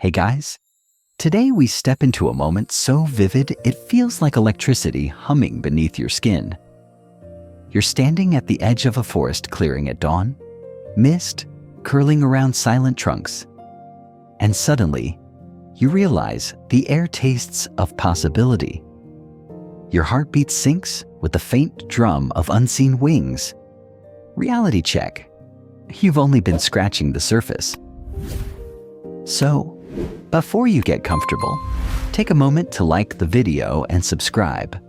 Hey guys, today we step into a moment so vivid it feels like electricity humming beneath your skin. You're standing at the edge of a forest clearing at dawn, mist curling around silent trunks, and suddenly you realize the air tastes of possibility. Your heartbeat syncs with the faint drum of unseen wings. Reality check. You've only been scratching the surface. So, before you get comfortable, take a moment to like the video and subscribe,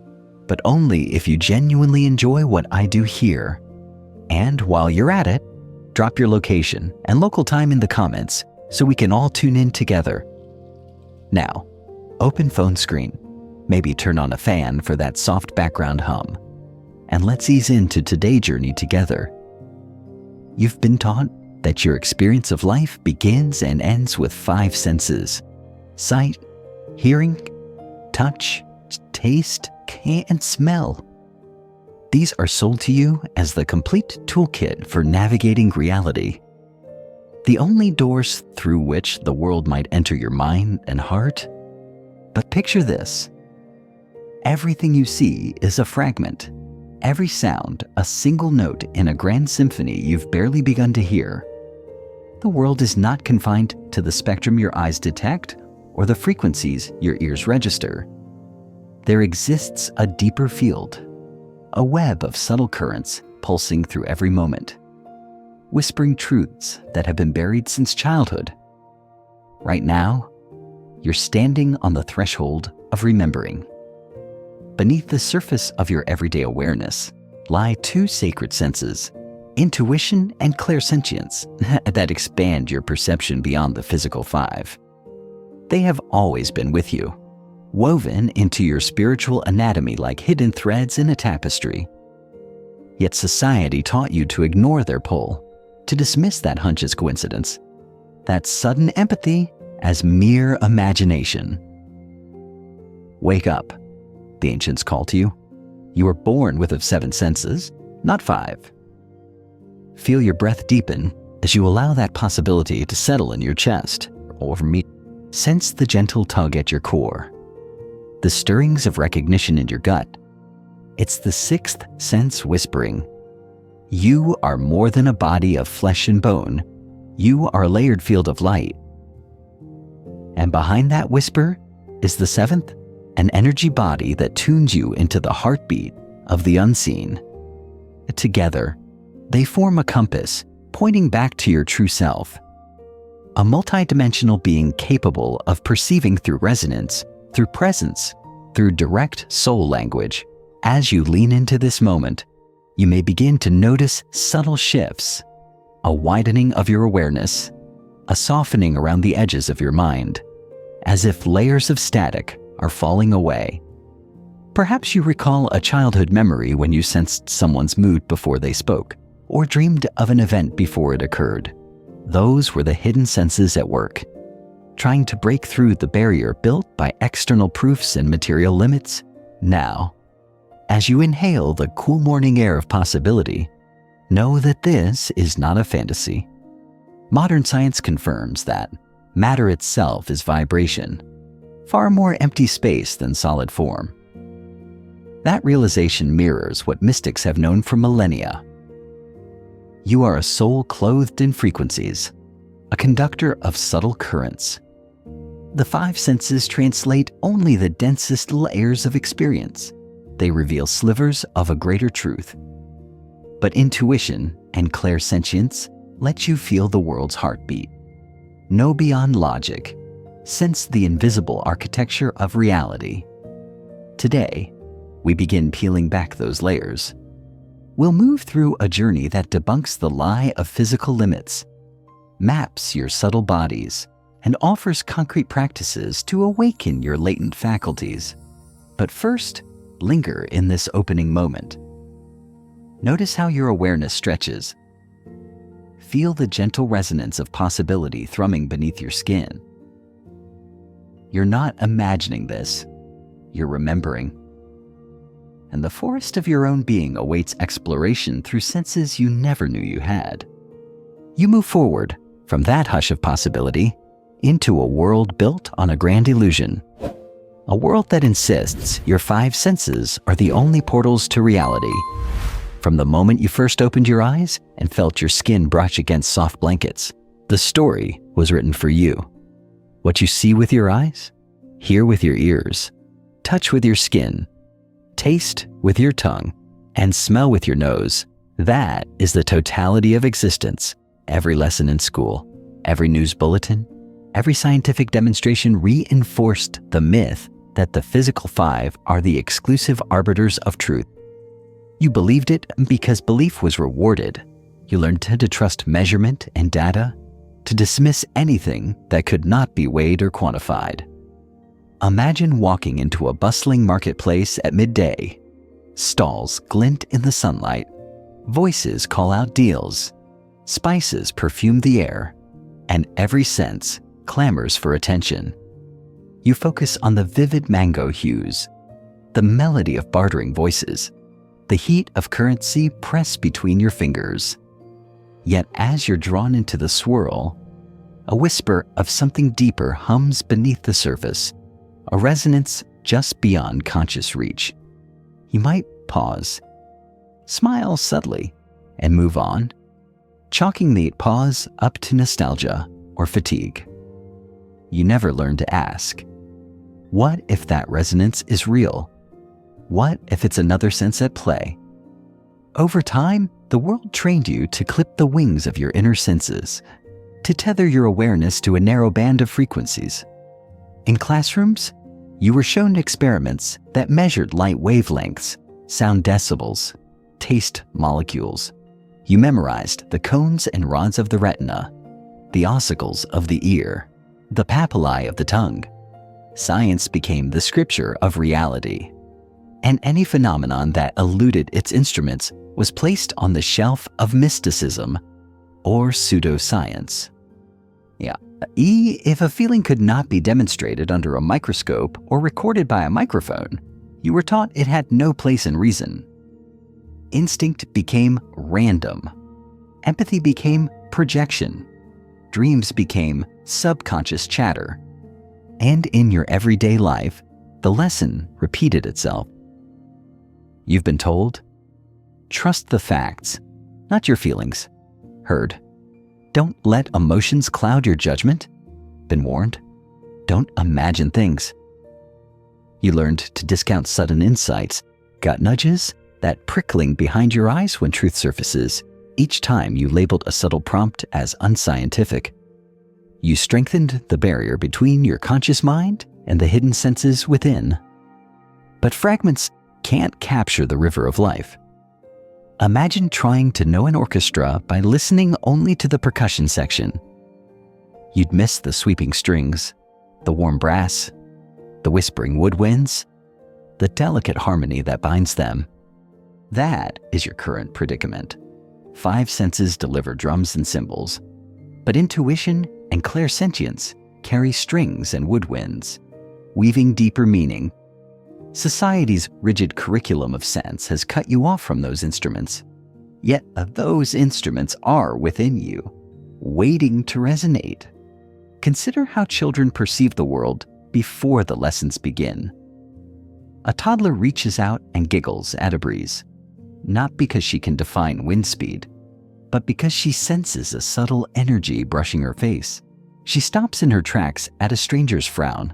but only if you genuinely enjoy what I do here. And while you're at it, drop your location and local time in the comments so we can all tune in together. Now, open phone screen, maybe turn on a fan for that soft background hum, and let's ease into today's journey together. You've been taught that your experience of life begins and ends with 5 senses: sight, hearing, touch, taste, and smell. These are sold to you as the complete toolkit for navigating reality. The only doors through which the world might enter your mind and heart. But picture this. Everything you see is a fragment. Every sound, a single note in a grand symphony you've barely begun to hear. The world is not confined to the spectrum your eyes detect or the frequencies your ears register. There exists a deeper field, a web of subtle currents pulsing through every moment, whispering truths that have been buried since childhood. Right now, you're standing on the threshold of remembering. Beneath the surface of your everyday awareness lie 2 sacred senses, intuition and Clair-Sentience, that expand your perception beyond the physical 5. They have always been with you, woven into your spiritual anatomy like hidden threads in a tapestry. Yet society taught you to ignore their pull, to dismiss that hunch as coincidence, that sudden empathy as mere imagination. Wake up, the ancients call to you. You were born with 7 senses, not 5. Feel your breath deepen as you allow that possibility to settle in your chest, or sense the gentle tug at your core, the stirrings of recognition in your gut. It's the 6th sense whispering. You are more than a body of flesh and bone. You are a layered field of light. And behind that whisper is the 7th, an energy body that tunes you into the heartbeat of the unseen. Together, they form a compass pointing back to your true self, a multidimensional being capable of perceiving through resonance, through presence, through direct soul language. As you lean into this moment, you may begin to notice subtle shifts, a widening of your awareness, a softening around the edges of your mind, as if layers of static are falling away. Perhaps you recall a childhood memory when you sensed someone's mood before they spoke, or dreamed of an event before it occurred. Those were the hidden senses at work, trying to break through the barrier built by external proofs and material limits. Now, as you inhale the cool morning air of possibility, know that this is not a fantasy. Modern science confirms that matter itself is vibration, far more empty space than solid form. That realization mirrors what mystics have known for millennia. You are a soul clothed in frequencies, a conductor of subtle currents. The 5 senses translate only the densest layers of experience. They reveal slivers of a greater truth. But intuition and Clair-Sentience let you feel the world's heartbeat. Know beyond logic. Sense the invisible architecture of reality. Today, we begin peeling back those layers. We'll move through a journey that debunks the lie of physical limits, maps your subtle bodies, and offers concrete practices to awaken your latent faculties. But first, linger in this opening moment. Notice how your awareness stretches. Feel the gentle resonance of possibility thrumming beneath your skin. You're not imagining this, you're remembering. And the forest of your own being awaits exploration through senses you never knew you had. You move forward from that hush of possibility into a world built on a grand illusion. A world that insists your 5 senses are the only portals to reality. From the moment you first opened your eyes and felt your skin brush against soft blankets, the story was written for you. What you see with your eyes, hear with your ears, touch with your skin, taste with your tongue, and smell with your nose, that is the totality of existence. Every lesson in school, every news bulletin, every scientific demonstration reinforced the myth that the physical 5 are the exclusive arbiters of truth. You believed it because belief was rewarded. You learned to trust measurement and data, to dismiss anything that could not be weighed or quantified. Imagine walking into a bustling marketplace at midday. Stalls glint in the sunlight. Voices call out deals. Spices perfume the air. And every sense clamors for attention. You focus on the vivid mango hues, the melody of bartering voices, the heat of currency pressed between your fingers. Yet as you're drawn into the swirl, a whisper of something deeper hums beneath the surface, a resonance just beyond conscious reach. You might pause, smile subtly, and move on, chalking the pause up to nostalgia or fatigue. You never learn to ask, what if that resonance is real? What if it's another sense at play? Over time, the world trained you to clip the wings of your inner senses, to tether your awareness to a narrow band of frequencies. In classrooms, you were shown experiments that measured light wavelengths, sound decibels, taste molecules. You memorized the cones and rods of the retina, the ossicles of the ear, the papillae of the tongue. Science became the scripture of reality, and any phenomenon that eluded its instruments was placed on the shelf of mysticism or pseudoscience. If a feeling could not be demonstrated under a microscope or recorded by a microphone, you were taught it had no place in reason. Instinct became random. Empathy became projection. Dreams became subconscious chatter. And in your everyday life, the lesson repeated itself. You've been told, trust the facts, not your feelings. Heard, don't let emotions cloud your judgment. Been warned, don't imagine things. You learned to discount sudden insights, got nudges, that prickling behind your eyes when truth surfaces, each time you labeled a subtle prompt as unscientific. You strengthened the barrier between your conscious mind and the hidden senses within. But fragments can't capture the river of life. Imagine trying to know an orchestra by listening only to the percussion section. You'd miss the sweeping strings, the warm brass, the whispering woodwinds, the delicate harmony that binds them. That is your current predicament. 5 senses deliver drums and cymbals, but intuition and Clair-Sentience carry strings and woodwinds, weaving deeper meaning. Society's rigid curriculum of sense has cut you off from those instruments. Yet those instruments are within you, waiting to resonate. Consider how children perceive the world before the lessons begin. A toddler reaches out and giggles at a breeze, not because she can define wind speed, but because she senses a subtle energy brushing her face. She stops in her tracks at a stranger's frown,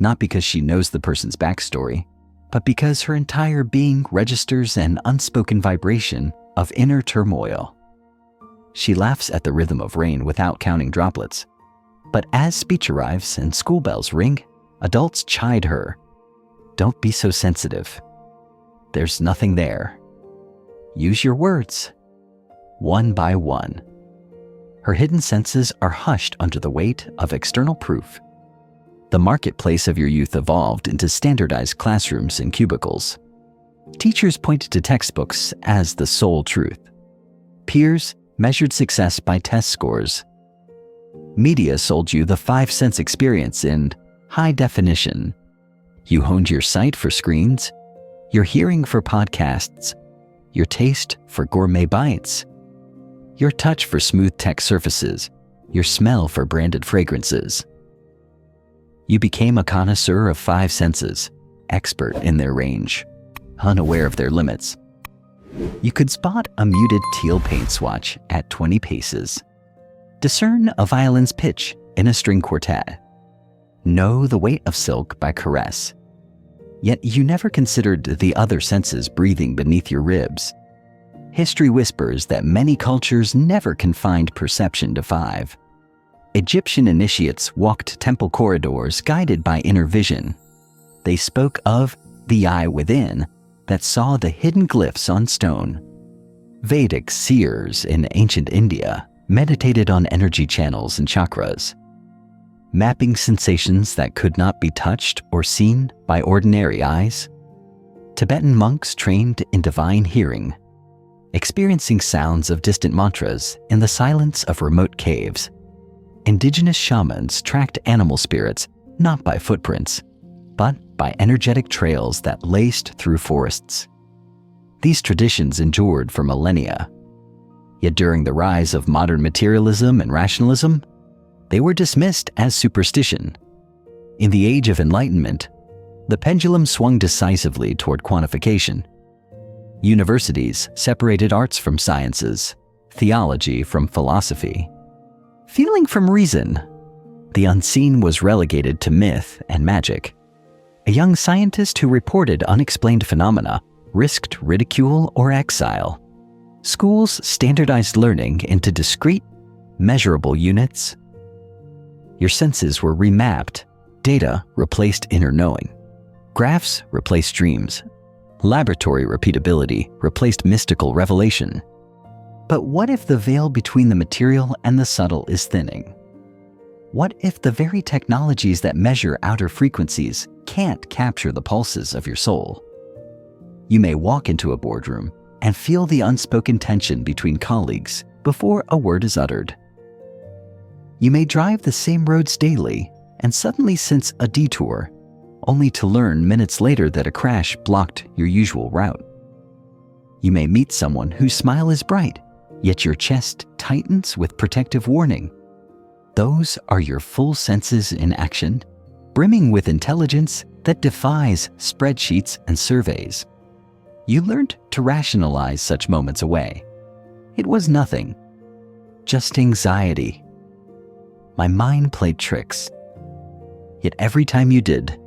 not because she knows the person's backstory, but because her entire being registers an unspoken vibration of inner turmoil. She laughs at the rhythm of rain without counting droplets. But as speech arrives and school bells ring, adults chide her. Don't be so sensitive. There's nothing there. Use your words. One by one. Her hidden senses are hushed under the weight of external proof. The marketplace of your youth evolved into standardized classrooms and cubicles. Teachers pointed to textbooks as the sole truth. Peers measured success by test scores. Media sold you the 5-sense experience in high definition. You honed your sight for screens, your hearing for podcasts, your taste for gourmet bites, your touch for smooth tech surfaces, your smell for branded fragrances. You became a connoisseur of 5 senses, expert in their range, unaware of their limits. You could spot a muted teal paint swatch at 20 paces, discern a violin's pitch in a string quartet, know the weight of silk by caress. Yet you never considered the other senses breathing beneath your ribs. History whispers that many cultures never confined perception to 5. Egyptian initiates walked temple corridors guided by inner vision. They spoke of the eye within that saw the hidden glyphs on stone. Vedic seers in ancient India meditated on energy channels and chakras, mapping sensations that could not be touched or seen by ordinary eyes. Tibetan monks trained in divine hearing, experiencing sounds of distant mantras in the silence of remote caves. Indigenous shamans tracked animal spirits not by footprints, but by energetic trails that laced through forests. These traditions endured for millennia. Yet during the rise of modern materialism and rationalism, they were dismissed as superstition. In the Age of Enlightenment, the pendulum swung decisively toward quantification. Universities separated arts from sciences, theology from philosophy, feeling from reason. The unseen was relegated to myth and magic. A young scientist who reported unexplained phenomena risked ridicule or exile. Schools standardized learning into discrete, measurable units. Your senses were remapped. Data replaced inner knowing. Graphs replaced dreams. Laboratory repeatability replaced mystical revelation. But what if the veil between the material and the subtle is thinning? What if the very technologies that measure outer frequencies can't capture the pulses of your soul? You may walk into a boardroom and feel the unspoken tension between colleagues before a word is uttered. You may drive the same roads daily and suddenly sense a detour, only to learn minutes later that a crash blocked your usual route. You may meet someone whose smile is bright, yet your chest tightens with protective warning. Those are your full senses in action, brimming with intelligence that defies spreadsheets and surveys. You learned to rationalize such moments away. It was nothing, just anxiety. My mind played tricks. Yet every time you did,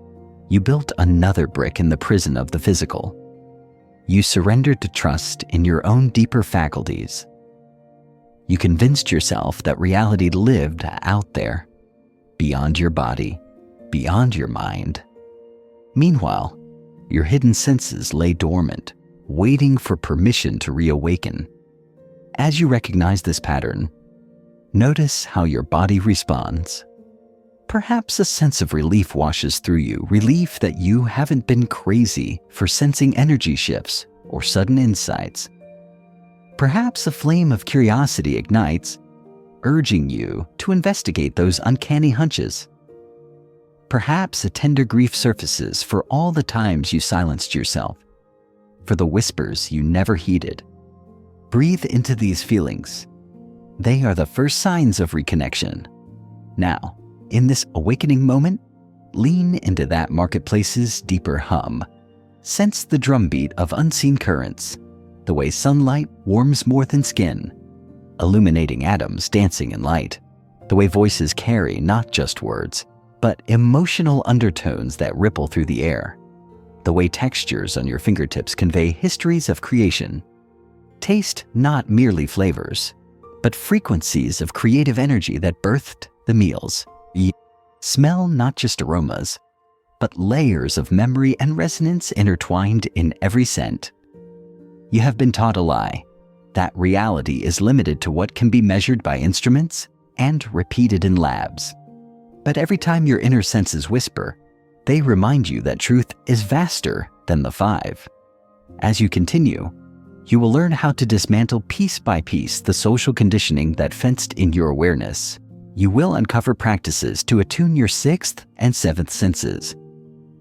you built another brick in the prison of the physical. You surrendered to trust in your own deeper faculties. You convinced yourself that reality lived out there, beyond your body, beyond your mind. Meanwhile, your hidden senses lay dormant, waiting for permission to reawaken. As you recognize this pattern, notice how your body responds. Perhaps a sense of relief washes through you, relief that you haven't been crazy for sensing energy shifts or sudden insights. Perhaps a flame of curiosity ignites, urging you to investigate those uncanny hunches. Perhaps a tender grief surfaces for all the times you silenced yourself, for the whispers you never heeded. Breathe into these feelings. They are the first signs of reconnection. Now, in this awakening moment, lean into that marketplace's deeper hum. Sense the drumbeat of unseen currents, the way sunlight warms more than skin, illuminating atoms dancing in light, the way voices carry not just words, but emotional undertones that ripple through the air, the way textures on your fingertips convey histories of creation. Taste not merely flavors, but frequencies of creative energy that birthed the meals. Smell not just aromas, but layers of memory and resonance intertwined in every scent. You have been taught a lie, that reality is limited to what can be measured by instruments and repeated in labs. But every time your inner senses whisper, they remind you that truth is vaster than the 5. As you continue, you will learn how to dismantle piece by piece the social conditioning that fenced in your awareness. You will uncover practices to attune your 6th and 7th senses,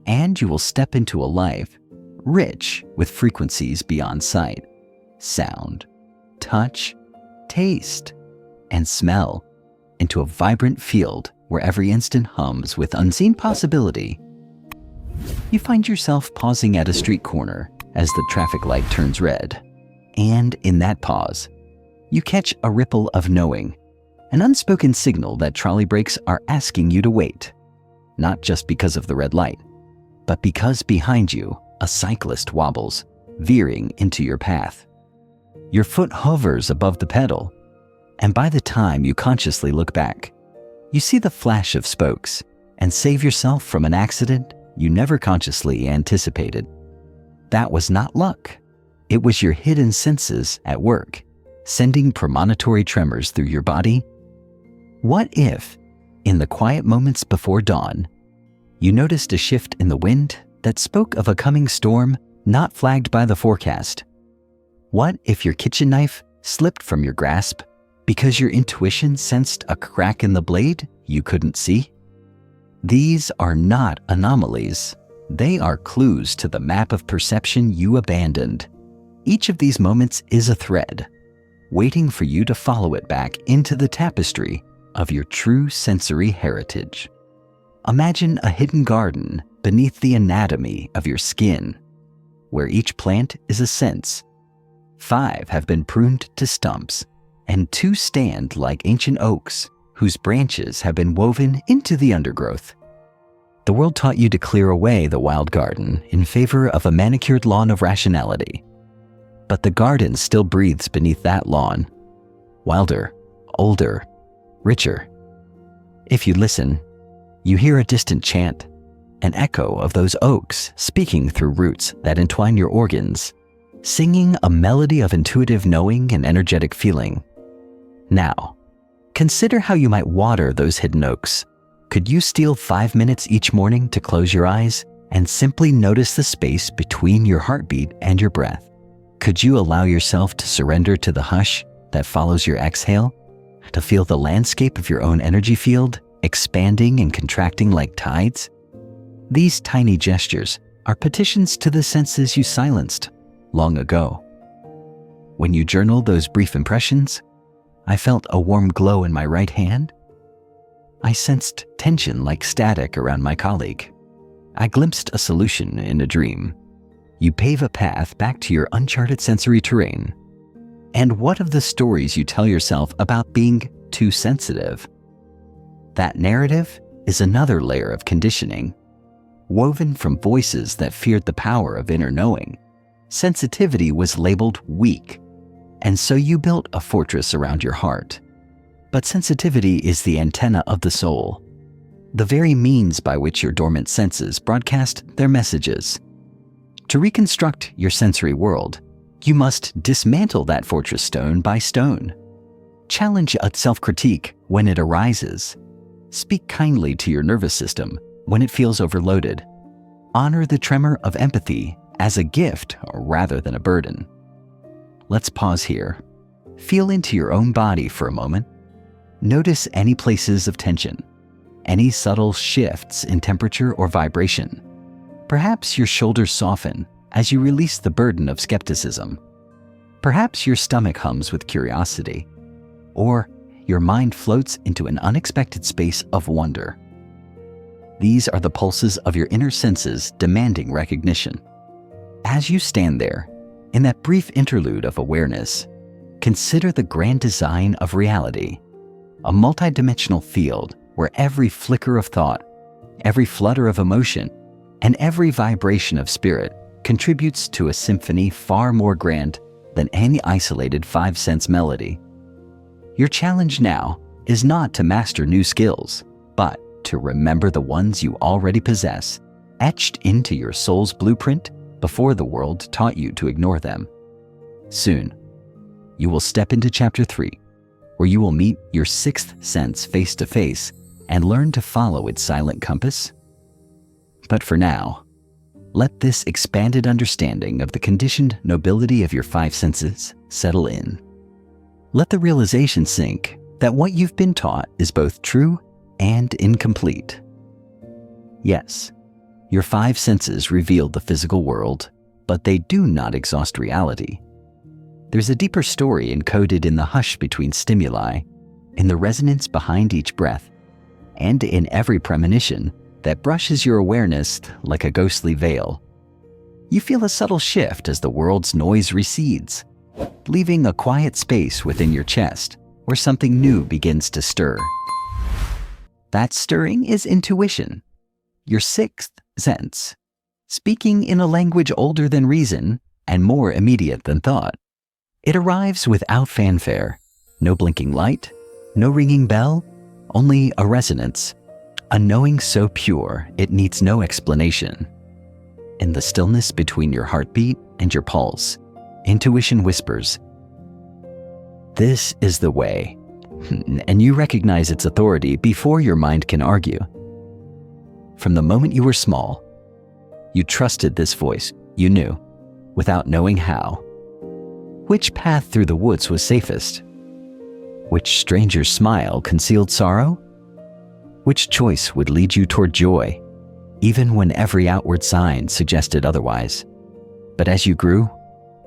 and you will step into a life rich with frequencies beyond sight, sound, touch, taste, and smell, into a vibrant field where every instant hums with unseen possibility. You find yourself pausing at a street corner as the traffic light turns red. And in that pause, you catch a ripple of knowing, an unspoken signal that trolley brakes are asking you to wait, not just because of the red light, but because behind you, a cyclist wobbles, veering into your path. Your foot hovers above the pedal, and by the time you consciously look back, you see the flash of spokes and save yourself from an accident you never consciously anticipated. That was not luck. It was your hidden senses at work, sending premonitory tremors through your body. What if, in the quiet moments before dawn, you noticed a shift in the wind that spoke of a coming storm not flagged by the forecast? What if your kitchen knife slipped from your grasp because your intuition sensed a crack in the blade you couldn't see? These are not anomalies. They are clues to the map of perception you abandoned. Each of these moments is a thread, waiting for you to follow it back into the tapestry of your true sensory heritage. Imagine a hidden garden beneath the anatomy of your skin, where each plant is a sense. 5 have been pruned to stumps, and 2 stand like ancient oaks whose branches have been woven into the undergrowth. The world taught you to clear away the wild garden in favor of a manicured lawn of rationality. But the garden still breathes beneath that lawn, wilder, older, richer. If you listen, you hear a distant chant, an echo of those oaks speaking through roots that entwine your organs, singing a melody of intuitive knowing and energetic feeling. Now, consider how you might water those hidden oaks. Could you steal 5 minutes each morning to close your eyes and simply notice the space between your heartbeat and your breath? Could you allow yourself to surrender to the hush that follows your exhale, to feel the landscape of your own energy field expanding and contracting like tides? These tiny gestures are petitions to the senses you silenced long ago. When you journal those brief impressions, I felt a warm glow in my right hand. I sensed tension like static around my colleague. I glimpsed a solution in a dream. You pave a path back to your uncharted sensory terrain. And what of the stories you tell yourself about being too sensitive? That narrative is another layer of conditioning, woven from voices that feared the power of inner knowing. Sensitivity was labeled weak, and so you built a fortress around your heart. But sensitivity is the antenna of the soul, the very means by which your dormant senses broadcast their messages. To reconstruct your sensory world, you must dismantle that fortress stone by stone. Challenge a self-critique when it arises. Speak kindly to your nervous system when it feels overloaded. Honor the tremor of empathy as a gift rather than a burden. Let's pause here. Feel into your own body for a moment. Notice any places of tension, any subtle shifts in temperature or vibration. Perhaps your shoulders soften as you release the burden of skepticism. Perhaps your stomach hums with curiosity, or your mind floats into an unexpected space of wonder. These are the pulses of your inner senses demanding recognition. As you stand there, in that brief interlude of awareness, consider the grand design of reality, a multidimensional field where every flicker of thought, every flutter of emotion, and every vibration of spirit contributes to a symphony far more grand than any isolated 5-sense melody. Your challenge now is not to master new skills, but to remember the ones you already possess, etched into your soul's blueprint before the world taught you to ignore them. Soon, you will step into Chapter 3, where you will meet your 6th sense face to face and learn to follow its silent compass. But for now, let this expanded understanding of the conditioned nobility of your 5 senses settle in. Let the realization sink that what you've been taught is both true and incomplete. Yes, your 5 senses reveal the physical world, but they do not exhaust reality. There's a deeper story encoded in the hush between stimuli, in the resonance behind each breath, and in every premonition that brushes your awareness like a ghostly veil. You feel a subtle shift as the world's noise recedes, leaving a quiet space within your chest where something new begins to stir. That stirring is intuition, your sixth sense, speaking in a language older than reason and more immediate than thought. It arrives without fanfare, no blinking light, no ringing bell, only a resonance, a knowing so pure it needs no explanation. In the stillness between your heartbeat and your pulse, intuition whispers, "This is the way," and you recognize its authority before your mind can argue. From the moment you were small, you trusted this voice you knew, without knowing how. Which path through the woods was safest? Which stranger's smile concealed sorrow? Which choice would lead you toward joy, even when every outward sign suggested otherwise? But as you grew,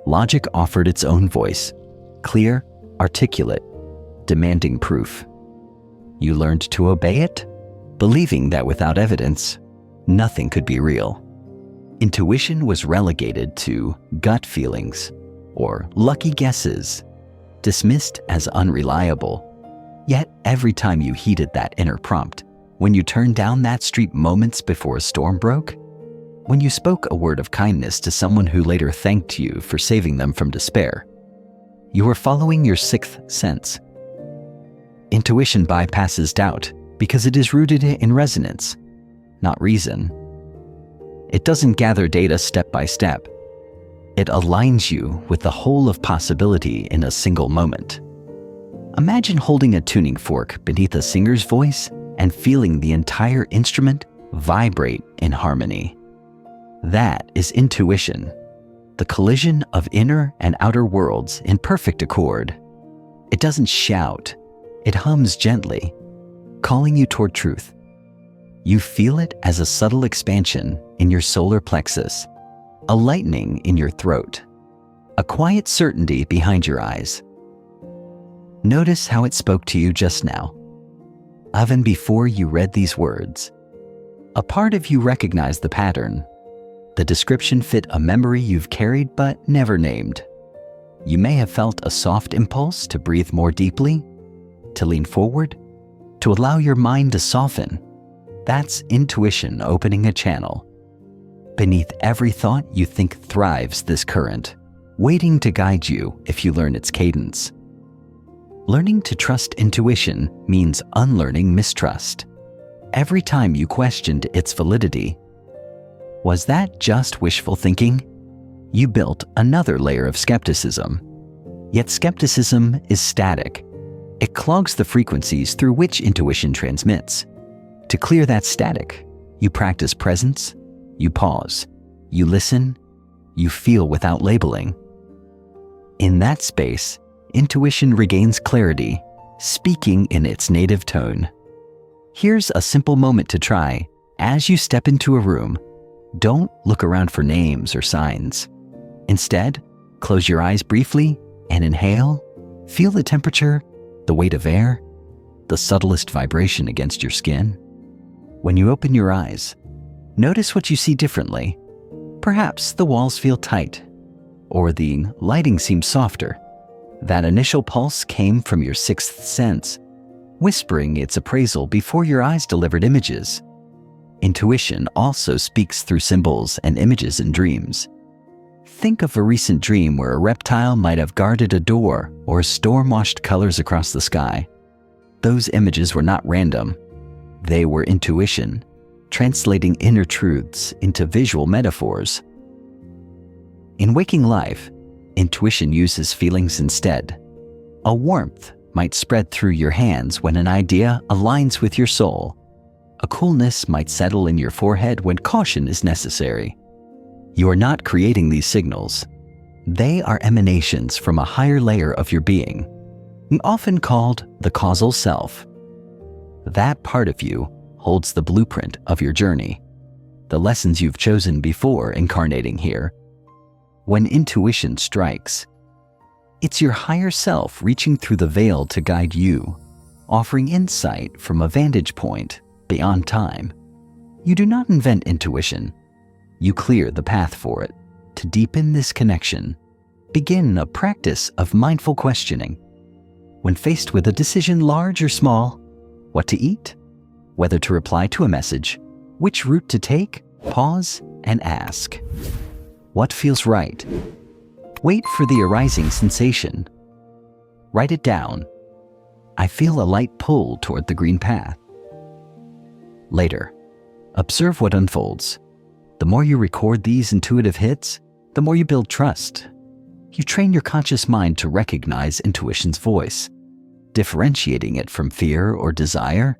logic offered its own voice, clear, articulate, demanding proof. You learned to obey it, believing that without evidence, nothing could be real. Intuition was relegated to gut feelings or lucky guesses, dismissed as unreliable. Yet every time you heeded that inner prompt, when you turned down that street moments before a storm broke, when you spoke a word of kindness to someone who later thanked you for saving them from despair, you were following your sixth sense. Intuition bypasses doubt because it is rooted in resonance, not reason. It doesn't gather data step by step. It aligns you with the whole of possibility in a single moment. Imagine holding a tuning fork beneath a singer's voice and feeling the entire instrument vibrate in harmony. That is intuition, the collision of inner and outer worlds in perfect accord. It doesn't shout, it hums gently, calling you toward truth. You feel it as a subtle expansion in your solar plexus, a lightening in your throat, a quiet certainty behind your eyes. Notice how it spoke to you just now. Even before you read these words, a part of you recognized the pattern. The description fit a memory you've carried but never named. You may have felt a soft impulse to breathe more deeply, to lean forward, to allow your mind to soften. That's intuition opening a channel. Beneath every thought you think thrives this current, waiting to guide you if you learn its cadence. Learning to trust intuition means unlearning mistrust. Every time you questioned its validity, was that just wishful thinking? You built another layer of skepticism. Yet skepticism is static. It clogs the frequencies through which intuition transmits. To clear that static, you practice presence, you pause, you listen, you feel without labeling. In that space, intuition regains clarity, speaking in its native tone. Here's a simple moment to try. As you step into a room, don't look around for names or signs. Instead, close your eyes briefly and inhale. Feel the temperature, the weight of air, the subtlest vibration against your skin. When you open your eyes, notice what you see differently. Perhaps the walls feel tight, or the lighting seems softer. That initial pulse came from your sixth sense, whispering its appraisal before your eyes delivered images. Intuition also speaks through symbols and images in dreams. Think of a recent dream where a reptile might have guarded a door or a storm washed colors across the sky. Those images were not random. They were intuition, translating inner truths into visual metaphors. In waking life, intuition uses feelings instead. A warmth might spread through your hands when an idea aligns with your soul. A coolness might settle in your forehead when caution is necessary. You are not creating these signals. They are emanations from a higher layer of your being, often called the causal self. That part of you holds the blueprint of your journey, the lessons you've chosen before incarnating here. When intuition strikes, it's your higher self reaching through the veil to guide you, offering insight from a vantage point beyond time. You do not invent intuition. You clear the path for it. To deepen this connection, begin a practice of mindful questioning. When faced with a decision large or small, what to eat, whether to reply to a message, which route to take, pause and ask, what feels right? Wait for the arising sensation. Write it down. I feel a light pull toward the green path. Later, observe what unfolds. The more you record these intuitive hits, the more you build trust. You train your conscious mind to recognize intuition's voice, differentiating it from fear or desire.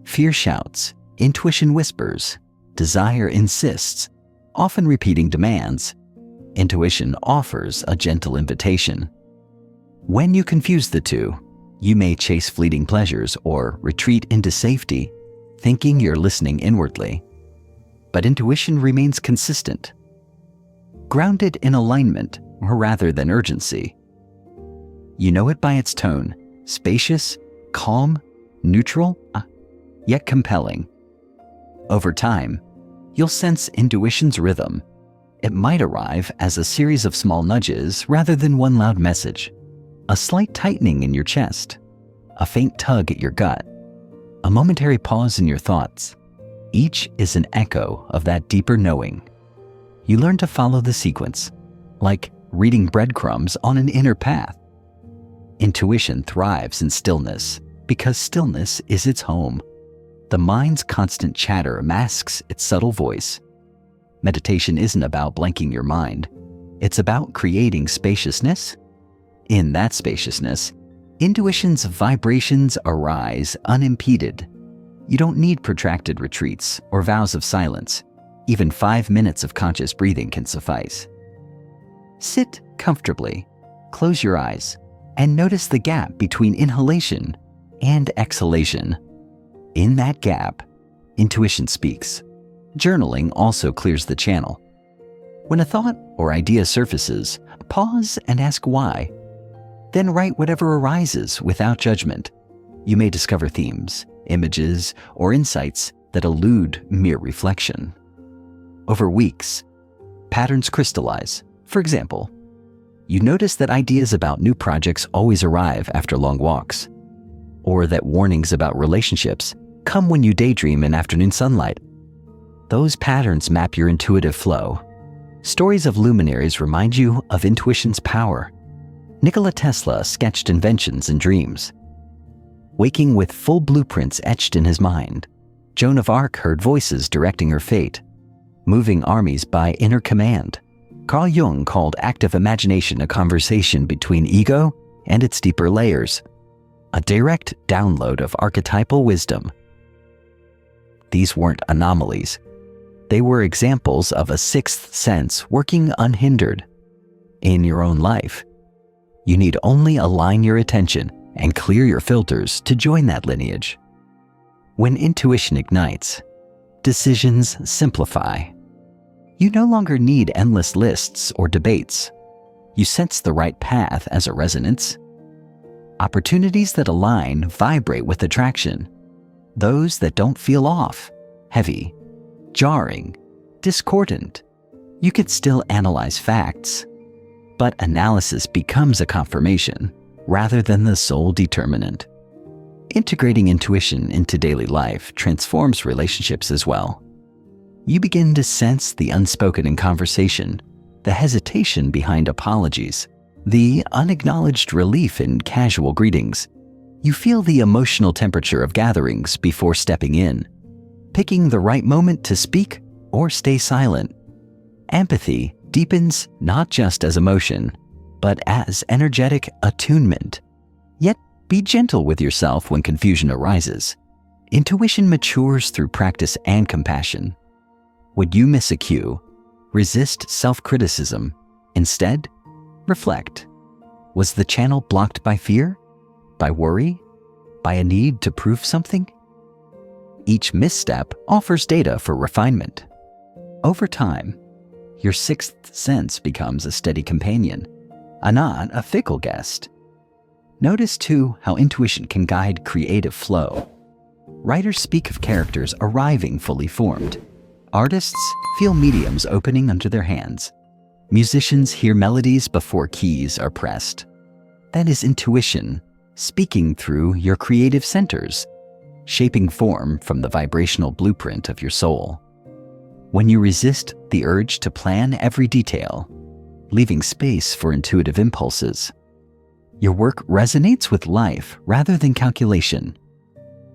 Fear shouts, intuition whispers, desire insists, often repeating demands. Intuition offers a gentle invitation. When you confuse the two, you may chase fleeting pleasures or retreat into safety, thinking you're listening inwardly. But intuition remains consistent, grounded in alignment rather than urgency. You know it by its tone, spacious, calm, neutral, yet compelling. Over time, you'll sense intuition's rhythm. It might arrive as a series of small nudges rather than one loud message. A slight tightening in your chest, a faint tug at your gut, a momentary pause in your thoughts. Each is an echo of that deeper knowing. You learn to follow the sequence, like reading breadcrumbs on an inner path. Intuition thrives in stillness because stillness is its home. The mind's constant chatter masks its subtle voice. Meditation isn't about blanking your mind. It's about creating spaciousness. In that spaciousness, intuition's vibrations arise unimpeded. You don't need protracted retreats or vows of silence. Even 5 minutes of conscious breathing can suffice. Sit comfortably, close your eyes, and notice the gap between inhalation and exhalation. In that gap, intuition speaks. Journaling also clears the channel. When a thought or idea surfaces, pause and ask why. Then write whatever arises without judgment. You may discover themes, images, or insights that elude mere reflection. Over weeks, patterns crystallize. For example, you notice that ideas about new projects always arrive after long walks, or that warnings about relationships come when you daydream in afternoon sunlight. Those patterns map your intuitive flow. Stories of luminaries remind you of intuition's power. Nikola Tesla sketched inventions and dreams, waking with full blueprints etched in his mind. Joan of Arc heard voices directing her fate, moving armies by inner command. Carl Jung called active imagination a conversation between ego and its deeper layers, a direct download of archetypal wisdom. These weren't anomalies. They were examples of a sixth sense working unhindered. In your own life, you need only align your attention and clear your filters to join that lineage. When intuition ignites, decisions simplify. You no longer need endless lists or debates. You sense the right path as a resonance. Opportunities that align vibrate with attraction. Those that don't feel off, heavy, jarring, discordant. You could still analyze facts, but analysis becomes a confirmation rather than the sole determinant. Integrating intuition into daily life transforms relationships as well. You begin to sense the unspoken in conversation, the hesitation behind apologies, the unacknowledged relief in casual greetings. You feel the emotional temperature of gatherings before stepping in, picking the right moment to speak or stay silent. Empathy deepens not just as emotion, but as energetic attunement. Yet be gentle with yourself when confusion arises. Intuition matures through practice and compassion. Would you miss a cue? Resist self-criticism. Instead, reflect. Was the channel blocked by fear? By worry? By a need to prove something? Each misstep offers data for refinement. Over time, your sixth sense becomes a steady companion, not a fickle guest. Notice too how intuition can guide creative flow. Writers speak of characters arriving fully formed. Artists feel mediums opening under their hands. Musicians hear melodies before keys are pressed. That is intuition, speaking through your creative centers, shaping form from the vibrational blueprint of your soul. When you resist the urge to plan every detail, leaving space for intuitive impulses, your work resonates with life rather than calculation.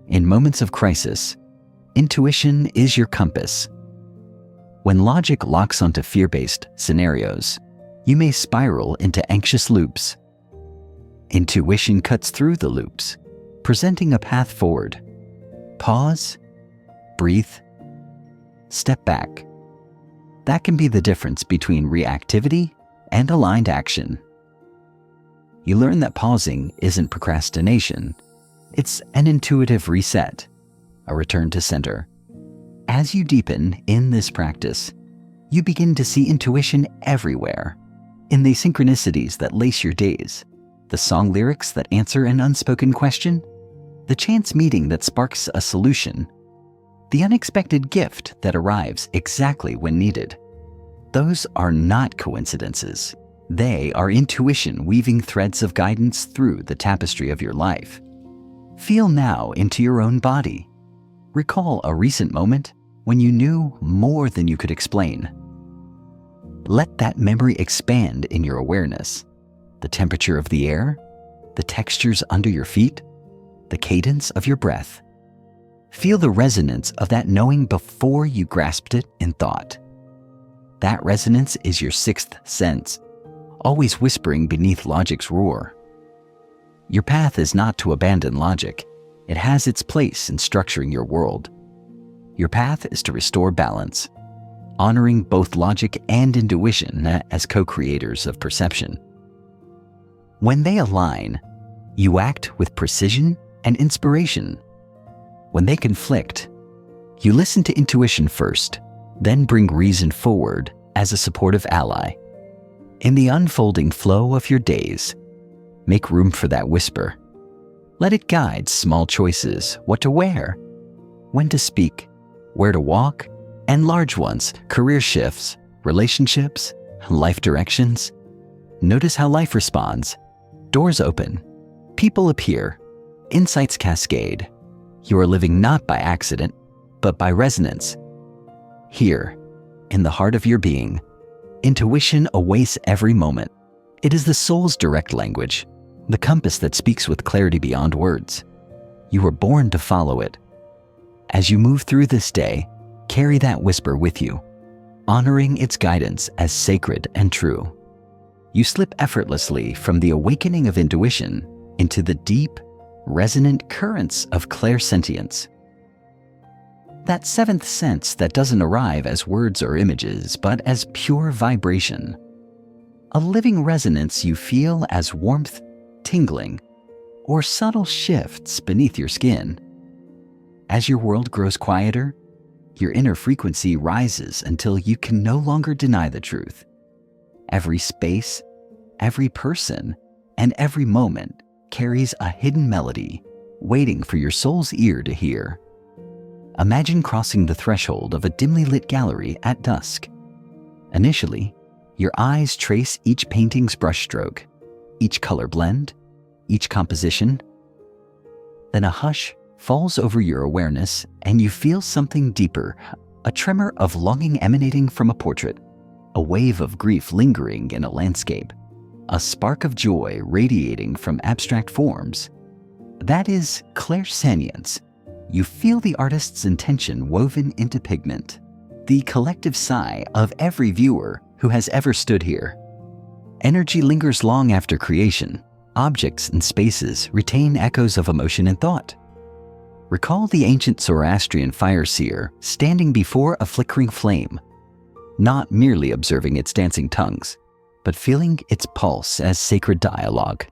In moments of crisis, intuition is your compass. When logic locks onto fear-based scenarios, you may spiral into anxious loops. Intuition cuts through the loops, presenting a path forward. Pause, breathe, step back. That can be the difference between reactivity and aligned action. You learn that pausing isn't procrastination. It's an intuitive reset, a return to center. As you deepen in this practice, you begin to see intuition everywhere, in the synchronicities that lace your days, the song lyrics that answer an unspoken question, the chance meeting that sparks a solution, the unexpected gift that arrives exactly when needed. Those are not coincidences. They are intuition weaving threads of guidance through the tapestry of your life. Feel now into your own body. Recall a recent moment when you knew more than you could explain. Let that memory expand in your awareness. The temperature of the air, the textures under your feet, the cadence of your breath. Feel the resonance of that knowing before you grasped it in thought. That resonance is your sixth sense, always whispering beneath logic's roar. Your path is not to abandon logic. It has its place in structuring your world. Your path is to restore balance, honoring both logic and intuition as co-creators of perception. When they align, you act with precision and inspiration. When they conflict, you listen to intuition first, then bring reason forward as a supportive ally. In the unfolding flow of your days, make room for that whisper. Let it guide small choices, what to wear, when to speak, where to walk, and large ones, career shifts, relationships, life directions. Notice how life responds. Doors open, people appear, insights cascade. You are living not by accident, but by resonance. Here, in the heart of your being, intuition awaits every moment. It is the soul's direct language, the compass that speaks with clarity beyond words. You were born to follow it. As you move through this day, carry that whisper with you, honoring its guidance as sacred and true. You slip effortlessly from the awakening of intuition into the deep, resonant currents of Clair-Sentience. That seventh sense that doesn't arrive as words or images, but as pure vibration. A living resonance you feel as warmth, tingling, or subtle shifts beneath your skin. As your world grows quieter, your inner frequency rises until you can no longer deny the truth. Every space, every person, and every moment carries a hidden melody, waiting for your soul's ear to hear. Imagine crossing the threshold of a dimly lit gallery at dusk. Initially, your eyes trace each painting's brushstroke, each color blend, each composition. Then a hush falls over your awareness and you feel something deeper, a tremor of longing emanating from a portrait, a wave of grief lingering in a landscape, a spark of joy radiating from abstract forms. That is Clair-Sentience. You feel the artist's intention woven into pigment, the collective sigh of every viewer who has ever stood here. Energy lingers long after creation. Objects and spaces retain echoes of emotion and thought. Recall the ancient Zoroastrian fire seer standing before a flickering flame, not merely observing its dancing tongues, but feeling its pulse as sacred dialogue.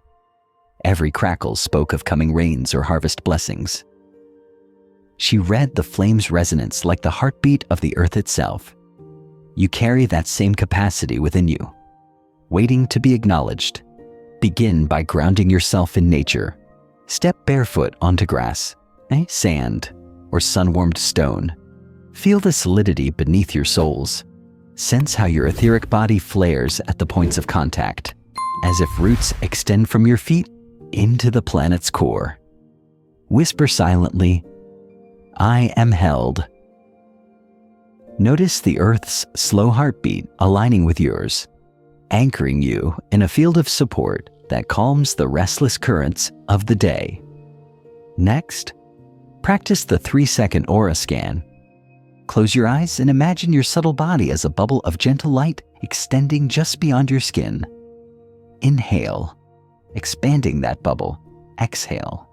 Every crackle spoke of coming rains or harvest blessings. She read the flame's resonance like the heartbeat of the earth itself. You carry that same capacity within you, waiting to be acknowledged. Begin by grounding yourself in nature. Step barefoot onto grass, sand, or sun-warmed stone. Feel the solidity beneath your soles. Sense how your etheric body flares at the points of contact, as if roots extend from your feet into the planet's core. Whisper silently, "I am held." Notice the Earth's slow heartbeat aligning with yours, anchoring you in a field of support that calms the restless currents of the day. Next, practice the 3-second aura scan. Close your eyes and imagine your subtle body as a bubble of gentle light extending just beyond your skin. Inhale, expanding that bubble. Exhale,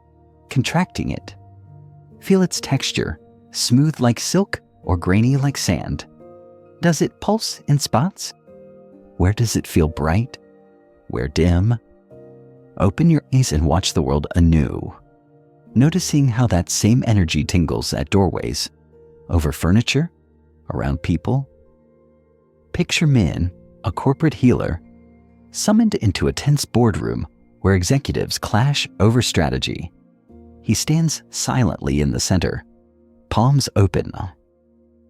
contracting it. Feel its texture, smooth like silk or grainy like sand. Does it pulse in spots? Where does it feel bright? Where dim? Open your eyes and watch the world anew, noticing how that same energy tingles at doorways, over furniture, around people. Picture Min, a corporate healer, summoned into a tense boardroom where executives clash over strategy. He stands silently in the center, palms open.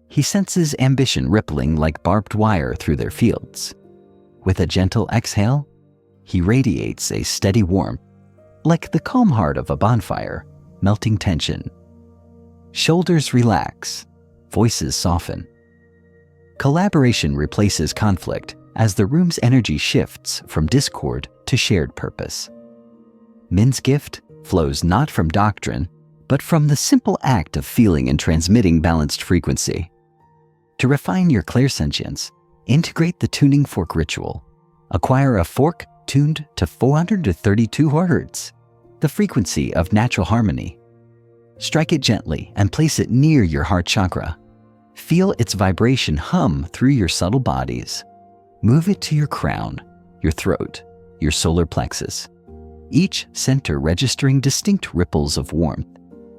He senses ambition rippling like barbed wire through their fields. With a gentle exhale, he radiates a steady warmth, like the calm heart of a bonfire, melting tension. Shoulders relax, voices soften. Collaboration replaces conflict as the room's energy shifts from discord to shared purpose. Min's gift flows not from doctrine, but from the simple act of feeling and transmitting balanced frequency. To refine your Clair-Sentience, integrate the tuning fork ritual. Acquire a fork tuned to 432 Hz, the frequency of natural harmony. Strike it gently and place it near your heart chakra. Feel its vibration hum through your subtle bodies. Move it to your crown, your throat, your solar plexus. Each center registering distinct ripples of warmth,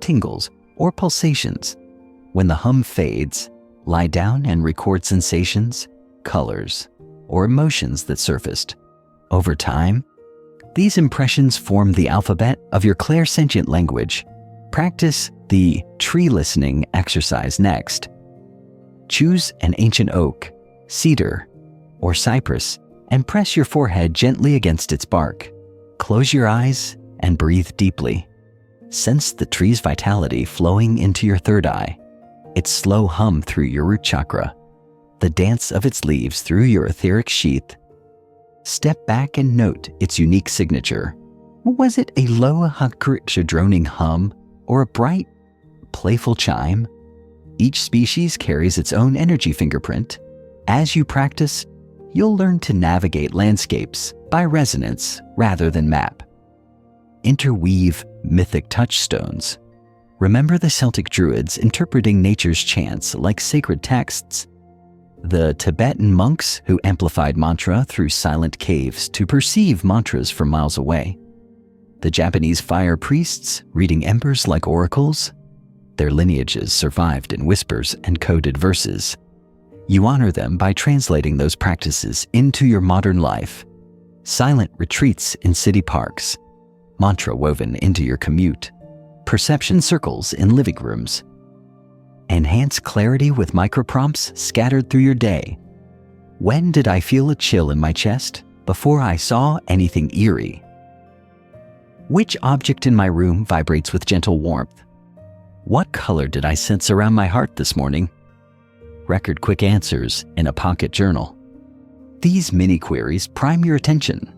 tingles, or pulsations. When the hum fades, lie down and record sensations, colors, or emotions that surfaced. Over time, these impressions form the alphabet of your Clair-Sentient language. Practice the tree listening exercise next. Choose an ancient oak, cedar, or cypress and press your forehead gently against its bark. Close your eyes and breathe deeply. Sense the tree's vitality flowing into your third eye, its slow hum through your root chakra, the dance of its leaves through your etheric sheath. Step back and note its unique signature. Was it a low, droning hum or a bright, playful chime? Each species carries its own energy fingerprint. As you practice, you'll learn to navigate landscapes by resonance rather than map. Interweave mythic touchstones. Remember the Celtic Druids interpreting nature's chants like sacred texts? The Tibetan monks who amplified mantra through silent caves to perceive mantras from miles away. The Japanese fire priests reading embers like oracles. Their lineages survived in whispers and coded verses. You honor them by translating those practices into your modern life. Silent retreats in city parks, mantra woven into your commute, perception circles in living rooms. Enhance clarity with microprompts scattered through your day. When did I feel a chill in my chest before I saw anything eerie? Which object in my room vibrates with gentle warmth? What color did I sense around my heart this morning? Record quick answers in a pocket journal. These mini queries prime your attention,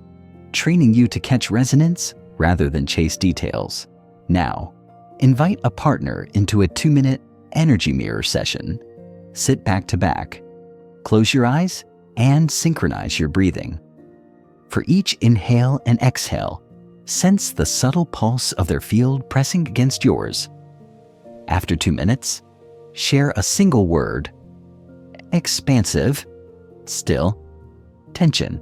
training you to catch resonance rather than chase details. Now, invite a partner into a 2-minute energy mirror session. Sit back to back, close your eyes, and synchronize your breathing. For each inhale and exhale, sense the subtle pulse of their field pressing against yours. After 2 minutes, share a single word: expansive, still, tension.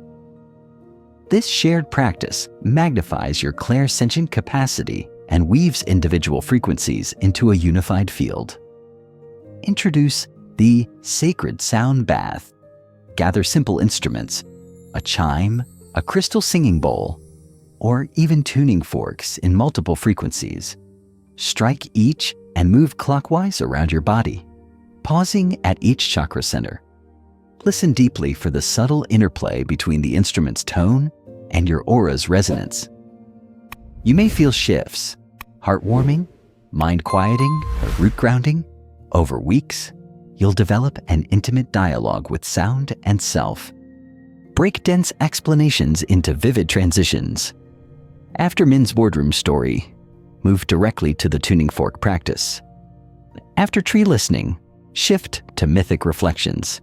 This shared practice magnifies your Clair-Sentient capacity and weaves individual frequencies into a unified field. Introduce the sacred sound bath. Gather simple instruments, a chime, a crystal singing bowl, or even tuning forks in multiple frequencies. Strike each and move clockwise around your body, pausing at each chakra center. Listen deeply for the subtle interplay between the instrument's tone and your aura's resonance. You may feel shifts, heartwarming, mind quieting, or root grounding. Over weeks, you'll develop an intimate dialogue with sound and self. Break dense explanations into vivid transitions. After Min's boardroom story, move directly to the tuning fork practice. After tree listening, shift to mythic reflections.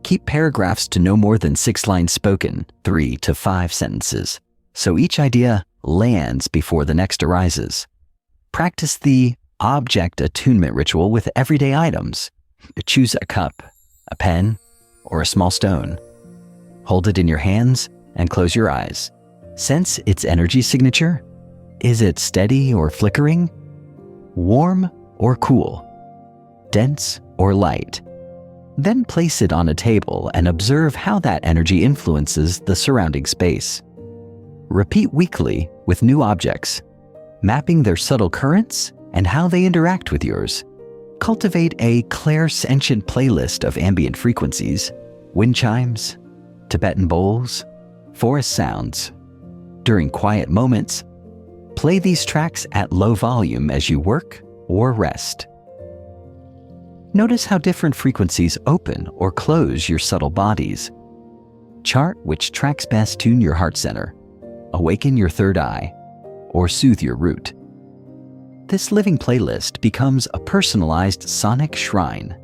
Keep paragraphs to no more than 6 lines spoken, 3 to 5 sentences, so each idea lands before the next arises. Practice the object attunement ritual with everyday items. Choose a cup, a pen, or a small stone. Hold it in your hands and close your eyes. Sense its energy signature. Is it steady or flickering? Warm or cool? Dense or light? Then place it on a table and observe how that energy influences the surrounding space. Repeat weekly with new objects, mapping their subtle currents and how they interact with yours. Cultivate a Clair-Sentient playlist of ambient frequencies, wind chimes, Tibetan bowls, forest sounds. During quiet moments, play these tracks at low volume as you work or rest. Notice how different frequencies open or close your subtle bodies. Chart which tracks best tune your heart center, awaken your third eye, or soothe your root. This living playlist becomes a personalized sonic shrine.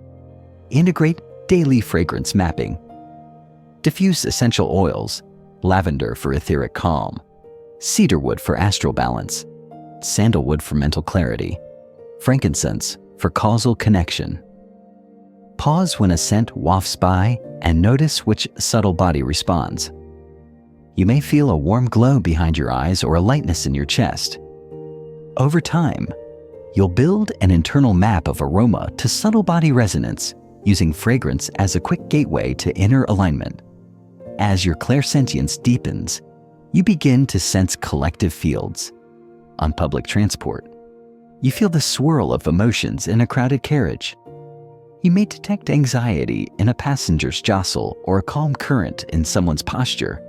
Integrate daily fragrance mapping. Diffuse essential oils, lavender for etheric calm, cedarwood for astral balance, sandalwood for mental clarity, frankincense for causal connection. Pause when a scent wafts by and notice which subtle body responds. You may feel a warm glow behind your eyes or a lightness in your chest. Over time, you'll build an internal map of aroma to subtle body resonance, using fragrance as a quick gateway to inner alignment. As your Clair-Sentience deepens, you begin to sense collective fields. On public transport, you feel the swirl of emotions in a crowded carriage. You may detect anxiety in a passenger's jostle or a calm current in someone's posture.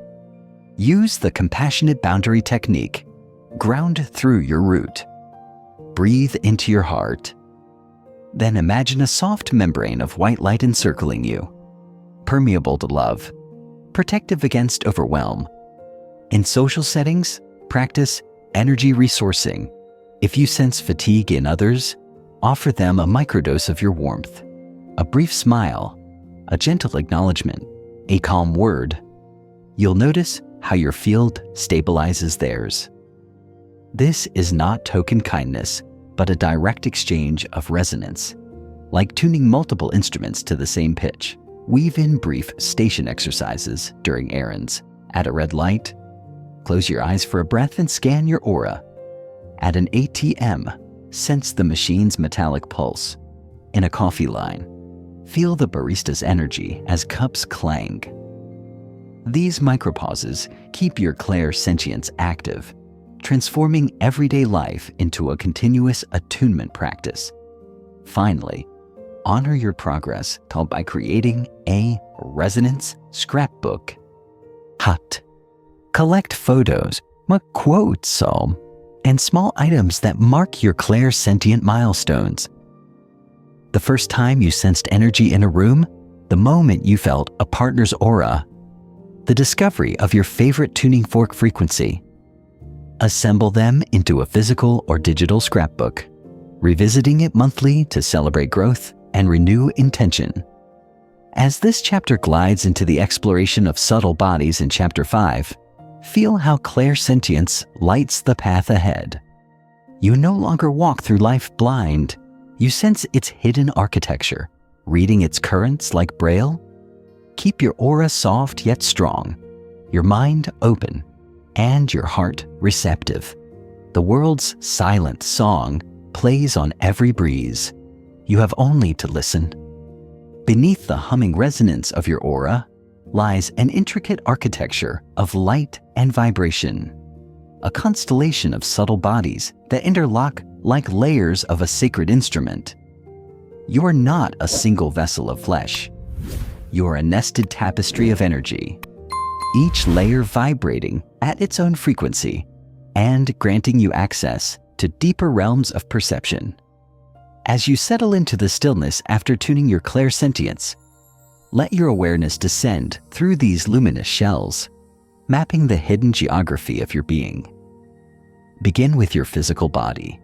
Use the compassionate boundary technique. Ground through your root. Breathe into your heart. Then imagine a soft membrane of white light encircling you, permeable to love, protective against overwhelm. In social settings, practice energy resourcing. If you sense fatigue in others, offer them a microdose of your warmth. A brief smile, a gentle acknowledgement, a calm word. You'll notice how your field stabilizes theirs. This is not token kindness, but a direct exchange of resonance. Like tuning multiple instruments to the same pitch, weave in brief station exercises during errands. At a red light, close your eyes for a breath and scan your aura. At an ATM, sense the machine's metallic pulse. In a coffee line, feel the barista's energy as cups clang. These micropauses keep your Clair-Sentience active, transforming everyday life into a continuous attunement practice. Finally, honor your progress by creating a resonance scrapbook. Hut. Collect photos, quotes, and small items that mark your Clair-Sentient milestones. The first time you sensed energy in a room, the moment you felt a partner's aura, the discovery of your favorite tuning fork frequency. Assemble them into a physical or digital scrapbook, revisiting it monthly to celebrate growth and renew intention. As this chapter glides into the exploration of subtle bodies in Chapter 5, feel how Clair-Sentience lights the path ahead. You no longer walk through life blind. You sense its hidden architecture, reading its currents like Braille. Keep your aura soft yet strong, your mind open, and your heart receptive. The world's silent song plays on every breeze. You have only to listen. Beneath the humming resonance of your aura lies an intricate architecture of light and vibration. a constellation of subtle bodies that interlock like layers of a sacred instrument. You are not a single vessel of flesh. You are a nested tapestry of energy, each layer vibrating at its own frequency and granting you access to deeper realms of perception. As you settle into the stillness after tuning your Clair-Sentience, let your awareness descend through these luminous shells, mapping the hidden geography of your being. Begin with your physical body,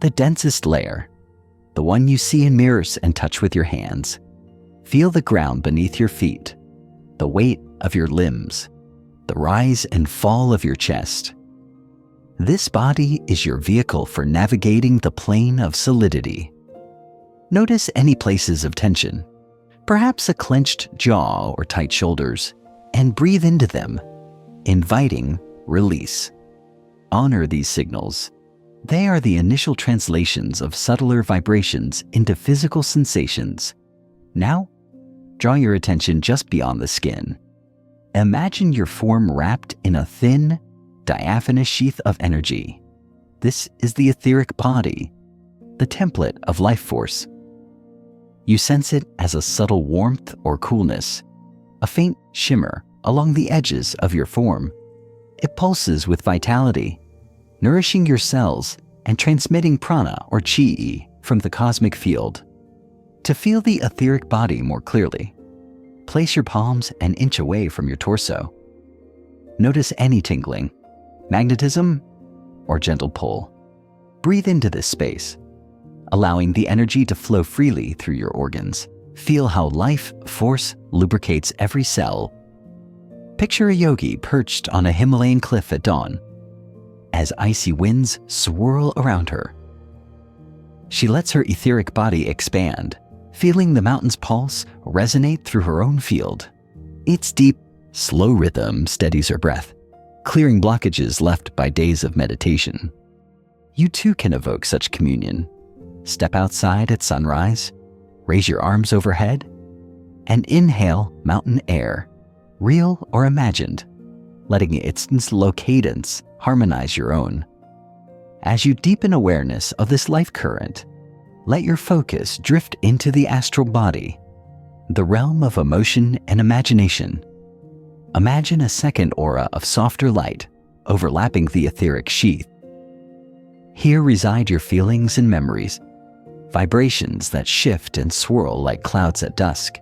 the densest layer, the one you see in mirrors and touch with your hands. Feel the ground beneath your feet, the weight of your limbs, the rise and fall of your chest. This body is your vehicle for navigating the plane of solidity. Notice any places of tension, perhaps a clenched jaw or tight shoulders, and breathe into them, inviting release. Honor these signals. They are the initial translations of subtler vibrations into physical sensations. Now, draw your attention just beyond the skin. Imagine your form wrapped in a thin, diaphanous sheath of energy. This is the etheric body, the template of life force. You sense it as a subtle warmth or coolness, a faint shimmer along the edges of your form. It pulses with vitality, nourishing your cells and transmitting prana or chi from the cosmic field. To feel the etheric body more clearly, place your palms an inch away from your torso. Notice any tingling, magnetism, or gentle pull. Breathe into this space, allowing the energy to flow freely through your organs. Feel how life force lubricates every cell. Picture a yogi perched on a Himalayan cliff at dawn, as icy winds swirl around her. She lets her etheric body expand, feeling the mountain's pulse resonate through her own field. Its deep, slow rhythm steadies her breath, clearing blockages left by days of meditation. You too can evoke such communion. Step outside at sunrise, raise your arms overhead, and inhale mountain air, real or imagined, letting its slow cadence harmonize your own. As you deepen awareness of this life current, let your focus drift into the astral body, the realm of emotion and imagination. Imagine a second aura of softer light overlapping the etheric sheath. Here reside your feelings and memories, vibrations that shift and swirl like clouds at dusk.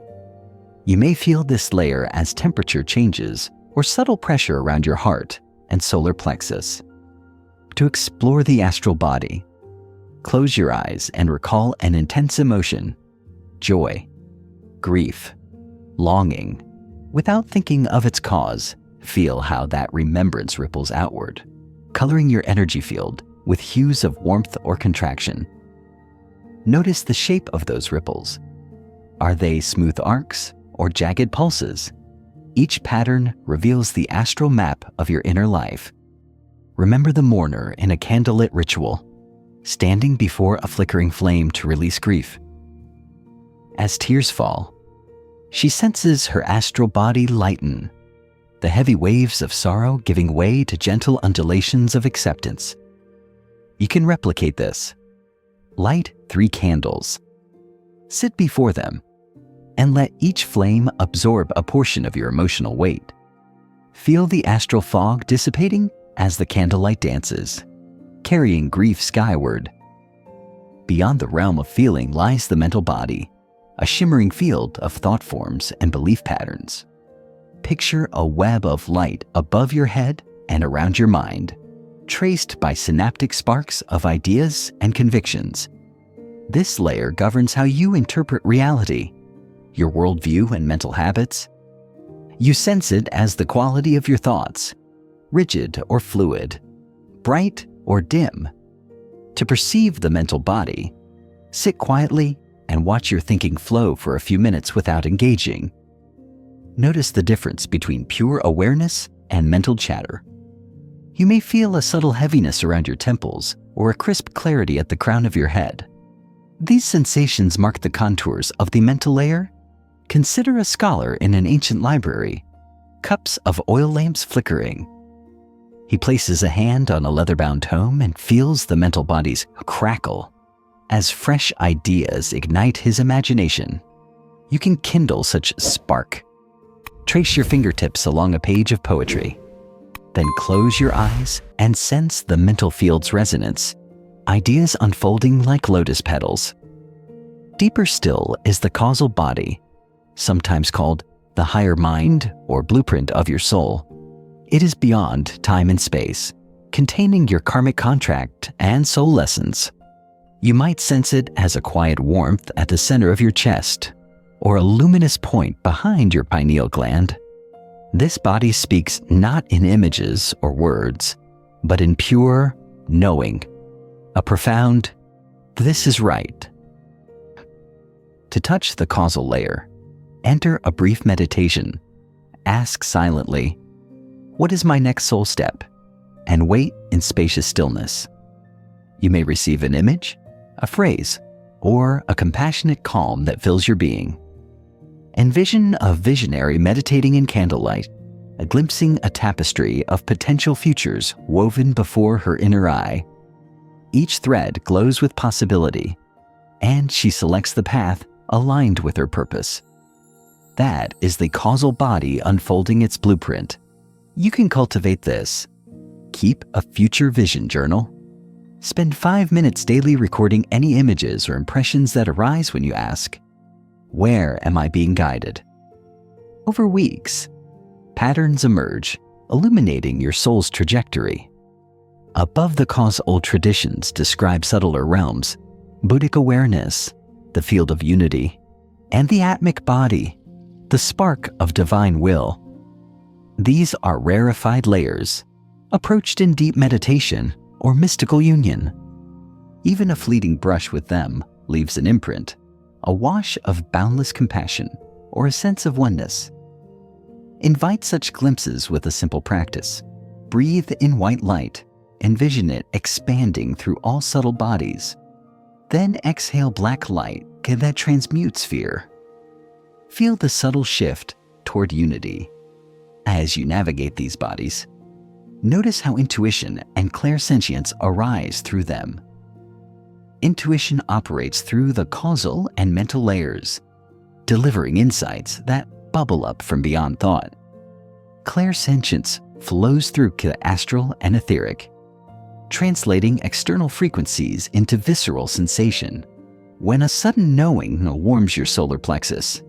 You may feel this layer as temperature changes or subtle pressure around your heart and solar plexus. To explore the astral body, close your eyes and recall an intense emotion, joy, grief, longing. Without thinking of its cause, feel how that remembrance ripples outward, coloring your energy field with hues of warmth or contraction. Notice the shape of those ripples. Are they smooth arcs or jagged pulses? Each pattern reveals the astral map of your inner life. Remember the mourner in a candlelit ritual, standing before a flickering flame to release grief. As tears fall, she senses her astral body lighten, the heavy waves of sorrow giving way to gentle undulations of acceptance. You can replicate this. Light 3 candles. Sit before them and let each flame absorb a portion of your emotional weight. Feel the astral fog dissipating as the candlelight dances, carrying grief skyward. Beyond the realm of feeling lies the mental body, a shimmering field of thought forms and belief patterns. Picture a web of light above your head and around your mind, traced by synaptic sparks of ideas and convictions. This layer governs how you interpret reality, your worldview and mental habits. You sense it as the quality of your thoughts, rigid or fluid, bright or dim. To perceive the mental body, sit quietly and watch your thinking flow for a few minutes without engaging. Notice the difference between pure awareness and mental chatter. You may feel a subtle heaviness around your temples or a crisp clarity at the crown of your head. These sensations mark the contours of the mental layer. Consider a scholar in an ancient library, cups of oil lamps flickering. He places a hand on a leather-bound tome and feels the mental bodies crackle. As fresh ideas ignite his imagination, you can kindle such spark. Trace your fingertips along a page of poetry. Then close your eyes and sense the mental field's resonance, ideas unfolding like lotus petals. Deeper still is the causal body, sometimes called the higher mind or blueprint of your soul. It is beyond time and space, containing your karmic contract and soul lessons. You might sense it as a quiet warmth at the center of your chest, or a luminous point behind your pineal gland. This body speaks not in images or words, but in pure knowing, a profound, "This is right." To touch the causal layer, enter a brief meditation. Ask silently, "What is my next soul step?" and wait in spacious stillness. You may receive an image, a phrase, or a compassionate calm that fills your being. Envision a visionary meditating in candlelight, glimpsing a tapestry of potential futures woven before her inner eye. Each thread glows with possibility, and she selects the path aligned with her purpose. That is the causal body unfolding its blueprint. You can cultivate this. Keep a future vision journal. Spend 5 minutes daily recording any images or impressions that arise when you ask, "Where am I being guided?" Over weeks, patterns emerge, illuminating your soul's trajectory. Above the cause old traditions describe subtler realms, Buddhic awareness, the field of unity, and the atmic body, the spark of divine will. These are rarefied layers, approached in deep meditation or mystical union. Even a fleeting brush with them leaves an imprint, a wash of boundless compassion or a sense of oneness. Invite such glimpses with a simple practice. Breathe in white light, envision it expanding through all subtle bodies. Then exhale black light that transmutes fear. Feel the subtle shift toward unity. As you navigate these bodies, notice how intuition and Clair-Sentience arise through them. Intuition operates through the causal and mental layers, delivering insights that bubble up from beyond thought. Clair-Sentience flows through the astral and etheric, translating external frequencies into visceral sensation. When a sudden knowing warms your solar plexus,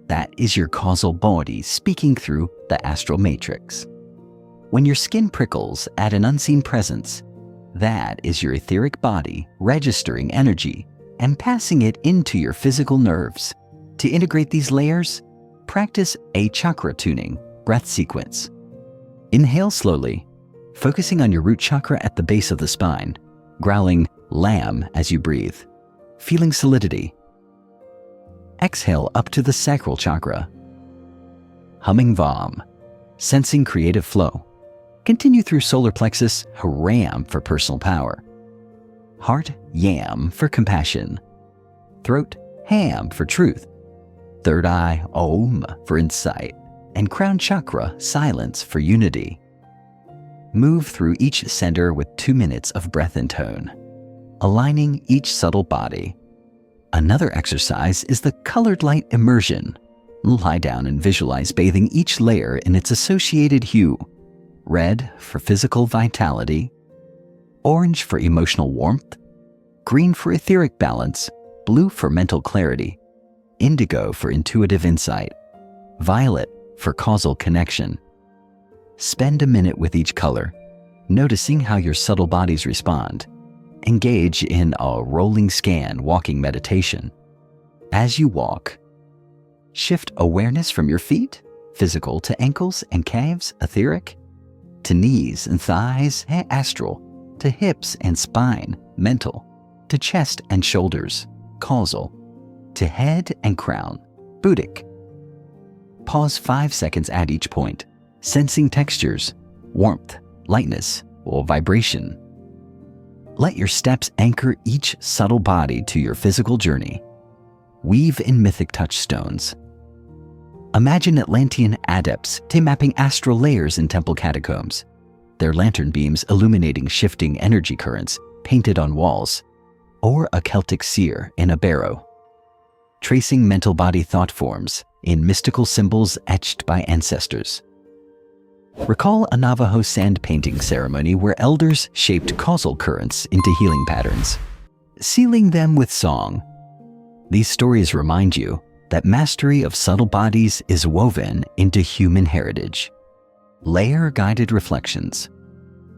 that is your causal body speaking through the astral matrix. When your skin prickles at an unseen presence, that is your etheric body registering energy and passing it into your physical nerves. To integrate these layers, practice a chakra tuning breath sequence. Inhale slowly, focusing on your root chakra at the base of the spine, growling lamb as you breathe, feeling solidity. Exhale up to the sacral chakra, humming Vam, sensing creative flow. Continue through solar plexus, Ram for personal power, heart Yam for compassion, throat Ham for truth, third eye Om for insight, and crown chakra silence for unity. Move through each center with 2 minutes of breath and tone, aligning each subtle body. Another exercise is the colored light immersion. Lie down and visualize bathing each layer in its associated hue. Red for physical vitality, orange for emotional warmth, green for etheric balance, blue for mental clarity, indigo for intuitive insight, violet for causal connection. Spend a minute with each color, noticing how your subtle bodies respond. Engage in a rolling scan walking meditation. As you walk, shift awareness from your feet, physical, to ankles and calves, etheric, to knees and thighs, astral, to hips and spine, mental, to chest and shoulders, causal, to head and crown, Buddhic. Pause 5 seconds at each point, sensing textures, warmth, lightness, or vibration. Let your steps anchor each subtle body to your physical journey. Weave in mythic touchstones. Imagine Atlantean adepts mapping astral layers in temple catacombs, their lantern beams illuminating shifting energy currents painted on walls, or a Celtic seer in a barrow, tracing mental body thought forms in mystical symbols etched by ancestors. Recall a Navajo sand painting ceremony where elders shaped causal currents into healing patterns, sealing them with song. These stories remind you that mastery of subtle bodies is woven into human heritage. Layer guided reflections.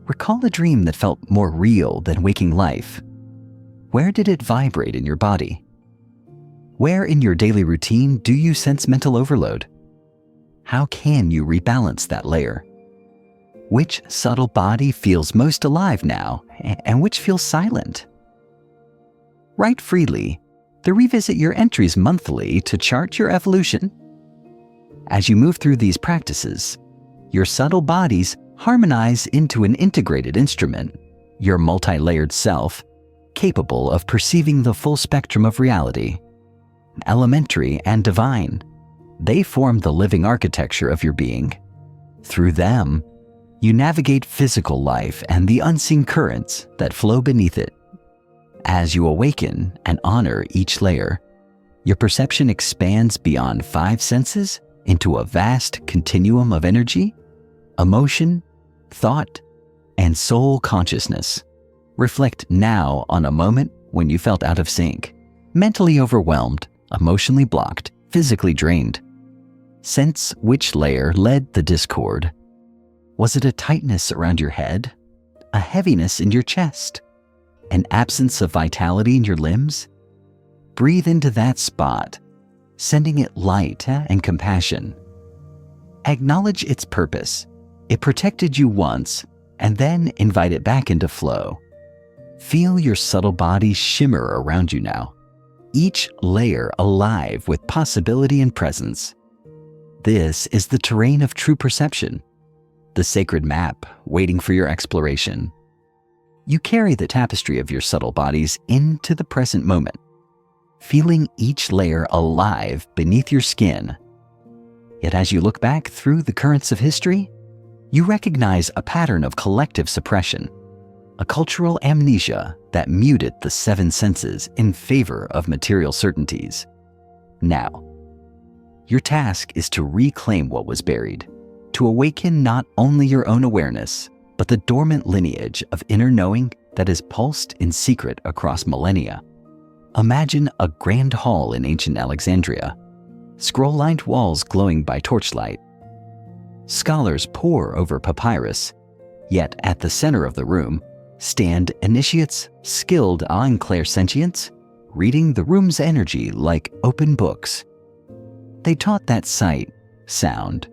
Recall a dream that felt more real than waking life. Where did it vibrate in your body? Where in your daily routine do you sense mental overload? How can you rebalance that layer? Which subtle body feels most alive now, and which feels silent? Write freely, then revisit your entries monthly to chart your evolution. As you move through these practices, your subtle bodies harmonize into an integrated instrument, your multi-layered self, capable of perceiving the full spectrum of reality. Elementary and divine, they form the living architecture of your being. Through them, you navigate physical life and the unseen currents that flow beneath it. As you awaken and honor each layer, your perception expands beyond 5 senses into a vast continuum of energy, emotion, thought, and soul consciousness. Reflect now on a moment when you felt out of sync, mentally overwhelmed, emotionally blocked, physically drained. Sense which layer led the discord. Was it a tightness around your head, a heaviness in your chest, an absence of vitality in your limbs? Breathe into that spot, sending it light and compassion. Acknowledge its purpose. It protected you once, and then invite it back into flow. Feel your subtle body shimmer around you now, each layer alive with possibility and presence. This is the terrain of true perception, the sacred map waiting for your exploration. You carry the tapestry of your subtle bodies into the present moment, feeling each layer alive beneath your skin. Yet as you look back through the currents of history, you recognize a pattern of collective suppression, a cultural amnesia that muted the 7 senses in favor of material certainties. Now, your task is to reclaim what was buried, to awaken not only your own awareness, but the dormant lineage of inner knowing that is pulsed in secret across millennia. Imagine a grand hall in ancient Alexandria, scroll-lined walls glowing by torchlight. Scholars pore over papyrus, yet at the center of the room stand initiates skilled en Clair-Sentience, reading the room's energy like open books. They taught that sight, sound,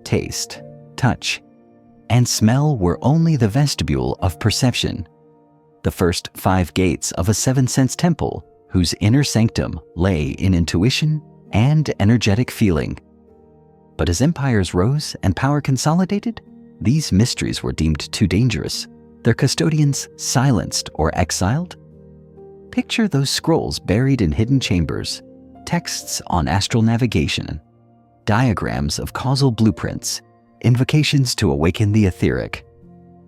taste, touch, and smell were only the vestibule of perception, the first 5 gates of a 7-sense temple whose inner sanctum lay in intuition and energetic feeling. But as empires rose and power consolidated, these mysteries were deemed too dangerous, their custodians silenced or exiled. Picture those scrolls buried in hidden chambers, texts on astral navigation, diagrams of causal blueprints, invocations to awaken the etheric.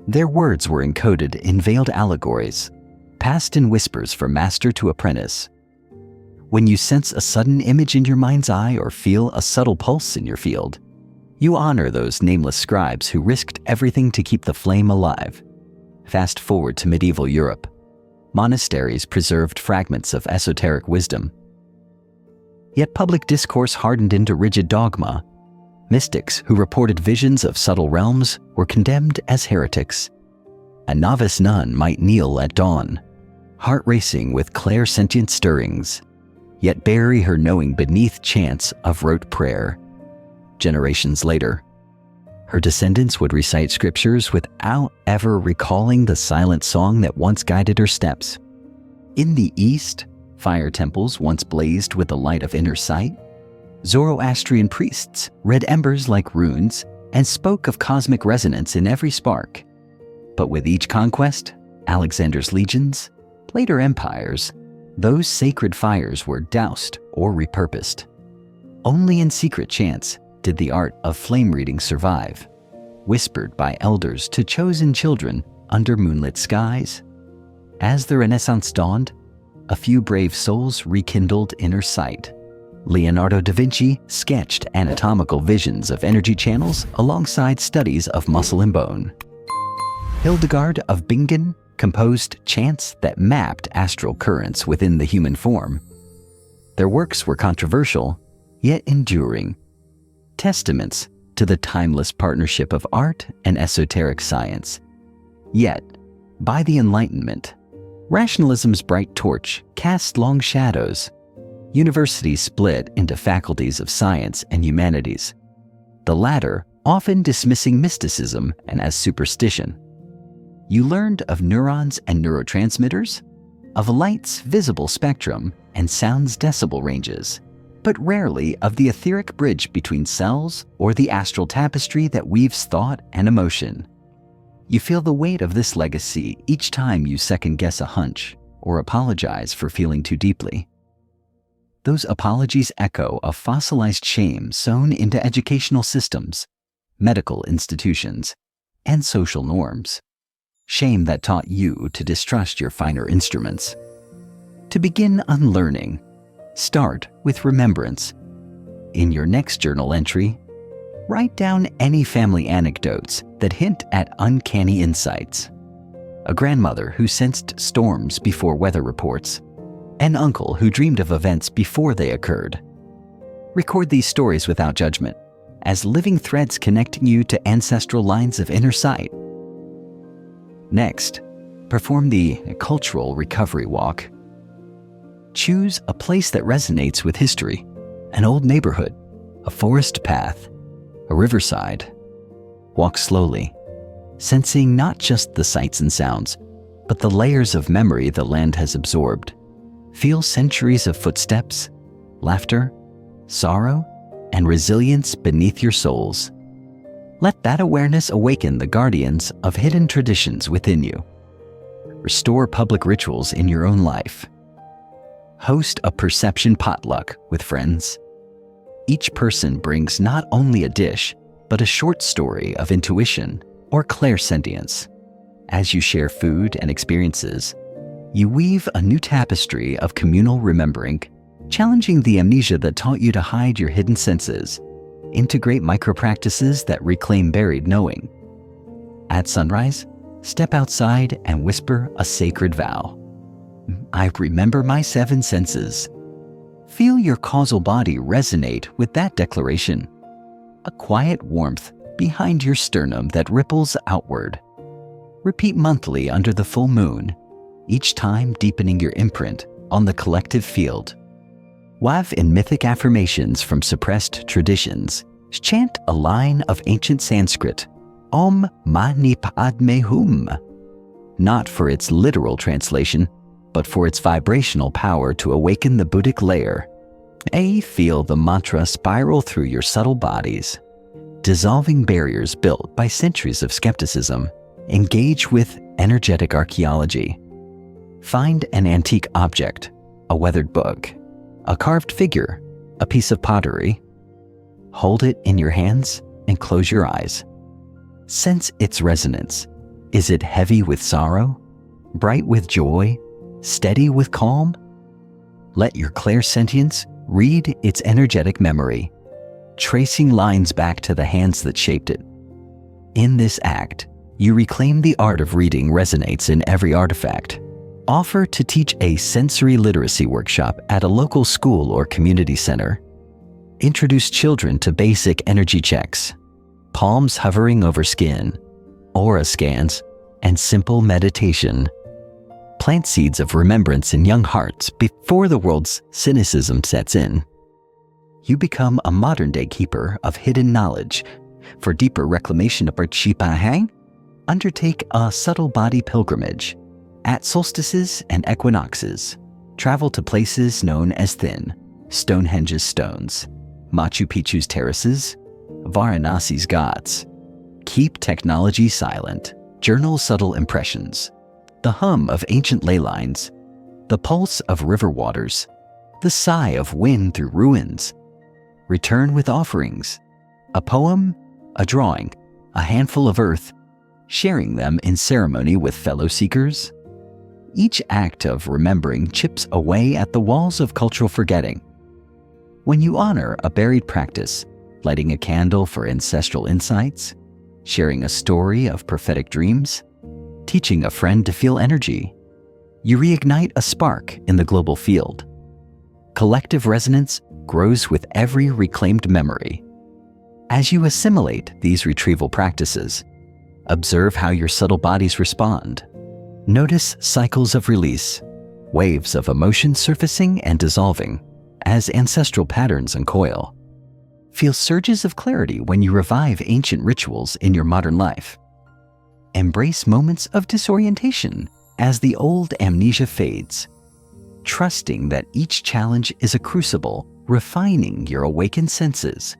Their words were encoded in veiled allegories, passed in whispers from master to apprentice. When you sense a sudden image in your mind's eye or feel a subtle pulse in your field, you honor those nameless scribes who risked everything to keep the flame alive. Fast forward to medieval Europe. Monasteries preserved fragments of esoteric wisdom. Yet public discourse hardened into rigid dogma. Mystics who reported visions of subtle realms were condemned as heretics. A novice nun might kneel at dawn, heart racing with clair-sentient stirrings, yet bury her knowing beneath chants of rote prayer. Generations later, her descendants would recite scriptures without ever recalling the silent song that once guided her steps. In the East, fire temples once blazed with the light of inner sight. Zoroastrian priests read embers like runes and spoke of cosmic resonance in every spark. But with each conquest, Alexander's legions, later empires, those sacred fires were doused or repurposed. Only in secret chants did the art of flame reading survive. whispered by elders to chosen children under moonlit skies. As the Renaissance dawned, a few brave souls rekindled inner sight. Leonardo da Vinci sketched anatomical visions of energy channels alongside studies of muscle and bone. Hildegard of Bingen composed chants that mapped astral currents within the human form. Their works were controversial, yet enduring, testaments to the timeless partnership of art and esoteric science. Yet, by the Enlightenment, rationalism's bright torch cast long shadows. Universities split into faculties of science and humanities, the latter often dismissing mysticism and as superstition. You learned of neurons and neurotransmitters, of light's visible spectrum and sound's decibel ranges, but rarely of the etheric bridge between cells or the astral tapestry that weaves thought and emotion. You feel the weight of this legacy each time you second-guess a hunch or apologize for feeling too deeply. Those apologies echo a fossilized shame sewn into educational systems, medical institutions, and social norms. Shame that taught you to distrust your finer instruments. To begin unlearning, start with remembrance. In your next journal entry, write down any family anecdotes that hint at uncanny insights. A grandmother who sensed storms before weather reports. An uncle who dreamed of events before they occurred. Record these stories without judgment, as living threads connecting you to ancestral lines of inner sight. Next, perform the cultural recovery walk. Choose a place that resonates with history, an old neighborhood, a forest path, a riverside. Walk slowly, sensing not just the sights and sounds, but the layers of memory the land has absorbed. Feel centuries of footsteps, laughter, sorrow, and resilience beneath your soles. Let that awareness awaken the guardians of hidden traditions within you. Restore public rituals in your own life. Host a perception potluck with friends. Each person brings not only a dish, but a short story of intuition or Clair-Sentience. As you share food and experiences, you weave a new tapestry of communal remembering, challenging the amnesia that taught you to hide your hidden senses. Integrate micro-practices that reclaim buried knowing. At sunrise, step outside and whisper a sacred vow. I remember my 7 senses. Feel your causal body resonate with that declaration. A quiet warmth behind your sternum that ripples outward. Repeat monthly under the full moon, each time deepening your imprint on the collective field. Weave in mythic affirmations from suppressed traditions. Chant a line of ancient Sanskrit, Om Mani Padme Hum, not for its literal translation, but for its vibrational power to awaken the Buddhic layer. Feel the mantra spiral through your subtle bodies, dissolving barriers built by centuries of skepticism. Engage with energetic archaeology. Find an antique object, a weathered book, a carved figure, a piece of pottery. Hold it in your hands and close your eyes. Sense its resonance. Is it heavy with sorrow, bright with joy, steady with calm? Let your Clair-Sentience read its energetic memory, tracing lines back to the hands that shaped it. In this act, you reclaim the art of reading resonates in every artifact. Offer to teach a sensory literacy workshop at a local school or community center. Introduce children to basic energy checks, palms hovering over skin, aura scans, and simple meditation. Plant seeds of remembrance in young hearts before the world's cynicism sets in. You become a modern-day keeper of hidden knowledge. For deeper reclamation of Hang, undertake a subtle body pilgrimage. At solstices and equinoxes, travel to places known as Thin, Stonehenge's stones, Machu Picchu's terraces, Varanasi's ghats. Keep technology silent. Journal subtle impressions. The hum of ancient ley lines, the pulse of river waters, the sigh of wind through ruins. Return with offerings, a poem, a drawing, a handful of earth, sharing them in ceremony with fellow seekers. Each act of remembering chips away at the walls of cultural forgetting. When you honor a buried practice, lighting a candle for ancestral insights, sharing a story of prophetic dreams, teaching a friend to feel energy, you reignite a spark in the global field. Collective resonance grows with every reclaimed memory. As you assimilate these retrieval practices, observe how your subtle bodies respond. Notice cycles of release, waves of emotion surfacing and dissolving as ancestral patterns uncoil. Feel surges of clarity when you revive ancient rituals in your modern life. Embrace moments of disorientation as the old amnesia fades, trusting that each challenge is a crucible refining your awakened senses.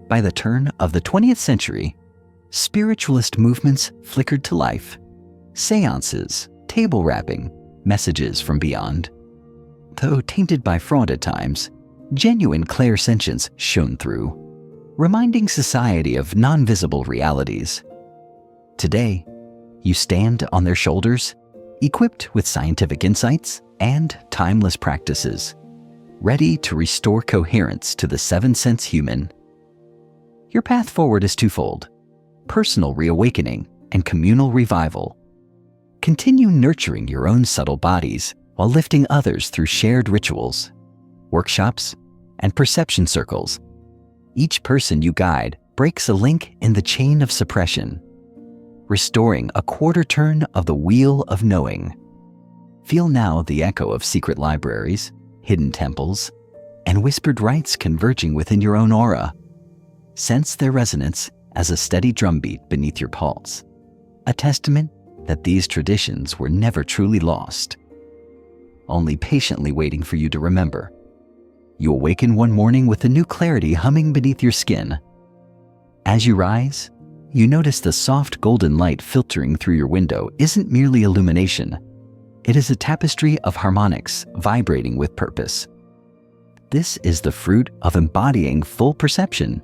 By the turn of the 20th century, spiritualist movements flickered to life. Seances, table rapping, messages from beyond. Though tainted by fraud at times, genuine Clair-Sentience shone through, reminding society of non-visible realities. Today, you stand on their shoulders, equipped with scientific insights and timeless practices, ready to restore coherence to the seven-sense human. Your path forward is twofold: personal reawakening and communal revival. Continue nurturing your own subtle bodies while lifting others through shared rituals, workshops, and perception circles. Each person you guide breaks a link in the chain of suppression, restoring a quarter turn of the wheel of knowing. Feel now the echo of secret libraries, hidden temples, and whispered rites converging within your own aura. Sense their resonance as a steady drumbeat beneath your pulse, a testament that these traditions were never truly lost, only patiently waiting for you to remember. You awaken one morning with a new clarity humming beneath your skin. As you rise, you notice the soft golden light filtering through your window isn't merely illumination. It is a tapestry of harmonics vibrating with purpose. This is the fruit of embodying full perception,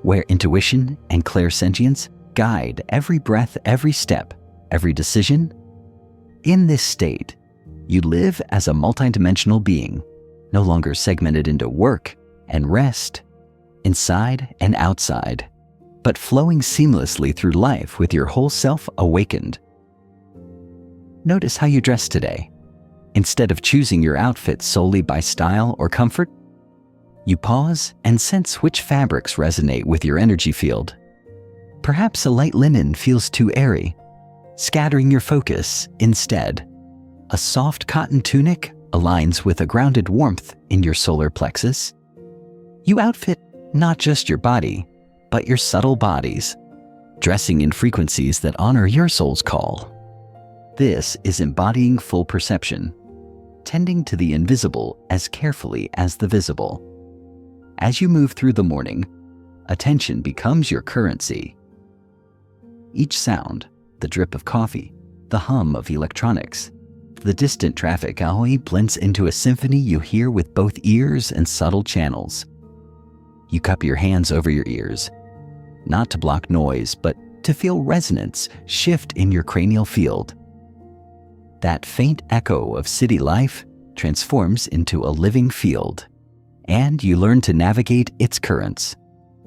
where intuition and Clair-Sentience guide every breath, every step, every decision. In this state, you live as a multidimensional being, no longer segmented into work and rest, inside and outside, but flowing seamlessly through life with your whole self awakened. Notice how you dress today. Instead of choosing your outfit solely by style or comfort, you pause and sense which fabrics resonate with your energy field. Perhaps a light linen feels too airy, scattering your focus instead. A soft cotton tunic aligns with a grounded warmth in your solar plexus. You outfit not just your body, but your subtle bodies, dressing in frequencies that honor your soul's call. This is embodying full perception, tending to the invisible as carefully as the visible. As you move through the morning, attention becomes your currency. Each sound, the drip of coffee, the hum of electronics, the distant traffic always blends into a symphony you hear with both ears and subtle channels. You cup your hands over your ears, not to block noise, but to feel resonance shift in your cranial field. That faint echo of city life transforms into a living field, and you learn to navigate its currents,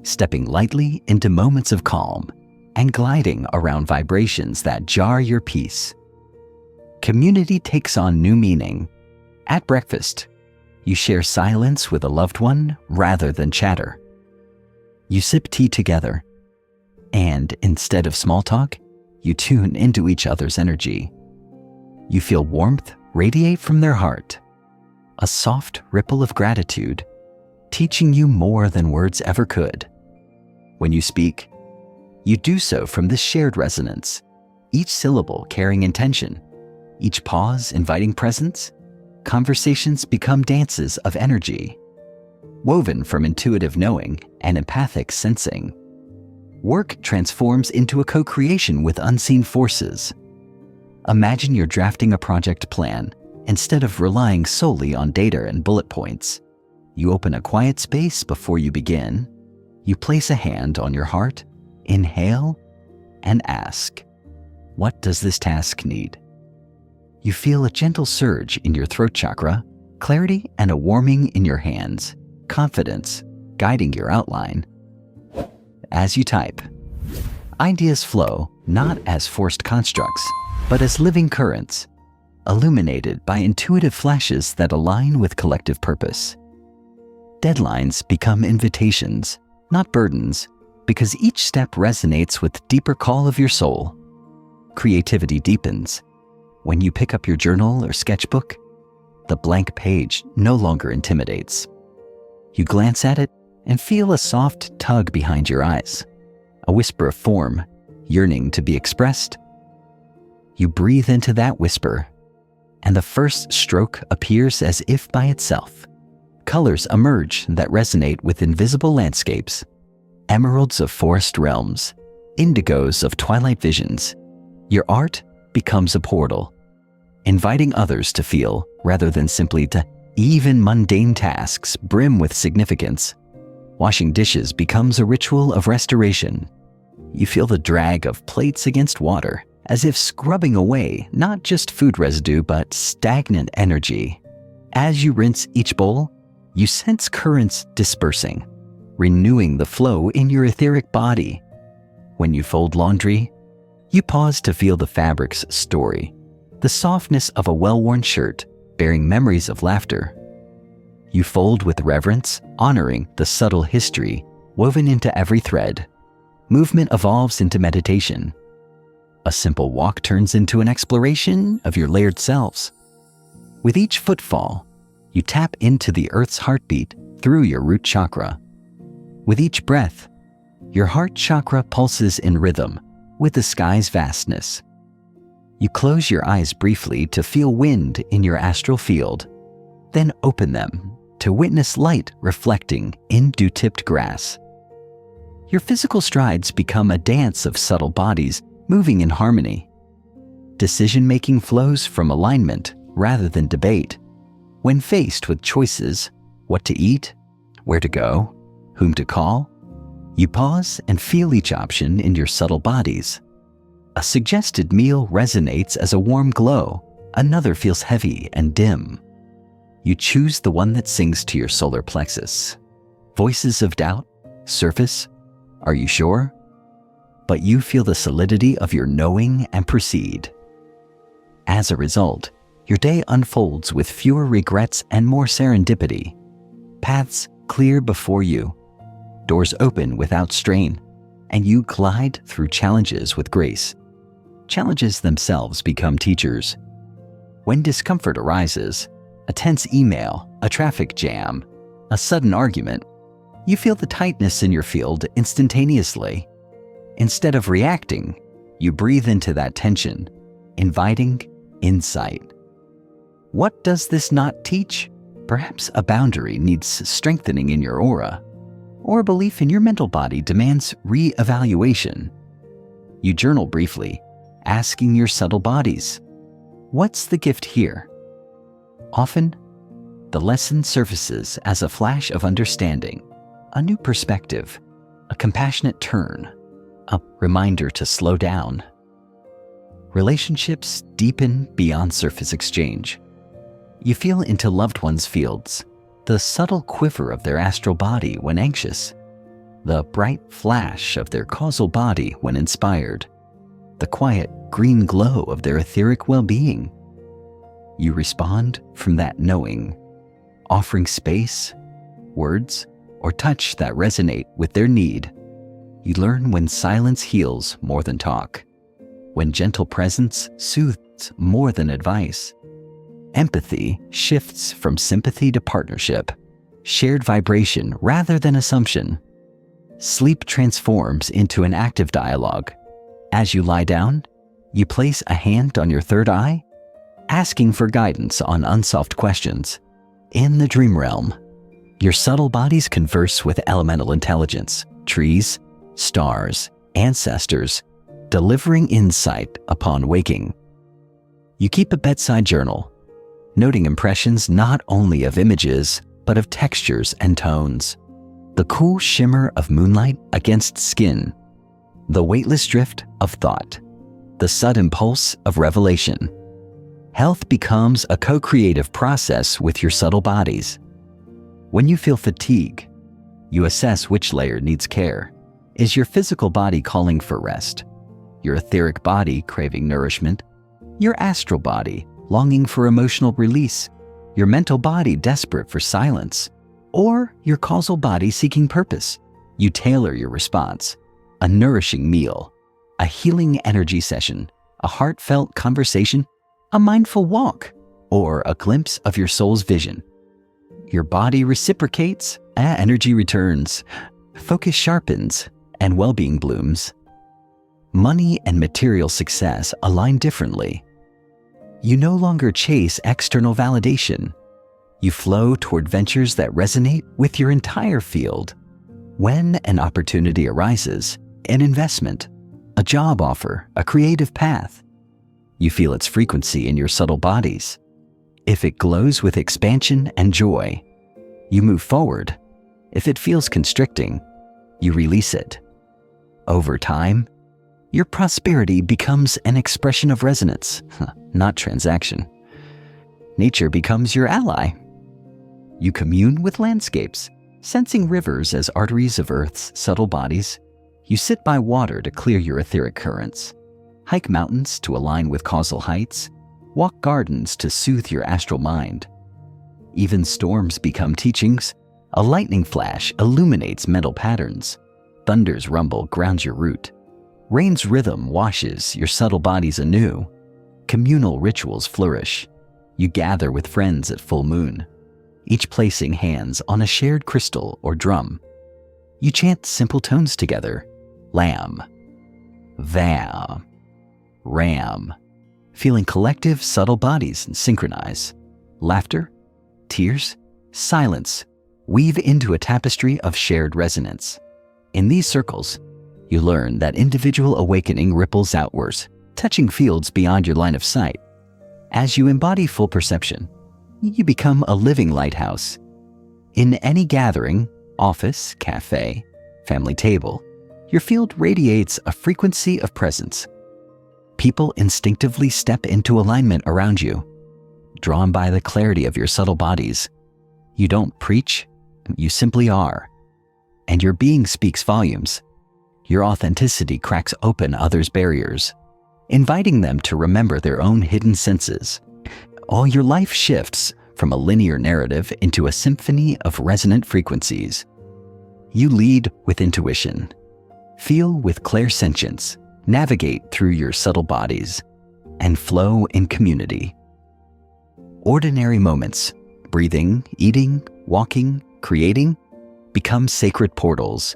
stepping lightly into moments of calm and gliding around vibrations that jar your peace. Community takes on new meaning. At breakfast, you share silence with a loved one rather than chatter. You sip tea together, and instead of small talk, you tune into each other's energy. You feel warmth radiate from their heart, a soft ripple of gratitude, teaching you more than words ever could. When you speak, you do so from this shared resonance, each syllable carrying intention, each pause inviting presence. Conversations become dances of energy, woven from intuitive knowing and empathic sensing. Work transforms into a co-creation with unseen forces. Imagine you're drafting a project plan. Instead of relying solely on data and bullet points, you open a quiet space before you begin. You place a hand on your heart, inhale and ask, what does this task need? You feel a gentle surge in your throat chakra, clarity and a warming in your hands, confidence guiding your outline. As you type, ideas flow not as forced constructs, but as living currents, illuminated by intuitive flashes that align with collective purpose. Deadlines become invitations, not burdens, because each step resonates with the deeper call of your soul. Creativity deepens. When you pick up your journal or sketchbook, the blank page no longer intimidates. You glance at it and feel a soft tug behind your eyes, a whisper of form, yearning to be expressed. You breathe into that whisper, and the first stroke appears as if by itself. Colors emerge that resonate with invisible landscapes, emeralds of forest realms, indigos of twilight visions. Your art becomes a portal, inviting others to feel rather than simply to. Even mundane tasks brim with significance. Washing dishes becomes a ritual of restoration. You feel the drag of plates against water, as if scrubbing away not just food residue but stagnant energy. As you rinse each bowl, you sense currents dispersing, renewing the flow in your etheric body. When you fold laundry, you pause to feel the fabric's story, the softness of a well-worn shirt bearing memories of laughter. You fold with reverence, honoring the subtle history woven into every thread. Movement evolves into meditation. A simple walk turns into an exploration of your layered selves. With each footfall, you tap into the earth's heartbeat through your root chakra. With each breath, your heart chakra pulses in rhythm with the sky's vastness. You close your eyes briefly to feel wind in your astral field, then open them to witness light reflecting in dew-tipped grass. Your physical strides become a dance of subtle bodies moving in harmony. Decision-making flows from alignment rather than debate. When faced with choices, what to eat, where to go, whom to call, you pause and feel each option in your subtle bodies. A suggested meal resonates as a warm glow, another feels heavy and dim. You choose the one that sings to your solar plexus. Voices of doubt surface. Are you sure? But you feel the solidity of your knowing and proceed. As a result, your day unfolds with fewer regrets and more serendipity. Paths clear before you, doors open without strain, and you glide through challenges with grace. Challenges themselves become teachers. When discomfort arises, a tense email, a traffic jam, a sudden argument, you feel the tightness in your field instantaneously. Instead of reacting, you breathe into that tension, inviting insight. What does this not teach? Perhaps a boundary needs strengthening in your aura, or a belief in your mental body demands re-evaluation. You journal briefly, asking your subtle bodies, what's the gift here? Often, the lesson surfaces as a flash of understanding, a new perspective, a compassionate turn, a reminder to slow down. Relationships deepen beyond surface exchange. You feel into loved ones' fields, the subtle quiver of their astral body when anxious, the bright flash of their causal body when inspired, the quiet green glow of their etheric well-being. You respond from that knowing, offering space, words, or touch that resonate with their need. You learn when silence heals more than talk, when gentle presence soothes more than advice. Empathy shifts from sympathy to partnership, shared vibration rather than assumption. Sleep transforms into an active dialogue. As you lie down, you place a hand on your third eye, asking for guidance on unsolved questions. In the dream realm, your subtle bodies converse with elemental intelligence, trees, stars, ancestors, delivering insight upon waking. You keep a bedside journal, noting impressions not only of images, but of textures and tones. The cool shimmer of moonlight against skin, the weightless drift of thought, the sudden pulse of revelation. Health becomes a co-creative process with your subtle bodies. When you feel fatigue, you assess which layer needs care. Is your physical body calling for rest? Your etheric body craving nourishment? Your astral body longing for emotional release? Your mental body desperate for silence? Or your causal body seeking purpose? You tailor your response. A nourishing meal, a healing energy session, a heartfelt conversation, a mindful walk, or a glimpse of your soul's vision. Your body reciprocates, energy returns, focus sharpens, and well-being blooms. Money and material success align differently. You no longer chase external validation. You flow toward ventures that resonate with your entire field. When an opportunity arises, an investment, a job offer, a creative path, you feel its frequency in your subtle bodies. If it glows with expansion and joy, you move forward. If it feels constricting, you release it. Over time, your prosperity becomes an expression of resonance, not transaction. Nature becomes your ally. You commune with landscapes, sensing rivers as arteries of Earth's subtle bodies. You sit by water to clear your etheric currents, hike mountains to align with causal heights, walk gardens to soothe your astral mind. Even storms become teachings. A lightning flash illuminates mental patterns. Thunder's rumble grounds your root. Rain's rhythm washes your subtle bodies anew. Communal rituals flourish. You gather with friends at full moon, each placing hands on a shared crystal or drum. You chant simple tones together. Lamb, Vam, Ram, feeling collective subtle bodies synchronize. Laughter, tears, silence weave into a tapestry of shared resonance. In these circles, you learn that individual awakening ripples outwards, touching fields beyond your line of sight. As you embody full perception, you become a living lighthouse. In any gathering, office, cafe, family table, your field radiates a frequency of presence. People instinctively step into alignment around you, drawn by the clarity of your subtle bodies. You don't preach, you simply are. And your being speaks volumes. Your authenticity cracks open others' barriers, inviting them to remember their own hidden senses. All your life shifts from a linear narrative into a symphony of resonant frequencies. You lead with intuition, feel with Clair-Sentience, navigate through your subtle bodies, and flow in community. Ordinary moments, breathing, eating, walking, creating, become sacred portals.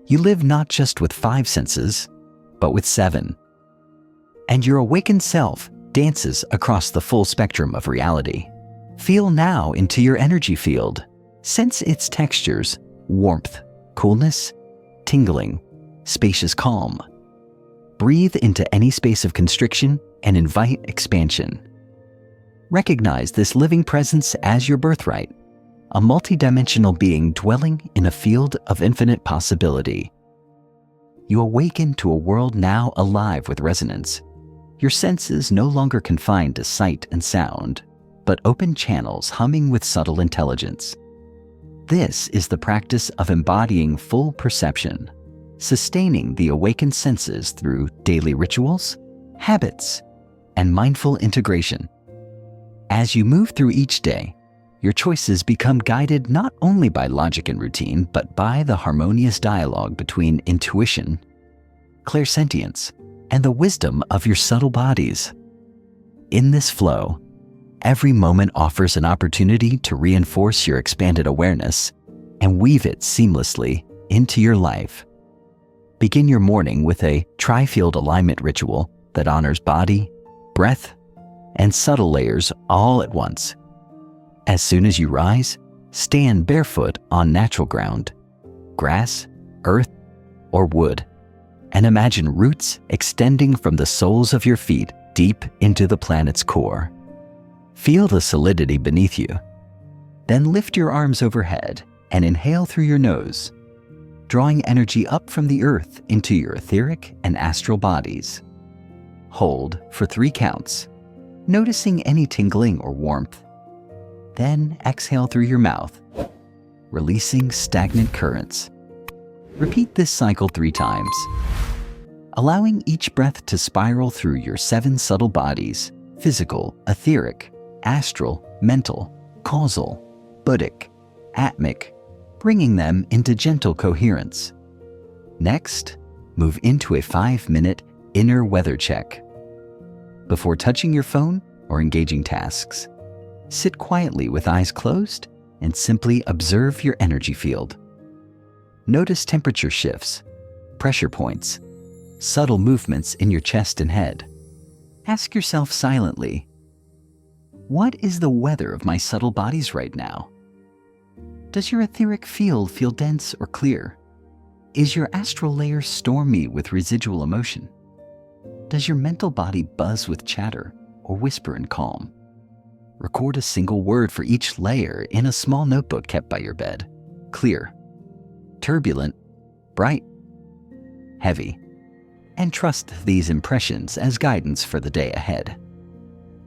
You live not just with 5 senses, but with 7. And your awakened self dances across the full spectrum of reality. Feel now into your energy field. Sense its textures, warmth, coolness, tingling, spacious calm. Breathe into any space of constriction and invite expansion. Recognize this living presence as your birthright, a multidimensional being dwelling in a field of infinite possibility. You awaken to a world now alive with resonance. Your senses no longer confined to sight and sound, but open channels humming with subtle intelligence. This is the practice of embodying full perception, sustaining the awakened senses through daily rituals, habits, and mindful integration. As you move through each day, your choices become guided not only by logic and routine, but by the harmonious dialogue between intuition, Clair-Sentience, and the wisdom of your subtle bodies. In this flow, every moment offers an opportunity to reinforce your expanded awareness and weave it seamlessly into your life. Begin your morning with a tri-field alignment ritual that honors body, breath, and subtle layers all at once. As soon as you rise, stand barefoot on natural ground, grass, earth, or wood, and imagine roots extending from the soles of your feet deep into the planet's core. Feel the solidity beneath you. Then lift your arms overhead and inhale through your nose. drawing energy up from the earth into your etheric and astral bodies. Hold for 3 counts, noticing any tingling or warmth. Then exhale through your mouth, releasing stagnant currents. Repeat this cycle 3 times, allowing each breath to spiral through your 7 subtle bodies: physical, etheric, astral, mental, causal, buddhic, atmic, bringing them into gentle coherence. Next, move into a 5-minute inner weather check. Before touching your phone or engaging tasks, sit quietly with eyes closed and simply observe your energy field. Notice temperature shifts, pressure points, subtle movements in your chest and head. Ask yourself silently, what is the weather of my subtle bodies right now? Does your etheric field feel dense or clear? Is your astral layer stormy with residual emotion? Does your mental body buzz with chatter or whisper in calm? Record a single word for each layer in a small notebook kept by your bed. Clear, turbulent, bright, heavy, and trust these impressions as guidance for the day ahead.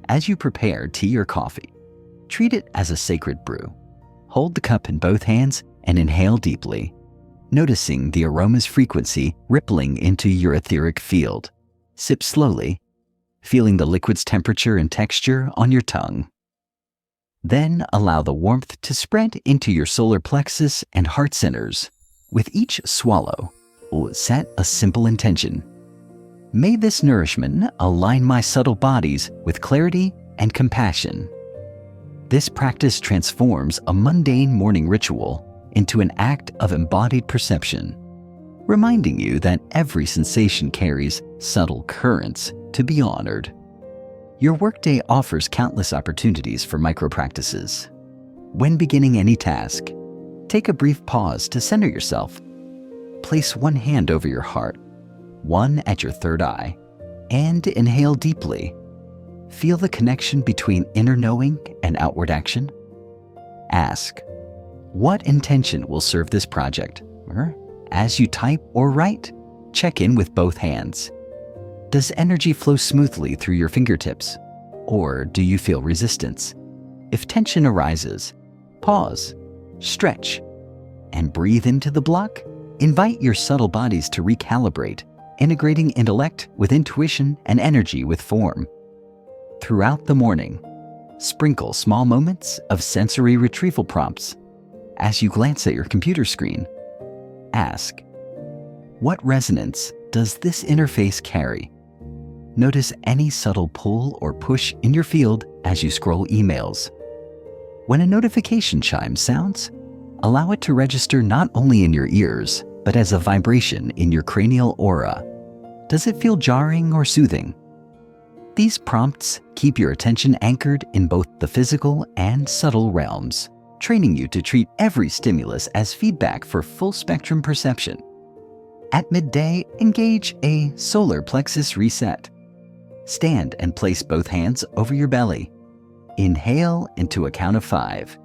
As you prepare tea or coffee, treat it as a sacred brew. Hold the cup in both hands and inhale deeply, noticing the aroma's frequency rippling into your etheric field. Sip slowly, feeling the liquid's temperature and texture on your tongue. Then allow the warmth to spread into your solar plexus and heart centers. With each swallow, set a simple intention. May this nourishment align my subtle bodies with clarity and compassion. This practice transforms a mundane morning ritual into an act of embodied perception, reminding you that every sensation carries subtle currents to be honored. Your workday offers countless opportunities for micro-practices. When beginning any task, take a brief pause to center yourself. Place one hand over your heart, one at your third eye, and inhale deeply. Feel the connection between inner knowing and outward action. Ask, what intention will serve this project? As you type or write, check in with both hands. Does energy flow smoothly through your fingertips, or do you feel resistance? If tension arises, pause, stretch, and breathe into the block. Invite your subtle bodies to recalibrate, integrating intellect with intuition and energy with form. Throughout the morning, sprinkle small moments of sensory retrieval prompts. As you glance at your computer screen, ask, what resonance does this interface carry? Notice any subtle pull or push in your field as you scroll emails. When a notification chime sounds, allow it to register not only in your ears, but as a vibration in your cranial aura. Does it feel jarring or soothing? These prompts keep your attention anchored in both the physical and subtle realms, training you to treat every stimulus as feedback for full spectrum perception. At midday, engage a solar plexus reset. Stand and place both hands over your belly. Inhale into a count of 5,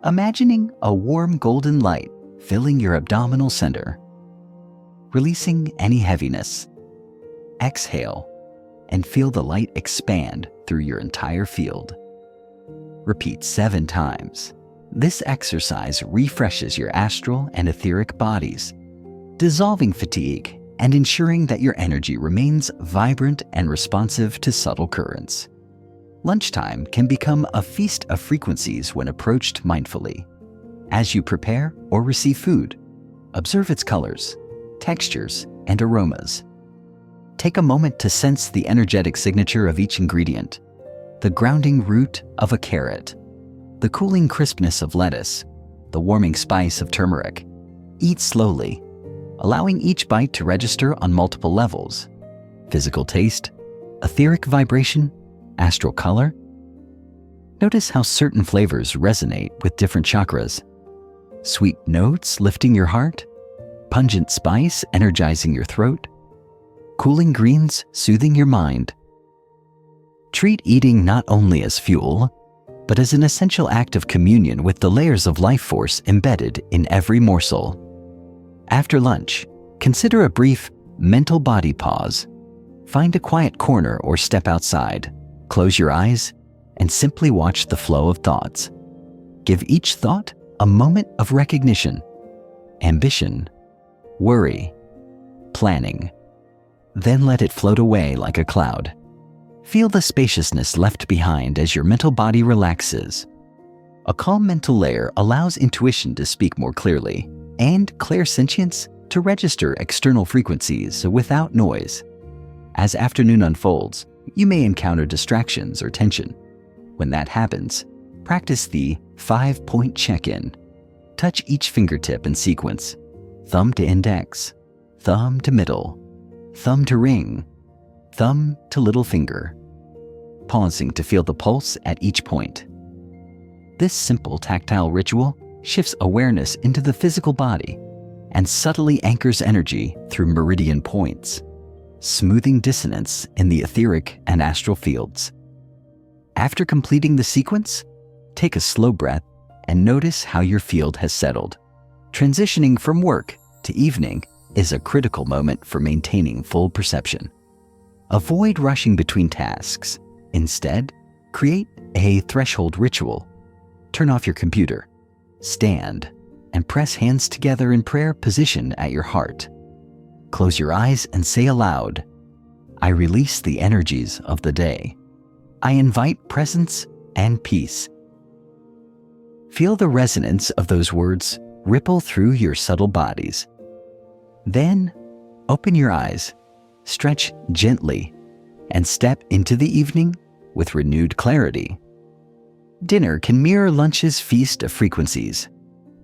imagining a warm golden light filling your abdominal center. Releasing any heaviness. Exhale and feel the light expand through your entire field. Repeat 7 times. This exercise refreshes your astral and etheric bodies, dissolving fatigue and ensuring that your energy remains vibrant and responsive to subtle currents. Lunchtime can become a feast of frequencies when approached mindfully. As you prepare or receive food, observe its colors, textures, and aromas. Take a moment to sense the energetic signature of each ingredient: the grounding root of a carrot, the cooling crispness of lettuce, the warming spice of turmeric. Eat slowly, allowing each bite to register on multiple levels: physical taste, etheric vibration, astral color. Notice how certain flavors resonate with different chakras. Sweet notes lifting your heart, pungent spice energizing your throat, cooling greens soothing your mind. Treat eating not only as fuel, but as an essential act of communion with the layers of life force embedded in every morsel. After lunch, consider a brief mental body pause. Find a quiet corner or step outside. Close your eyes and simply watch the flow of thoughts. Give each thought a moment of recognition, ambition, worry, planning. Then let it float away like a cloud. Feel the spaciousness left behind as your mental body relaxes. A calm mental layer allows intuition to speak more clearly and Clair-Sentience to register external frequencies without noise. As afternoon unfolds, you may encounter distractions or tension. When that happens, practice the 5-point check-in. Touch each fingertip in sequence: thumb to index, thumb to middle, thumb to ring, thumb to little finger, pausing to feel the pulse at each point. This simple tactile ritual shifts awareness into the physical body and subtly anchors energy through meridian points, smoothing dissonance in the etheric and astral fields. After completing the sequence, take a slow breath and notice how your field has settled. Transitioning from work to evening is a critical moment for maintaining full perception. Avoid rushing between tasks. Instead, create a threshold ritual. Turn off your computer, stand, and press hands together in prayer position at your heart. Close your eyes and say aloud, "I release the energies of the day. I invite presence and peace." Feel the resonance of those words ripple through your subtle bodies. Then, open your eyes, stretch gently, and step into the evening with renewed clarity. Dinner can mirror lunch's feast of frequencies,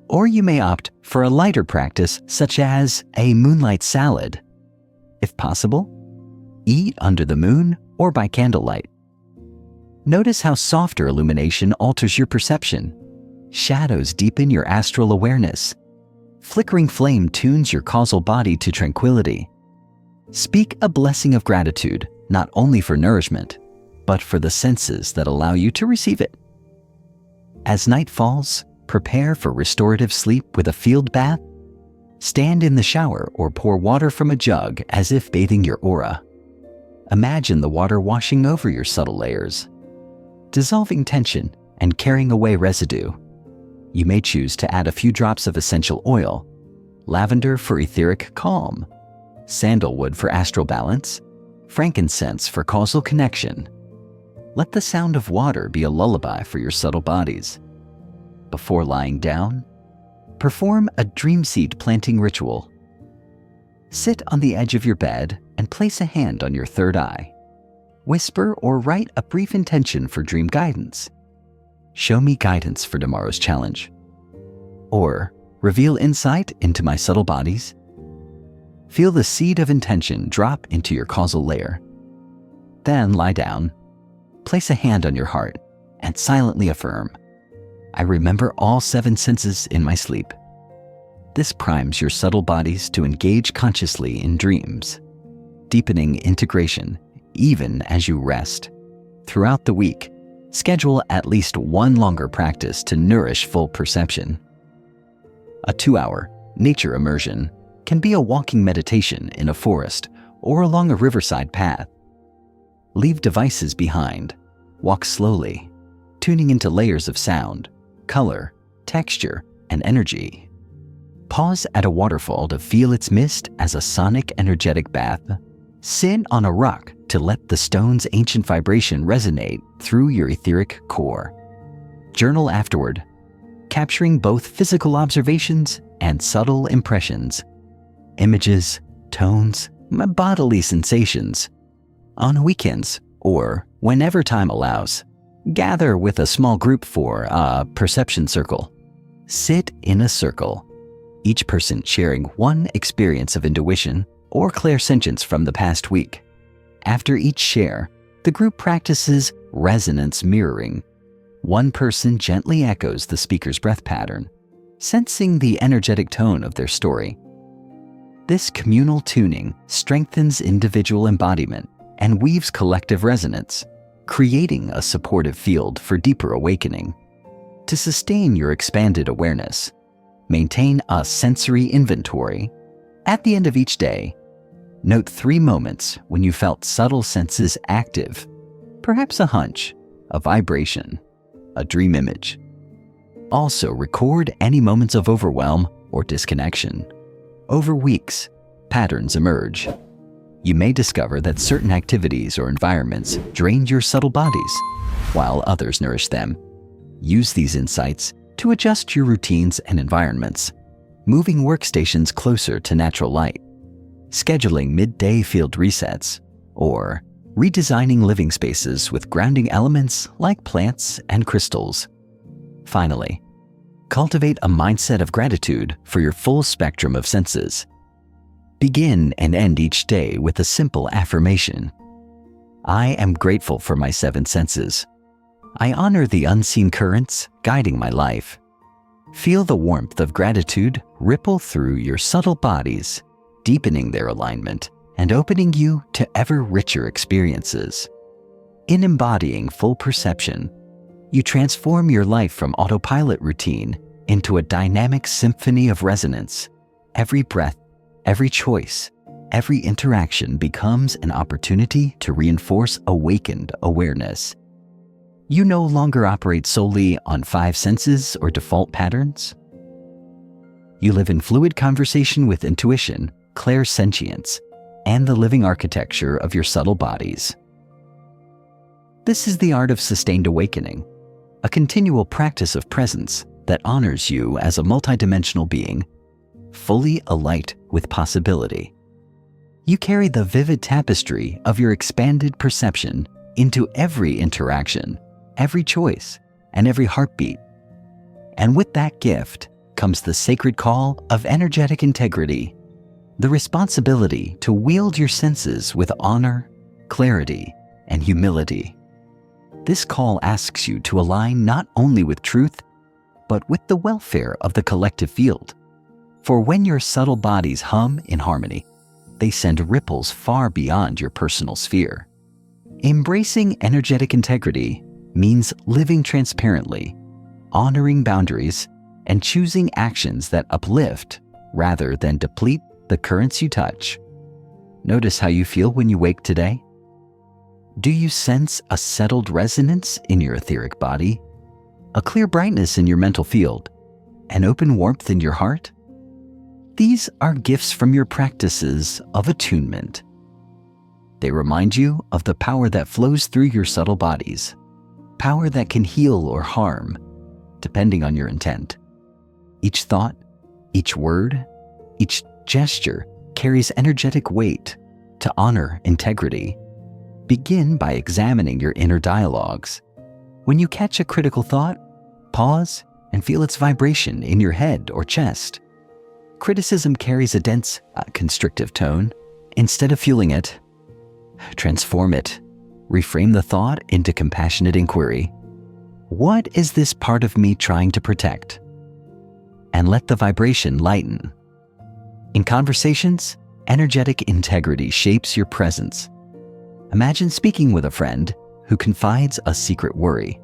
or you may opt for a lighter practice such as a moonlight salad. If possible, eat under the moon or by candlelight. Notice how softer illumination alters your perception. Shadows deepen your astral awareness. Flickering flame tunes your causal body to tranquility. Speak a blessing of gratitude, not only for nourishment, but for the senses that allow you to receive it. As night falls, prepare for restorative sleep with a field bath. Stand in the shower or pour water from a jug as if bathing your aura. Imagine the water washing over your subtle layers, dissolving tension and carrying away residue. You may choose to add a few drops of essential oil, lavender for etheric calm, sandalwood for astral balance, frankincense for causal connection. Let the sound of water be a lullaby for your subtle bodies. Before lying down, perform a dream seed planting ritual. Sit on the edge of your bed and place a hand on your third eye. Whisper or write a brief intention for dream guidance. Show me guidance for tomorrow's challenge. Or reveal insight into my subtle bodies. Feel the seed of intention drop into your causal layer. Then lie down, place a hand on your heart, and silently affirm, "I remember all 7 senses in my sleep." This primes your subtle bodies to engage consciously in dreams, deepening integration even as you rest. Throughout the week, schedule at least one longer practice to nourish full perception. A 2-hour nature immersion can be a walking meditation in a forest or along a riverside path. Leave devices behind. Walk slowly, tuning into layers of sound, color, texture, and energy. Pause at a waterfall to feel its mist as a sonic, energetic bath. Sit on a rock to let the stone's ancient vibration resonate through your etheric core. Journal afterward, capturing both physical observations and subtle impressions, images, tones, bodily sensations. On weekends, or whenever time allows, gather with a small group for a perception circle. Sit in a circle, each person sharing one experience of intuition or clairsentience from the past week. After each share, the group practices resonance mirroring. One person gently echoes the speaker's breath pattern, sensing the energetic tone of their story. This communal tuning strengthens individual embodiment and weaves collective resonance, creating a supportive field for deeper awakening. To sustain your expanded awareness, Maintain a sensory inventory. At the end of each day, note 3 moments when you felt subtle senses active, perhaps a hunch, a vibration, a dream image. Also, record any moments of overwhelm or disconnection. Over weeks, patterns emerge. You may discover that certain activities or environments drained your subtle bodies, while others nourish them. Use these insights to adjust your routines and environments, moving workstations closer to natural light, scheduling midday field resets, or redesigning living spaces with grounding elements like plants and crystals. Finally, cultivate a mindset of gratitude for your full spectrum of senses. Begin and end each day with a simple affirmation. I am grateful for my 7 senses. I honor the unseen currents guiding my life. Feel the warmth of gratitude ripple through your subtle bodies, deepening their alignment and opening you to ever richer experiences. In embodying full perception, you transform your life from autopilot routine into a dynamic symphony of resonance. Every breath, every choice, every interaction becomes an opportunity to reinforce awakened awareness. You no longer operate solely on 5 senses or default patterns. You live in fluid conversation with intuition, Clair-Sentience, and the living architecture of your subtle bodies. This is the art of sustained awakening, a continual practice of presence that honors you as a multidimensional being, fully alight with possibility. You carry the vivid tapestry of your expanded perception into every interaction, every choice, and every heartbeat. And with that gift comes the sacred call of energetic integrity, the responsibility to wield your senses with honor, clarity, and humility. This call asks you to align not only with truth, but with the welfare of the collective field. For when your subtle bodies hum in harmony, they send ripples far beyond your personal sphere. Embracing energetic integrity means living transparently, honoring boundaries, and choosing actions that uplift rather than deplete the currents you touch. Notice how you feel when you wake today. Do you sense a settled resonance in your etheric body, a clear brightness in your mental field, an open warmth in your heart? These are gifts from your practices of attunement. They remind you of the power that flows through your subtle bodies, power that can heal or harm, depending on your intent. Each thought, each word, each gesture carries energetic weight. To honor integrity, begin by examining your inner dialogues. When you catch a critical thought, pause and feel its vibration in your head or chest. Criticism carries a dense, constrictive tone. Instead of fueling it, transform it. Reframe the thought into compassionate inquiry. What is this part of me trying to protect? And let the vibration lighten. In conversations, energetic integrity shapes your presence. Imagine speaking with a friend who confides a secret worry.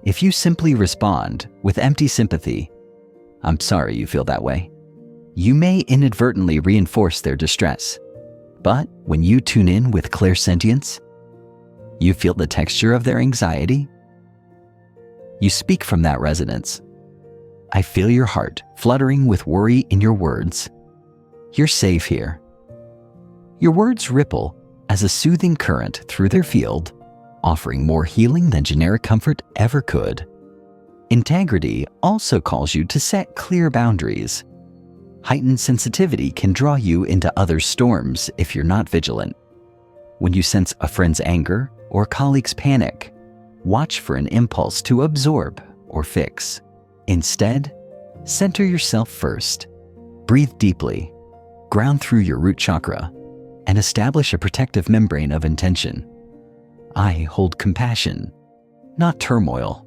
If you simply respond with empty sympathy, "I'm sorry you feel that way," you may inadvertently reinforce their distress. But when you tune in with Clair-Sentience, you feel the texture of their anxiety. You speak from that resonance. I feel your heart fluttering with worry in your words. You're safe here. Your words ripple as a soothing current through their field, offering more healing than generic comfort ever could. Integrity also calls you to set clear boundaries. Heightened sensitivity can draw you into other storms if you're not vigilant. When you sense a friend's anger or colleague's panic, watch for an impulse to absorb or fix. Instead, center yourself first. Breathe deeply, ground through your root chakra, and establish a protective membrane of intention. I hold compassion, not turmoil.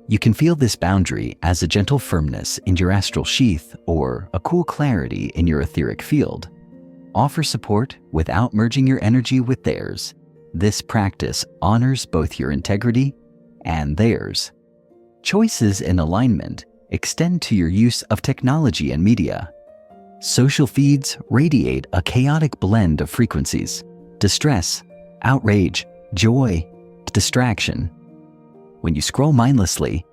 You can feel this boundary as a gentle firmness in your astral sheath or a cool clarity in your etheric field. Offer support without merging your energy with theirs. This practice honors both your integrity and theirs. Choices in alignment extend to your use of technology and media. Social feeds radiate a chaotic blend of frequencies: distress, outrage, joy, distraction. When you scroll mindlessly,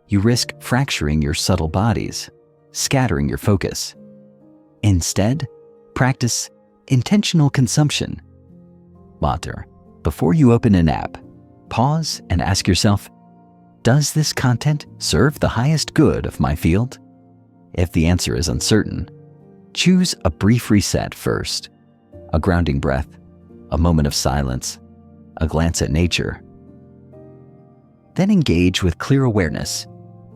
you risk fracturing your subtle bodies, scattering your focus. Instead, practice intentional consumption. Mater, before you open an app, pause and ask yourself, does this content serve the highest good of my field? If the answer is uncertain, choose a brief reset first, a grounding breath, a moment of silence, a glance at nature. Then engage with clear awareness,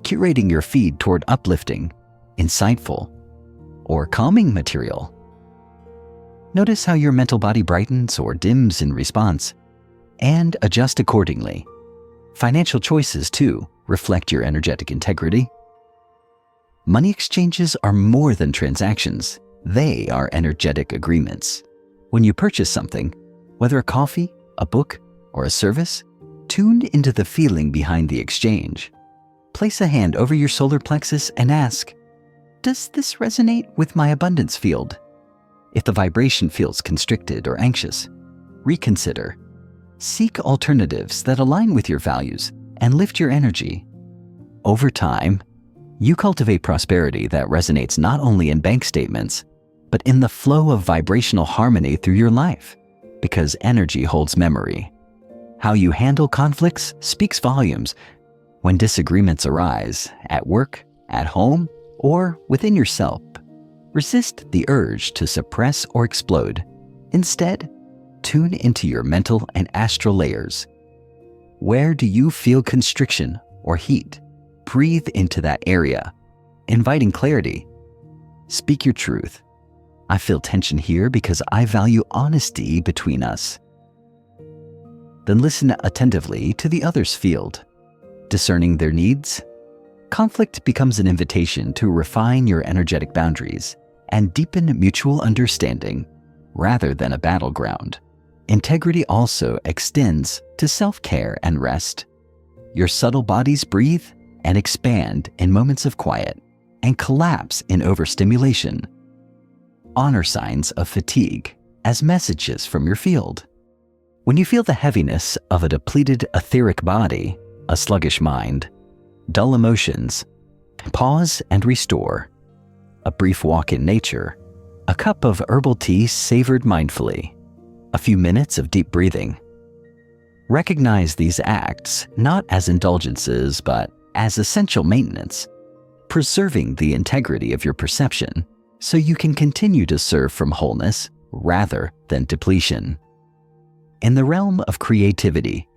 curating your feed toward uplifting, insightful, or calming material. Notice how your mental body brightens or dims in response, and adjust accordingly. Financial choices, too, reflect your energetic integrity. Money exchanges are more than transactions. They are energetic agreements. When you purchase something, whether a coffee, a book, or a service, tune into the feeling behind the exchange. Place a hand over your solar plexus and ask, does this resonate with my abundance field? If the vibration feels constricted or anxious, reconsider. Seek alternatives that align with your values and lift your energy. Over time, you cultivate prosperity that resonates not only in bank statements, but in the flow of vibrational harmony through your life, because energy holds memory. How you handle conflicts speaks volumes. When disagreements arise, at work, at home, or within yourself, resist the urge to suppress or explode. Instead, tune into your mental and astral layers. Where do you feel constriction or heat? Breathe into that area, inviting clarity. Speak your truth. I feel tension here because I value honesty between us. Then listen attentively to the other's field. Discerning their needs, conflict becomes an invitation to refine your energetic boundaries and deepen mutual understanding rather than a battleground. Integrity also extends to self-care and rest. Your subtle bodies breathe and expand in moments of quiet and collapse in overstimulation. Honor signs of fatigue as messages from your field. When you feel the heaviness of a depleted etheric body, a sluggish mind, dull emotions, pause and restore. A brief walk in nature, a cup of herbal tea savored mindfully, a few minutes of deep breathing. Recognize these acts not as indulgences, but as essential maintenance, preserving the integrity of your perception so you can continue to serve from wholeness rather than depletion. In the realm of creativity,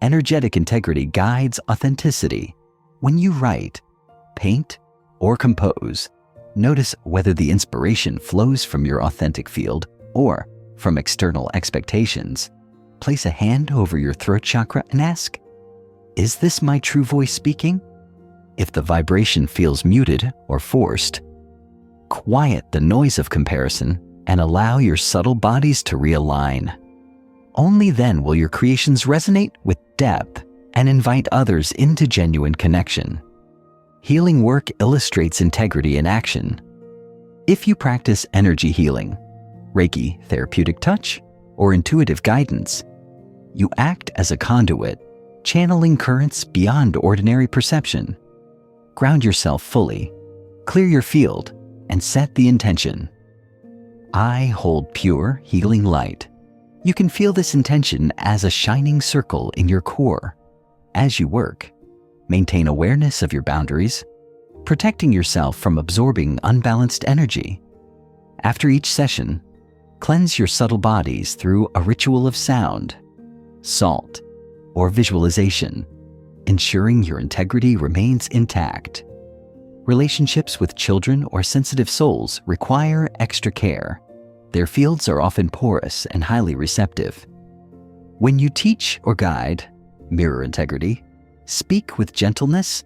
energetic integrity guides authenticity. When you write, paint, or compose, notice whether the inspiration flows from your authentic field or from external expectations. Place a hand over your throat chakra and ask, is this my true voice speaking? If the vibration feels muted or forced, quiet the noise of comparison and allow your subtle bodies to realign. Only then will your creations resonate with depth and invite others into genuine connection. Healing work illustrates integrity in action. If you practice energy healing, Reiki therapeutic touch, or intuitive guidance, you act as a conduit, channeling currents beyond ordinary perception. Ground yourself fully, clear your field, and set the intention. I hold pure, healing light. You can feel this intention as a shining circle in your core. As you work, maintain awareness of your boundaries, protecting yourself from absorbing unbalanced energy. After each session, cleanse your subtle bodies through a ritual of sound, salt, or visualization, ensuring your integrity remains intact. Relationships with children or sensitive souls require extra care. Their fields are often porous and highly receptive. When you teach or guide, mirror integrity, speak with gentleness,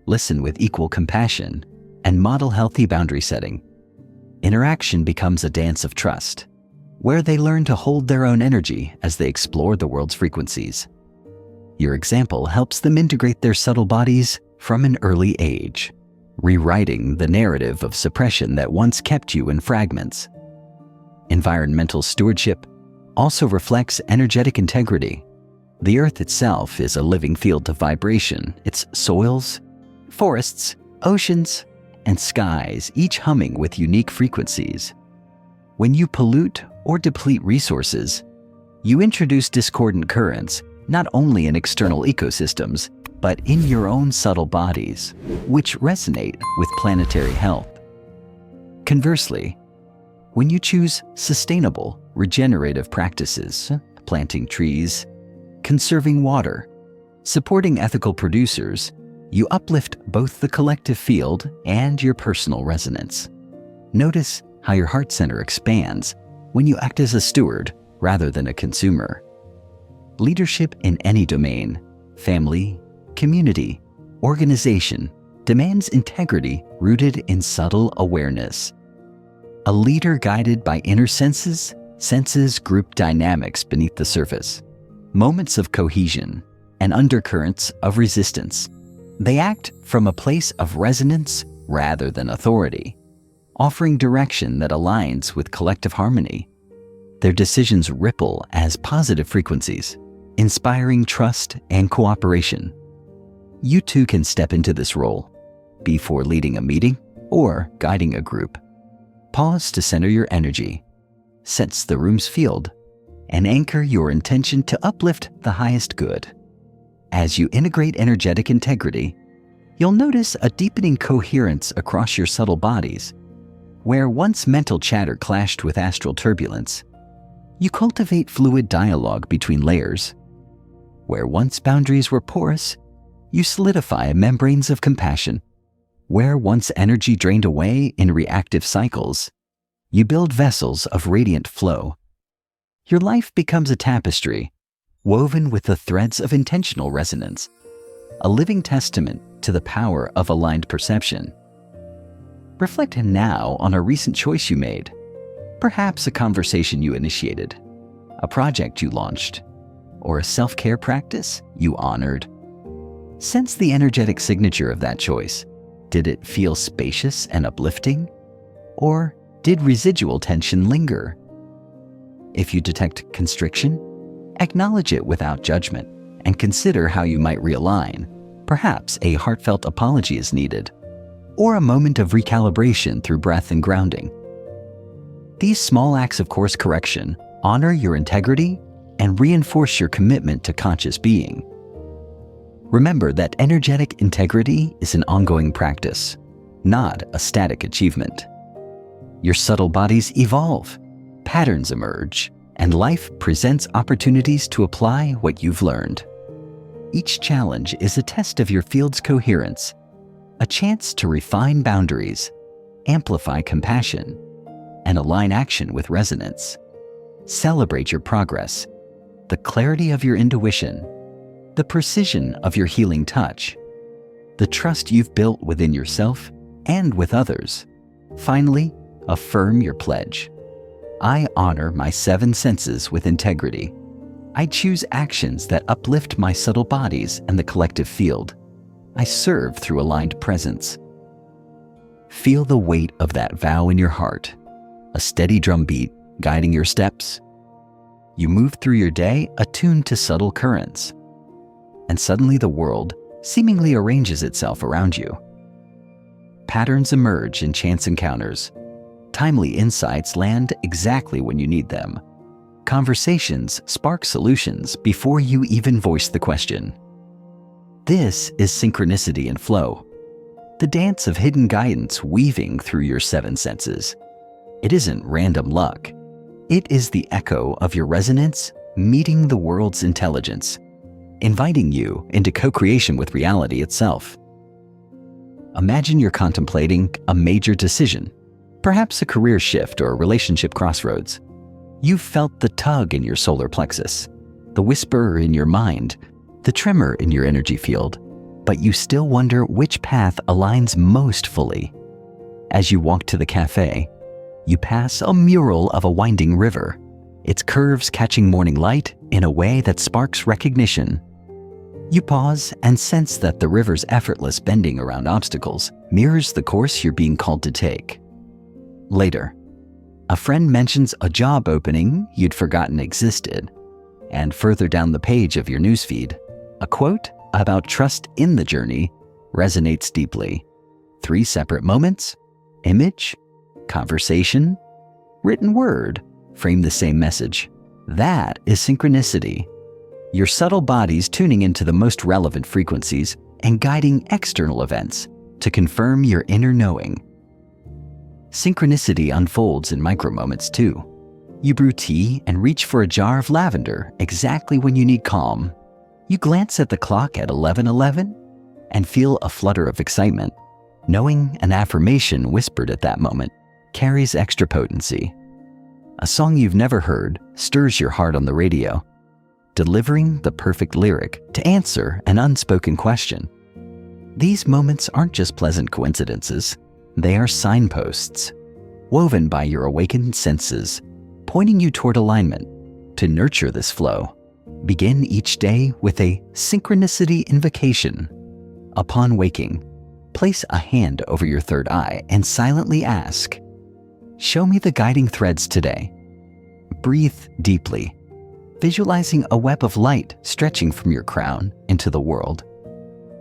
listen with equal compassion, and model healthy boundary setting. Interaction becomes a dance of trust, where they learn to hold their own energy as they explore the world's frequencies. Your example helps them integrate their subtle bodies from an early age. rewriting the narrative of suppression that once kept you in fragments. Environmental stewardship also reflects energetic integrity. The earth itself is a living field of vibration, its soils, forests, oceans, and skies, each humming with unique frequencies. When you pollute or deplete resources, you introduce discordant currents, not only in external ecosystems, but in your own subtle bodies, which resonate with planetary health. Conversely, when you choose sustainable, regenerative practices, planting trees, conserving water, supporting ethical producers, you uplift both the collective field and your personal resonance. Notice how your heart center expands when you act as a steward rather than a consumer. Leadership in any domain, family, community, organization, demands integrity rooted in subtle awareness. A leader guided by inner senses senses group dynamics beneath the surface, moments of cohesion, and undercurrents of resistance. They act from a place of resonance rather than authority, offering direction that aligns with collective harmony. Their decisions ripple as positive frequencies, inspiring trust and cooperation. You too can step into this role, before leading a meeting or guiding a group. Pause to center your energy, sense the room's field, and anchor your intention to uplift the highest good. As you integrate energetic integrity, you'll notice a deepening coherence across your subtle bodies. Where once mental chatter clashed with astral turbulence, you cultivate fluid dialogue between layers. Where once boundaries were porous, you solidify membranes of compassion. Where once energy drained away in reactive cycles, you build vessels of radiant flow. Your life becomes a tapestry, woven with the threads of intentional resonance, a living testament to the power of aligned perception. Reflect now on a recent choice you made, perhaps a conversation you initiated, a project you launched, or a self-care practice you honored. Sense the energetic signature of that choice. Did it feel spacious and uplifting? Or did residual tension linger? If you detect constriction, acknowledge it without judgment and consider how you might realign. Perhaps a heartfelt apology is needed, or a moment of recalibration through breath and grounding. These small acts of course correction honor your integrity and reinforce your commitment to conscious being. Remember that energetic integrity is an ongoing practice, not a static achievement. Your subtle bodies evolve, patterns emerge, and life presents opportunities to apply what you've learned. Each challenge is a test of your field's coherence, a chance to refine boundaries, amplify compassion, and align action with resonance. Celebrate your progress, the clarity of your intuition, the precision of your healing touch, the trust you've built within yourself and with others. Finally, affirm your pledge. I honor my 7 senses with integrity. I choose actions that uplift my subtle bodies and the collective field. I serve through aligned presence. Feel the weight of that vow in your heart, a steady drumbeat guiding your steps. You move through your day attuned to subtle currents, and suddenly the world seemingly arranges itself around you. Patterns emerge in chance encounters. Timely insights land exactly when you need them. Conversations spark solutions before you even voice the question. This is synchronicity and flow, the dance of hidden guidance weaving through your 7 senses. It isn't random luck. It is the echo of your resonance meeting the world's intelligence, inviting you into co-creation with reality itself. Imagine you're contemplating a major decision, perhaps a career shift or a relationship crossroads. You've felt the tug in your solar plexus, the whisper in your mind, the tremor in your energy field, but you still wonder which path aligns most fully. As you walk to the cafe, you pass a mural of a winding river, its curves catching morning light in a way that sparks recognition. You pause and sense that the river's effortless bending around obstacles mirrors the course you're being called to take. Later, a friend mentions a job opening you'd forgotten existed, and further down the page of your newsfeed, a quote about trust in the journey resonates deeply. 3 separate moments, image, conversation, written word, frame the same message. That is synchronicity. Your subtle bodies tuning into the most relevant frequencies and guiding external events to confirm your inner knowing. Synchronicity unfolds in micro-moments too. You brew tea and reach for a jar of lavender exactly when you need calm. You glance at the clock at 11:11 and feel a flutter of excitement, knowing an affirmation whispered at that moment carries extra potency. A song you've never heard stirs your heart on the radio, delivering the perfect lyric to answer an unspoken question. These moments aren't just pleasant coincidences. They are signposts, woven by your awakened senses, pointing you toward alignment. To nurture this flow, begin each day with a synchronicity invocation. Upon waking, place a hand over your third eye and silently ask, "Show me the guiding threads today." Breathe deeply, visualizing a web of light stretching from your crown into the world.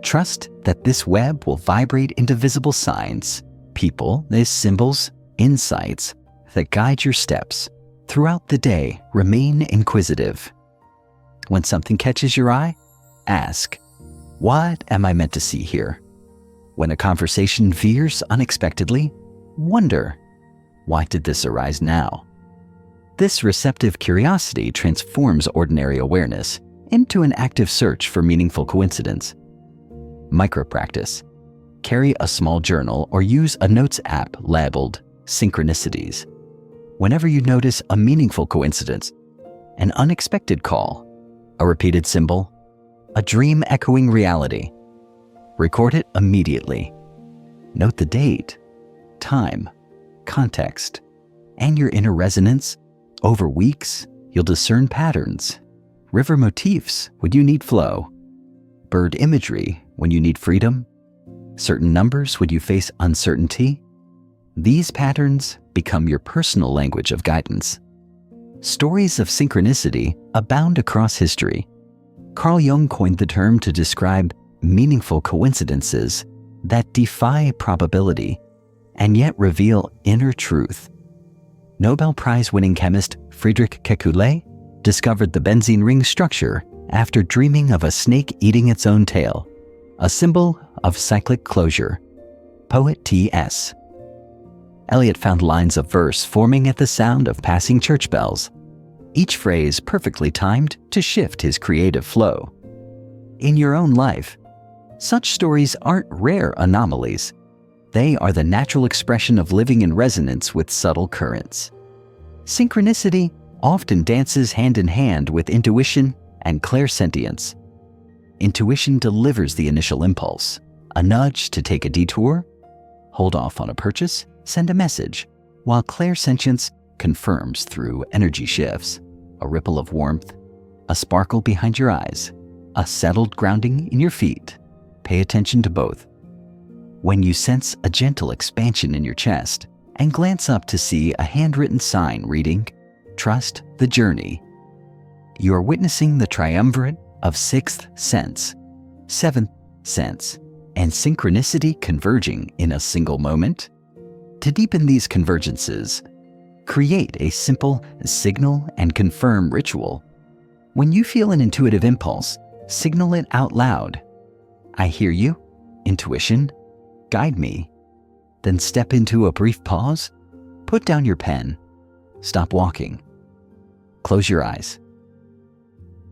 Trust that this web will vibrate into visible signs, people, symbols, insights that guide your steps. Throughout the day, remain inquisitive. When something catches your eye, ask, "What am I meant to see here?" When a conversation veers unexpectedly, wonder, "Why did this arise now?" This receptive curiosity transforms ordinary awareness into an active search for meaningful coincidence. Micro-practice. Carry a small journal or use a notes app labeled Synchronicities. Whenever you notice a meaningful coincidence, an unexpected call, a repeated symbol, a dream echoing reality, record it immediately. Note the date, time, context, and your inner resonance. Over weeks, you'll discern patterns, river motifs when you need flow, bird imagery when you need freedom, certain numbers when you face uncertainty. These patterns become your personal language of guidance. Stories of synchronicity abound across history. Carl Jung coined the term to describe meaningful coincidences that defy probability and yet reveal inner truth. Nobel Prize-winning chemist Friedrich Kekulé discovered the benzene ring structure after dreaming of a snake eating its own tail, a symbol of cyclic closure. Poet T.S. Eliot found lines of verse forming at the sound of passing church bells, each phrase perfectly timed to shift his creative flow. In your own life, such stories aren't rare anomalies. They are the natural expression of living in resonance with subtle currents. Synchronicity often dances hand in hand with intuition and Clair-Sentience. Intuition delivers the initial impulse, a nudge to take a detour, hold off on a purchase, send a message, while Clair-Sentience confirms through energy shifts, a ripple of warmth, a sparkle behind your eyes, a settled grounding in your feet. Pay attention to both. When you sense a gentle expansion in your chest and glance up to see a handwritten sign reading, "Trust the journey," you are witnessing the triumvirate of sixth sense, seventh sense, and synchronicity converging in a single moment. To deepen these convergences, create a simple signal and confirm ritual. When you feel an intuitive impulse, signal it out loud. "I hear you, intuition, guide me." Then step into a brief pause, put down your pen, stop walking, close your eyes.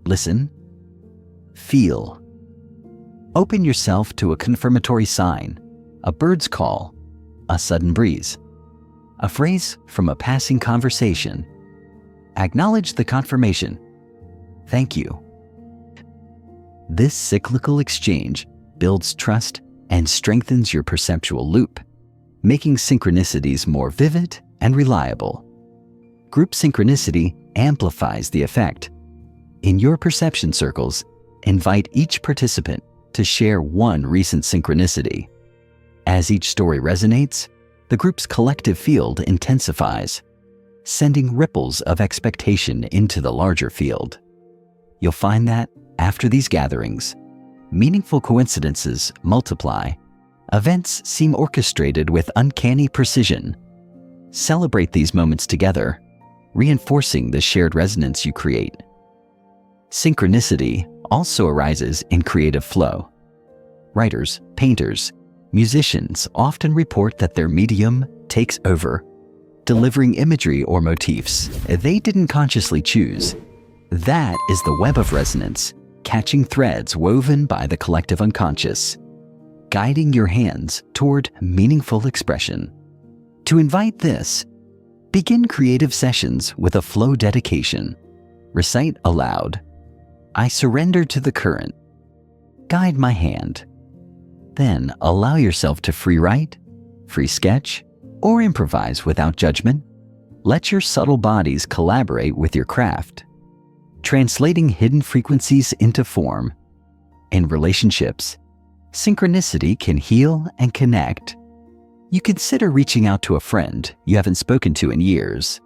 Listen, feel. Open yourself to a confirmatory sign, a bird's call, a sudden breeze, a phrase from a passing conversation. Acknowledge the confirmation. Thank you. This cyclical exchange builds trust and strengthens your perceptual loop, making synchronicities more vivid and reliable. Group synchronicity amplifies the effect. In your perception circles, invite each participant to share one recent synchronicity. As each story resonates, the group's collective field intensifies, sending ripples of expectation into the larger field. You'll find that, after these gatherings, meaningful coincidences multiply. Events seem orchestrated with uncanny precision. Celebrate these moments together, reinforcing the shared resonance you create. Synchronicity also arises in creative flow. Writers, painters, musicians often report that their medium takes over, delivering imagery or motifs they didn't consciously choose. That is the web of resonance, catching threads woven by the collective unconscious, guiding your hands toward meaningful expression. To invite this, begin creative sessions with a flow dedication. Recite aloud, "I surrender to the current. Guide my hand." Then allow yourself to free write, free sketch, or improvise without judgment. Let your subtle bodies collaborate with your craft, translating hidden frequencies into form. In relationships, synchronicity can heal and connect. You consider reaching out to a friend you haven't spoken to in years,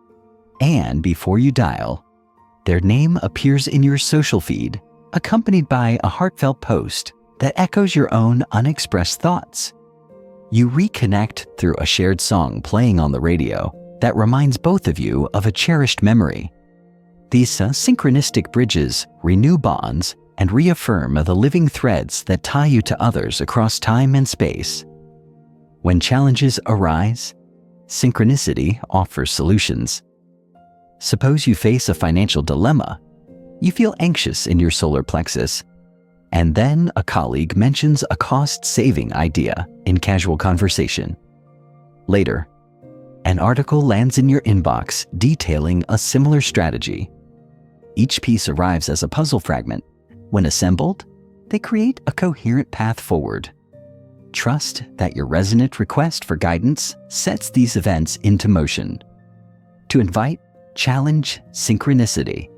and before you dial, their name appears in your social feed, accompanied by a heartfelt post that echoes your own unexpressed thoughts. You reconnect through a shared song playing on the radio that reminds both of you of a cherished memory. These synchronistic bridges renew bonds and reaffirm the living threads that tie you to others across time and space. When challenges arise, synchronicity offers solutions. Suppose you face a financial dilemma. You feel anxious in your solar plexus, and then a colleague mentions a cost-saving idea in casual conversation. Later, an article lands in your inbox detailing a similar strategy. Each piece arrives as a puzzle fragment. When assembled, they create a coherent path forward. Trust that your resonant request for guidance sets these events into motion. To invite, challenge synchronicity.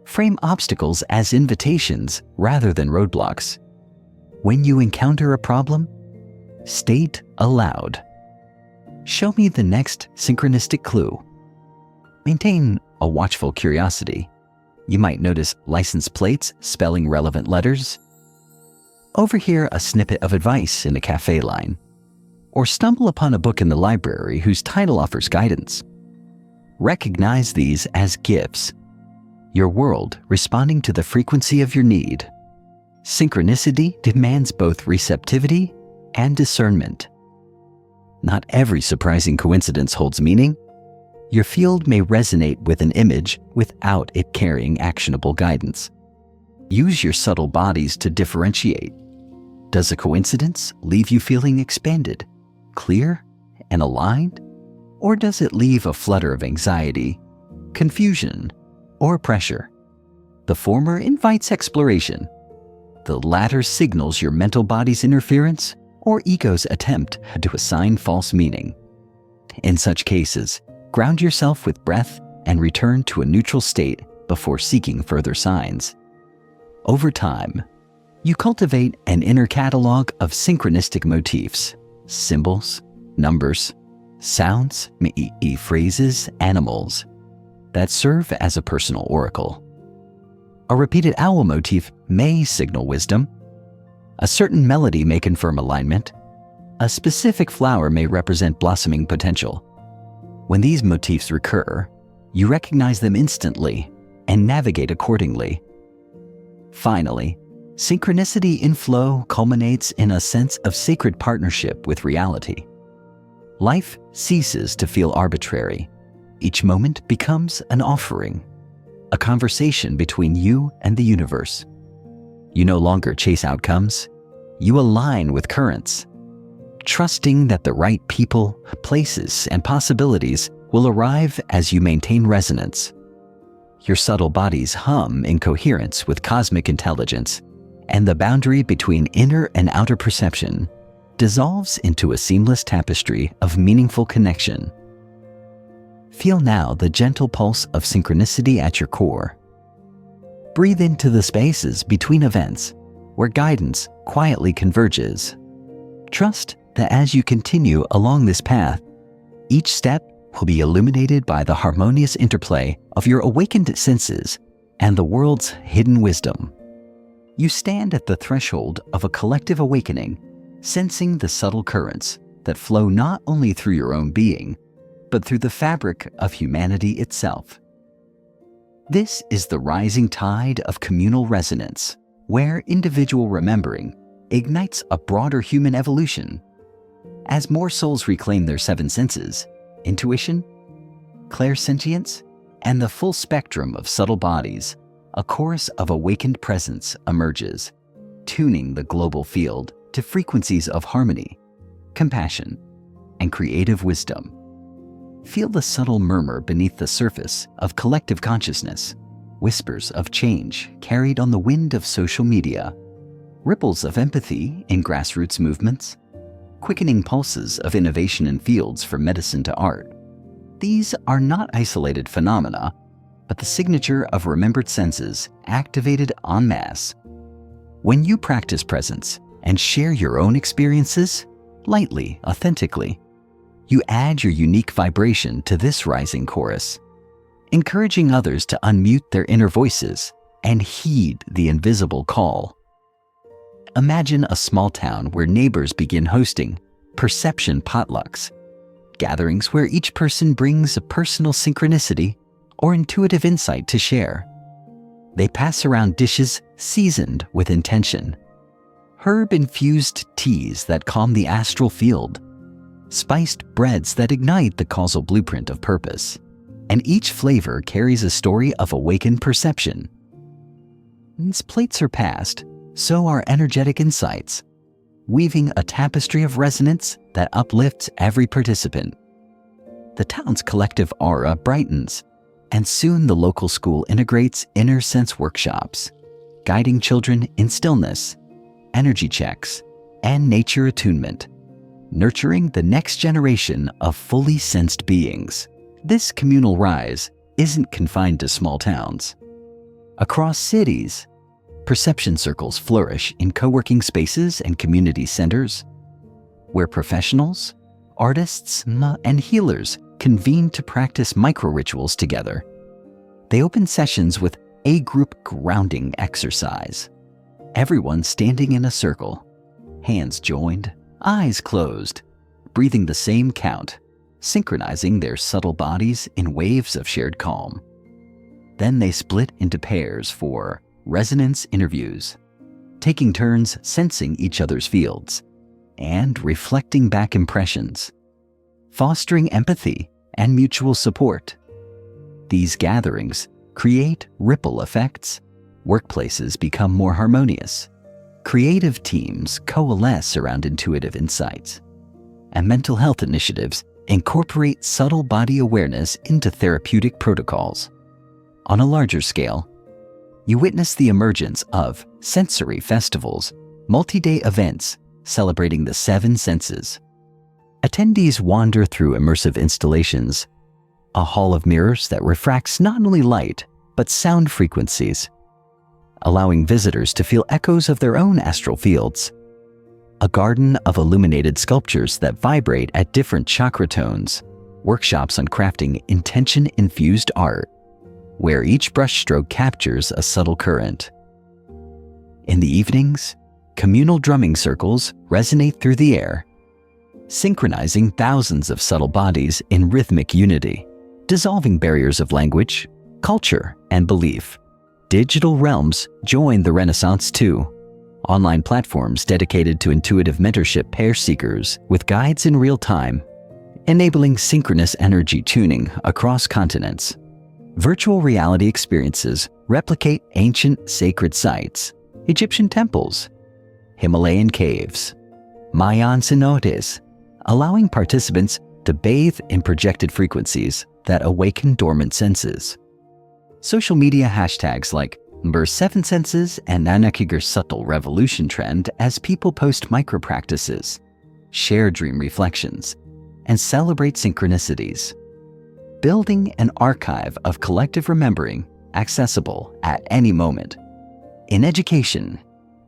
Frame obstacles as invitations rather than roadblocks. When you encounter a problem, state aloud, "Show me the next synchronistic clue." Maintain a watchful curiosity. You might notice license plates spelling relevant letters, overhear a snippet of advice in a cafe line, or stumble upon a book in the library whose title offers guidance. Recognize these as gifts, your world responding to the frequency of your need. Synchronicity demands both receptivity and discernment. Not every surprising coincidence holds meaning. Your field may resonate with an image without it carrying actionable guidance. Use your subtle bodies to differentiate. Does a coincidence leave you feeling expanded, clear, and aligned? Or does it leave a flutter of anxiety, confusion, or pressure? The former invites exploration. The latter signals your mental body's interference or ego's attempt to assign false meaning. In such cases, ground yourself with breath and return to a neutral state before seeking further signs. Over time, you cultivate an inner catalog of synchronistic motifs, symbols, numbers, sounds, phrases, animals, that serve as a personal oracle. A repeated owl motif may signal wisdom. A certain melody may confirm alignment. A specific flower may represent blossoming potential. When these motifs recur, you recognize them instantly and navigate accordingly. Finally, synchronicity in flow culminates in a sense of sacred partnership with reality. Life ceases to feel arbitrary. Each moment becomes an offering, a conversation between you and the universe. You no longer chase outcomes, you align with currents, trusting that the right people, places, and possibilities will arrive as you maintain resonance. Your subtle bodies hum in coherence with cosmic intelligence, and the boundary between inner and outer perception dissolves into a seamless tapestry of meaningful connection. Feel now the gentle pulse of synchronicity at your core. Breathe into the spaces between events where guidance quietly converges. Trust that as you continue along this path, each step will be illuminated by the harmonious interplay of your awakened senses and the world's hidden wisdom. You stand at the threshold of a collective awakening, sensing the subtle currents that flow not only through your own being, but through the fabric of humanity itself. This is the rising tide of communal resonance, where individual remembering ignites a broader human evolution. As more souls reclaim their seven senses, intuition, Clair-Sentience, and the full spectrum of subtle bodies, a chorus of awakened presence emerges, tuning the global field to frequencies of harmony, compassion, and creative wisdom. Feel the subtle murmur beneath the surface of collective consciousness, whispers of change carried on the wind of social media, ripples of empathy in grassroots movements, quickening pulses of innovation in fields from medicine to art. These are not isolated phenomena, but the signature of remembered senses activated en masse. When you practice presence and share your own experiences, lightly, authentically, you add your unique vibration to this rising chorus, encouraging others to unmute their inner voices and heed the invisible call. Imagine a small town where neighbors begin hosting perception potlucks, gatherings where each person brings a personal synchronicity or intuitive insight to share. They pass around dishes seasoned with intention, herb-infused teas that calm the astral field, spiced breads that ignite the causal blueprint of purpose, and each flavor carries a story of awakened perception. As plates are passed, so are energetic insights, weaving a tapestry of resonance that uplifts every participant. The town's collective aura brightens, and soon the local school integrates inner sense workshops, guiding children in stillness, energy checks, and nature attunement, nurturing the next generation of fully sensed beings. This communal rise isn't confined to small towns. Across cities, perception circles flourish in co-working spaces and community centers, where professionals, artists, and healers convene to practice micro-rituals together. They open sessions with a group grounding exercise. Everyone standing in a circle, hands joined, eyes closed, breathing the same count, synchronizing their subtle bodies in waves of shared calm. Then they split into pairs for resonance interviews, taking turns sensing each other's fields and reflecting back impressions, fostering empathy and mutual support. These gatherings create ripple effects. Workplaces become more harmonious. Creative teams coalesce around intuitive insights, and mental health initiatives incorporate subtle body awareness into therapeutic protocols. On a larger scale, you witness the emergence of sensory festivals, multi-day events celebrating the seven senses. Attendees wander through immersive installations, a hall of mirrors that refracts not only light, but sound frequencies, allowing visitors to feel echoes of their own astral fields. A garden of illuminated sculptures that vibrate at different chakra tones, workshops on crafting intention-infused art, where each brushstroke captures a subtle current. In the evenings, communal drumming circles resonate through the air, synchronizing thousands of subtle bodies in rhythmic unity, dissolving barriers of language, culture, and belief. Digital realms join the Renaissance too. Online platforms dedicated to intuitive mentorship pair seekers with guides in real time, enabling synchronous energy tuning across continents. Virtual reality experiences replicate ancient sacred sites, Egyptian temples, Himalayan caves, Mayan cenotes, allowing participants to bathe in projected frequencies that awaken dormant senses. Social media hashtags like Seven Senses and Nanakiger Subtle Revolution trend as people post micro-practices, share dream reflections, and celebrate synchronicities, building an archive of collective remembering accessible at any moment. In education,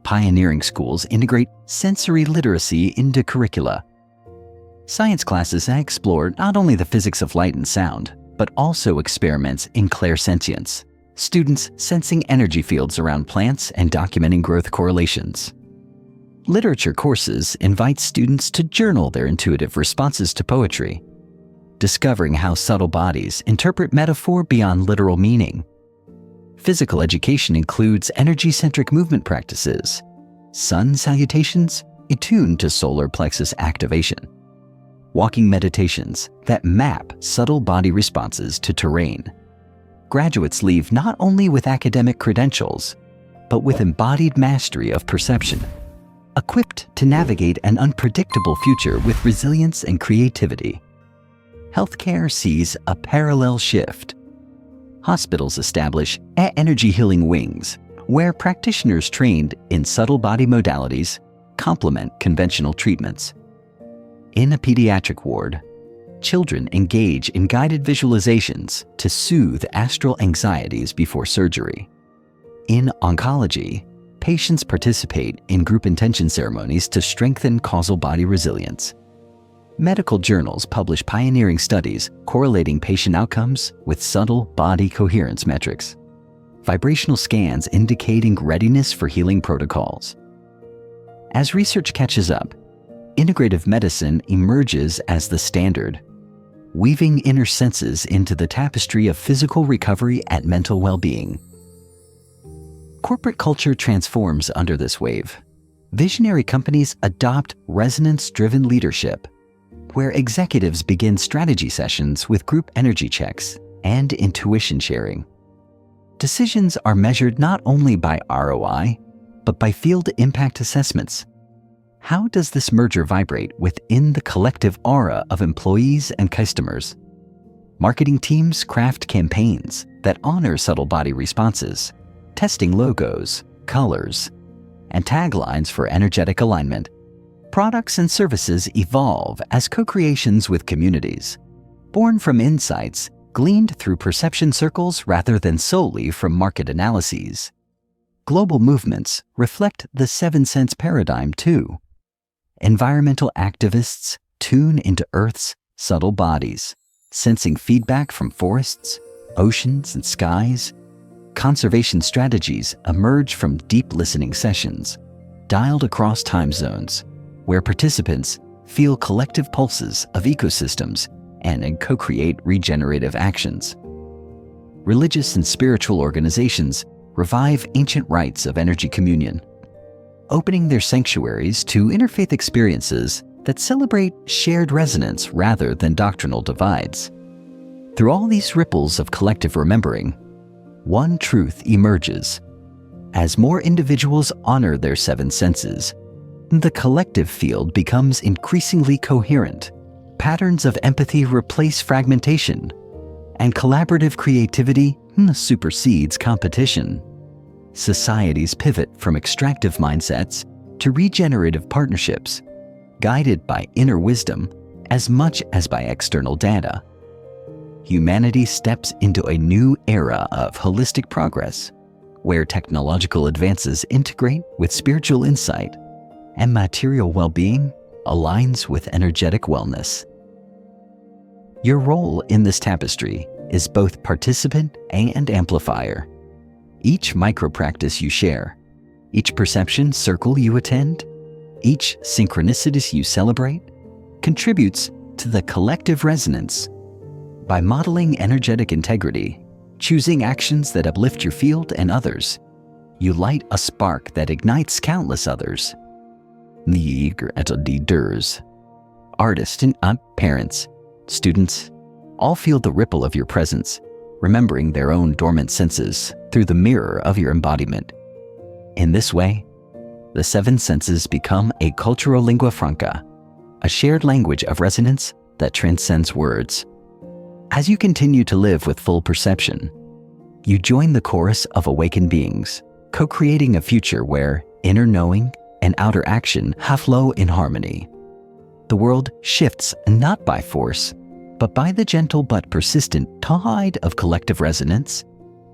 pioneering schools integrate sensory literacy into curricula. Science classes explore not only the physics of light and sound, but also experiments in Clair-Sentience, students sensing energy fields around plants and documenting growth correlations. Literature courses invite students to journal their intuitive responses to poetry, discovering how subtle bodies interpret metaphor beyond literal meaning. Physical education includes energy-centric movement practices, sun salutations attuned to solar plexus activation, walking meditations that map subtle body responses to terrain. Graduates leave not only with academic credentials, but with embodied mastery of perception, equipped to navigate an unpredictable future with resilience and creativity. Healthcare sees a parallel shift. Hospitals establish energy healing wings, where practitioners trained in subtle body modalities complement conventional treatments. In a pediatric ward, children engage in guided visualizations to soothe astral anxieties before surgery. In oncology, patients participate in group intention ceremonies to strengthen causal body resilience. Medical journals publish pioneering studies correlating patient outcomes with subtle body coherence metrics. Vibrational scans indicating readiness for healing protocols. As research catches up, integrative medicine emerges as the standard, weaving inner senses into the tapestry of physical recovery and mental well-being. Corporate culture transforms under this wave. Visionary companies adopt resonance-driven leadership, where executives begin strategy sessions with group energy checks and intuition sharing. Decisions are measured not only by ROI, but by field impact assessments. How does this merger vibrate within the collective aura of employees and customers? Marketing teams craft campaigns that honor subtle body responses, testing logos, colors, and taglines for energetic alignment. Products and services evolve as co-creations with communities, born from insights gleaned through perception circles rather than solely from market analyses. Global movements reflect the seven-sense paradigm too. Environmental activists tune into Earth's subtle bodies, sensing feedback from forests, oceans, and skies. Conservation strategies emerge from deep listening sessions, dialed across time zones, where participants feel collective pulses of ecosystems and co-create regenerative actions. Religious and spiritual organizations revive ancient rites of energy communion, opening their sanctuaries to interfaith experiences that celebrate shared resonance rather than doctrinal divides. Through all these ripples of collective remembering, one truth emerges. As more individuals honor their seven senses, the collective field becomes increasingly coherent. Patterns of empathy replace fragmentation, and collaborative creativity supersedes competition. Societies pivot from extractive mindsets to regenerative partnerships, guided by inner wisdom as much as by external data. Humanity steps into a new era of holistic progress, where technological advances integrate with spiritual insight, and material well-being aligns with energetic wellness. Your role in this tapestry is both participant and amplifier. Each micro-practice you share, each perception circle you attend, each synchronicity you celebrate, contributes to the collective resonance. By modeling energetic integrity, choosing actions that uplift your field and others, you light a spark that ignites countless others. Leaders, artists and parents, students, all feel the ripple of your presence, remembering their own dormant senses through the mirror of your embodiment. In this way, the seven senses become a cultural lingua franca, a shared language of resonance that transcends words. As you continue to live with full perception, you join the chorus of awakened beings, co-creating a future where inner knowing and outer action flow in harmony. The world shifts not by force, but by the gentle but persistent tide of collective resonance,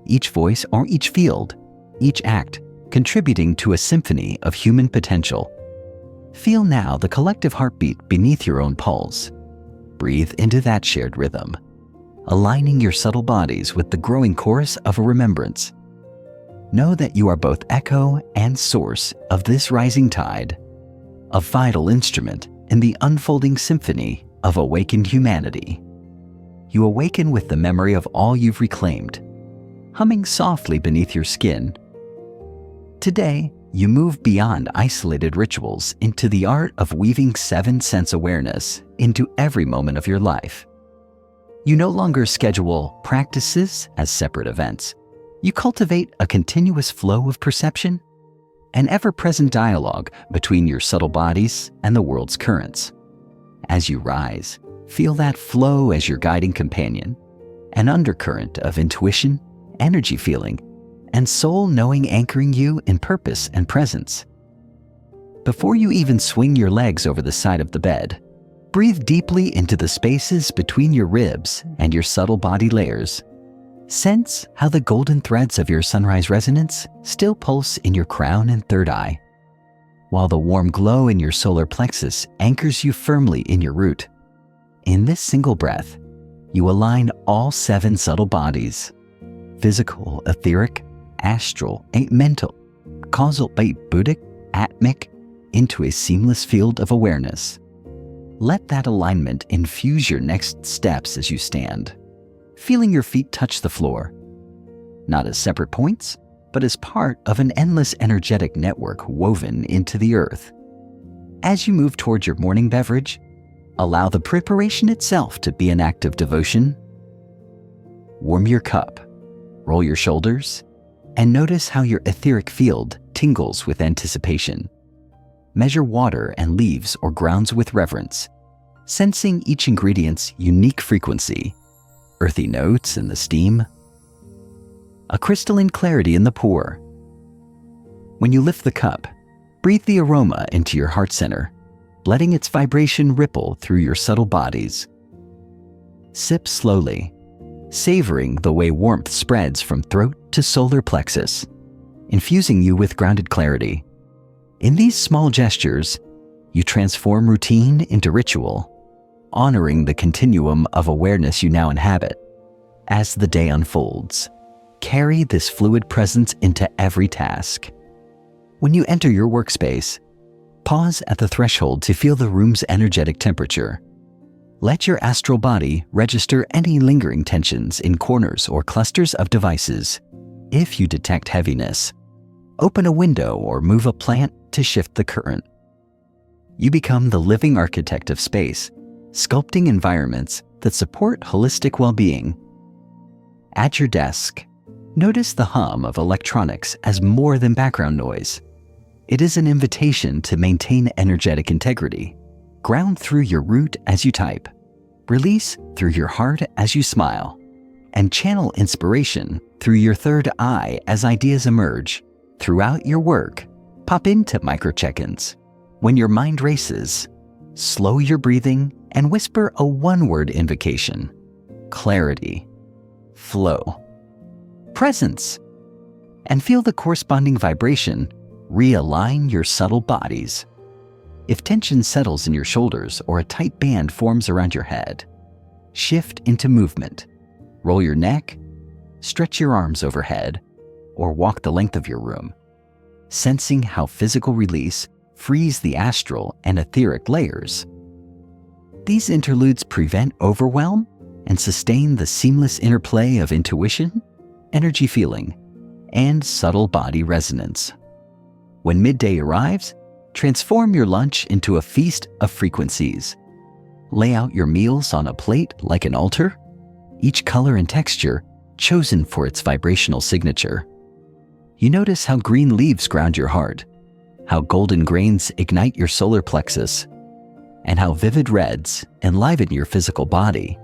each voice or each field, each act contributing to a symphony of human potential. Feel now the collective heartbeat beneath your own pulse. Breathe into that shared rhythm, aligning your subtle bodies with the growing chorus of a remembrance. Know that you are both echo and source of this rising tide, a vital instrument in the unfolding symphony of awakened humanity. You awaken with the memory of all you've reclaimed, humming softly beneath your skin. Today, you move beyond isolated rituals into the art of weaving seven-sense awareness into every moment of your life. You no longer schedule practices as separate events. You cultivate a continuous flow of perception, an ever-present dialogue between your subtle bodies and the world's currents. As you rise, feel that flow as your guiding companion, an undercurrent of intuition, energy feeling, and soul knowing anchoring you in purpose and presence. Before you even swing your legs over the side of the bed, breathe deeply into the spaces between your ribs and your subtle body layers. Sense how the golden threads of your sunrise resonance still pulse in your crown and third eye, while the warm glow in your solar plexus anchors you firmly in your root. In this single breath, you align all seven subtle bodies: physical, etheric, astral, mental, causal, Buddhic, atmic, into a seamless field of awareness. Let that alignment infuse your next steps as you stand, feeling your feet touch the floor, not as separate points, but as part of an endless energetic network woven into the earth. As you move towards your morning beverage, allow the preparation itself to be an act of devotion. Warm your cup, roll your shoulders, and notice how your etheric field tingles with anticipation. Measure water and leaves or grounds with reverence, sensing each ingredient's unique frequency, earthy notes in the steam, a crystalline clarity in the pour. When you lift the cup, breathe the aroma into your heart center, letting its vibration ripple through your subtle bodies. Sip slowly, savoring the way warmth spreads from throat to solar plexus, infusing you with grounded clarity. In these small gestures, you transform routine into ritual, honoring the continuum of awareness you now inhabit. As the day unfolds, carry this fluid presence into every task. When you enter your workspace, pause at the threshold to feel the room's energetic temperature. Let your astral body register any lingering tensions in corners or clusters of devices. If you detect heaviness, open a window or move a plant to shift the current. You become the living architect of space, sculpting environments that support holistic well-being. At your desk, notice the hum of electronics as more than background noise. It is an invitation to maintain energetic integrity. Ground through your root as you type, release through your heart as you smile, and channel inspiration through your third eye as ideas emerge. Throughout your work, pop into micro check-ins. When your mind races, slow your breathing and whisper a one-word invocation: clarity, flow, presence, and feel the corresponding vibration realign your subtle bodies. If tension settles in your shoulders or a tight band forms around your head, shift into movement. Roll your neck, stretch your arms overhead, or walk the length of your room, sensing how physical release frees the astral and etheric layers. These interludes prevent overwhelm and sustain the seamless interplay of intuition, energy feeling, and subtle body resonance. When midday arrives, transform your lunch into a feast of frequencies. Lay out your meals on a plate like an altar, each color and texture chosen for its vibrational signature. You notice how green leaves ground your heart, how golden grains ignite your solar plexus, and how vivid reds enliven your physical body.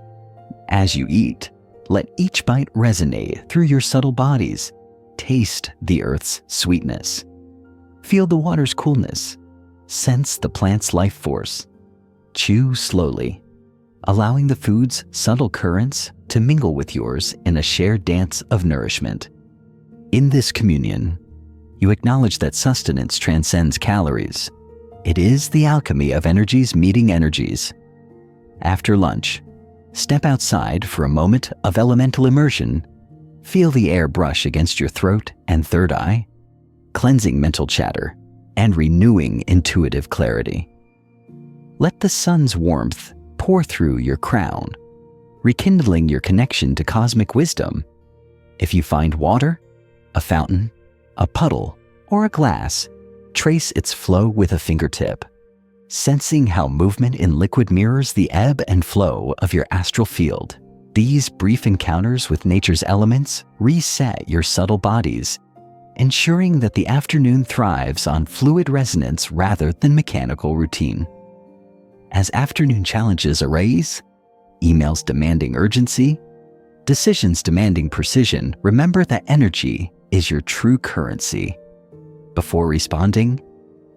As you eat, let each bite resonate through your subtle bodies. Taste the earth's sweetness. Feel the water's coolness. Sense the plant's life force. Chew slowly, allowing the food's subtle currents to mingle with yours in a shared dance of nourishment. In this communion, you acknowledge that sustenance transcends calories. It is the alchemy of energies meeting energies. After lunch, step outside for a moment of elemental immersion. Feel the air brush against your throat and third eye, cleansing mental chatter and renewing intuitive clarity. Let the sun's warmth pour through your crown, rekindling your connection to cosmic wisdom. If you find water, a fountain, a puddle, or a glass, trace its flow with a fingertip, sensing how movement in liquid mirrors the ebb and flow of your astral field. These brief encounters with nature's elements reset your subtle bodies, ensuring that the afternoon thrives on fluid resonance rather than mechanical routine. As afternoon challenges arise, emails demanding urgency, decisions demanding precision, remember that energy is your true currency. Before responding,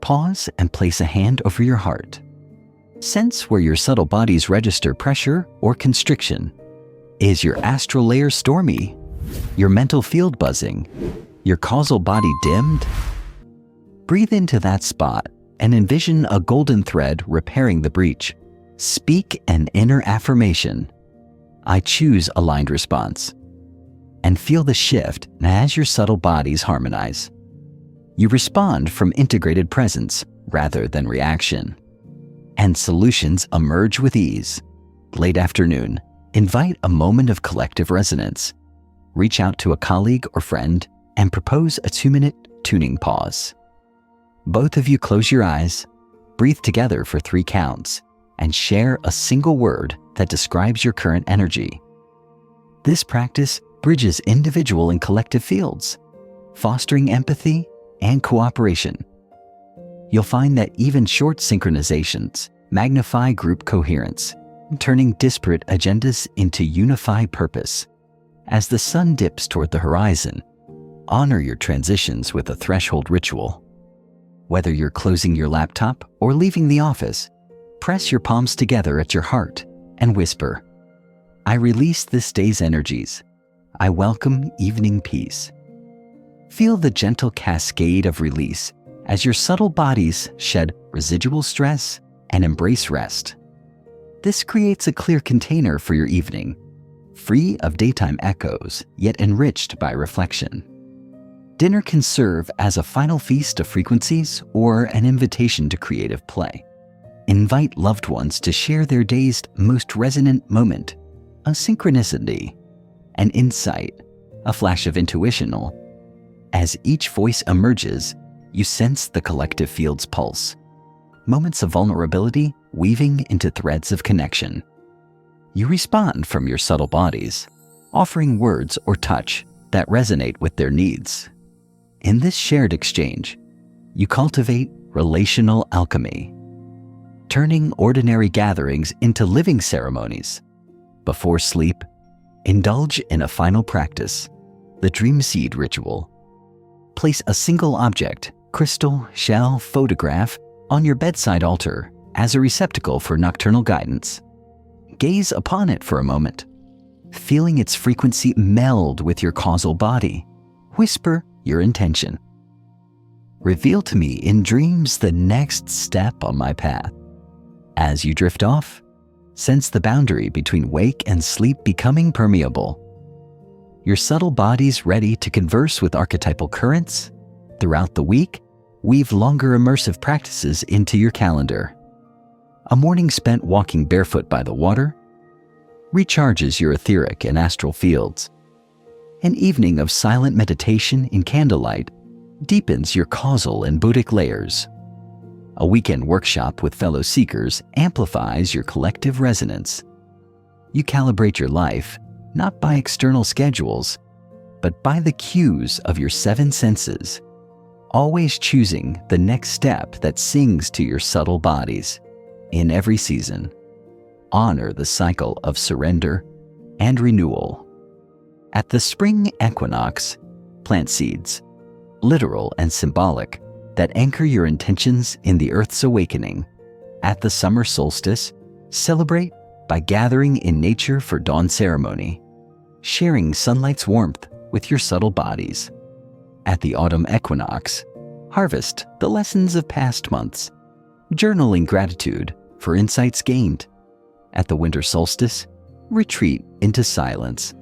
pause and place a hand over your heart. Sense where your subtle bodies register pressure or constriction. Is your astral layer stormy? Your mental field buzzing? Your causal body dimmed? Breathe into that spot and envision a golden thread repairing the breach. Speak an inner affirmation. I choose aligned response. And feel the shift as your subtle bodies harmonize. You respond from integrated presence rather than reaction. And solutions emerge with ease. Late afternoon, invite a moment of collective resonance. Reach out to a colleague or friend and propose a 2-minute tuning pause. Both of you close your eyes, breathe together for 3 counts, and share a single word that describes your current energy. This practice bridges individual and collective fields, fostering empathy and cooperation. You'll find that even short synchronizations magnify group coherence, turning disparate agendas into unified purpose. As the sun dips toward the horizon, honor your transitions with a threshold ritual. Whether you're closing your laptop or leaving the office, press your palms together at your heart and whisper, I release this day's energies. I welcome evening peace. Feel the gentle cascade of release as your subtle bodies shed residual stress and embrace rest. This creates a clear container for your evening, free of daytime echoes, yet enriched by reflection. Dinner can serve as a final feast of frequencies or an invitation to creative play. Invite loved ones to share their day's most resonant moment, a synchronicity, an insight, a flash of intuitional. As each voice emerges, you sense the collective field's pulse, moments of vulnerability weaving into threads of connection. You respond from your subtle bodies, offering words or touch that resonate with their needs. In this shared exchange, you cultivate relational alchemy, turning ordinary gatherings into living ceremonies. Before sleep, indulge in a final practice, the dream seed ritual. Place a single object, crystal, shell, photograph, on your bedside altar as a receptacle for nocturnal guidance. Gaze upon it for a moment, feeling its frequency meld with your causal body. Whisper your intention. Reveal to me in dreams the next step on my path. As you drift off, sense the boundary between wake and sleep becoming permeable. Your subtle bodies ready to converse with archetypal currents. Throughout the week, weave longer immersive practices into your calendar. A morning spent walking barefoot by the water recharges your etheric and astral fields. An evening of silent meditation in candlelight deepens your causal and Buddhic layers. A weekend workshop with fellow seekers amplifies your collective resonance. You calibrate your life not by external schedules, but by the cues of your 7 senses, always choosing the next step that sings to your subtle bodies. In every season, honor the cycle of surrender and renewal. At the spring equinox, plant seeds, literal and symbolic, that anchor your intentions in the Earth's awakening. At the summer solstice, celebrate by gathering in nature for dawn ceremony, sharing sunlight's warmth with your subtle bodies. At the autumn equinox, harvest the lessons of past months, journaling gratitude for insights gained. At the winter solstice, retreat into silence,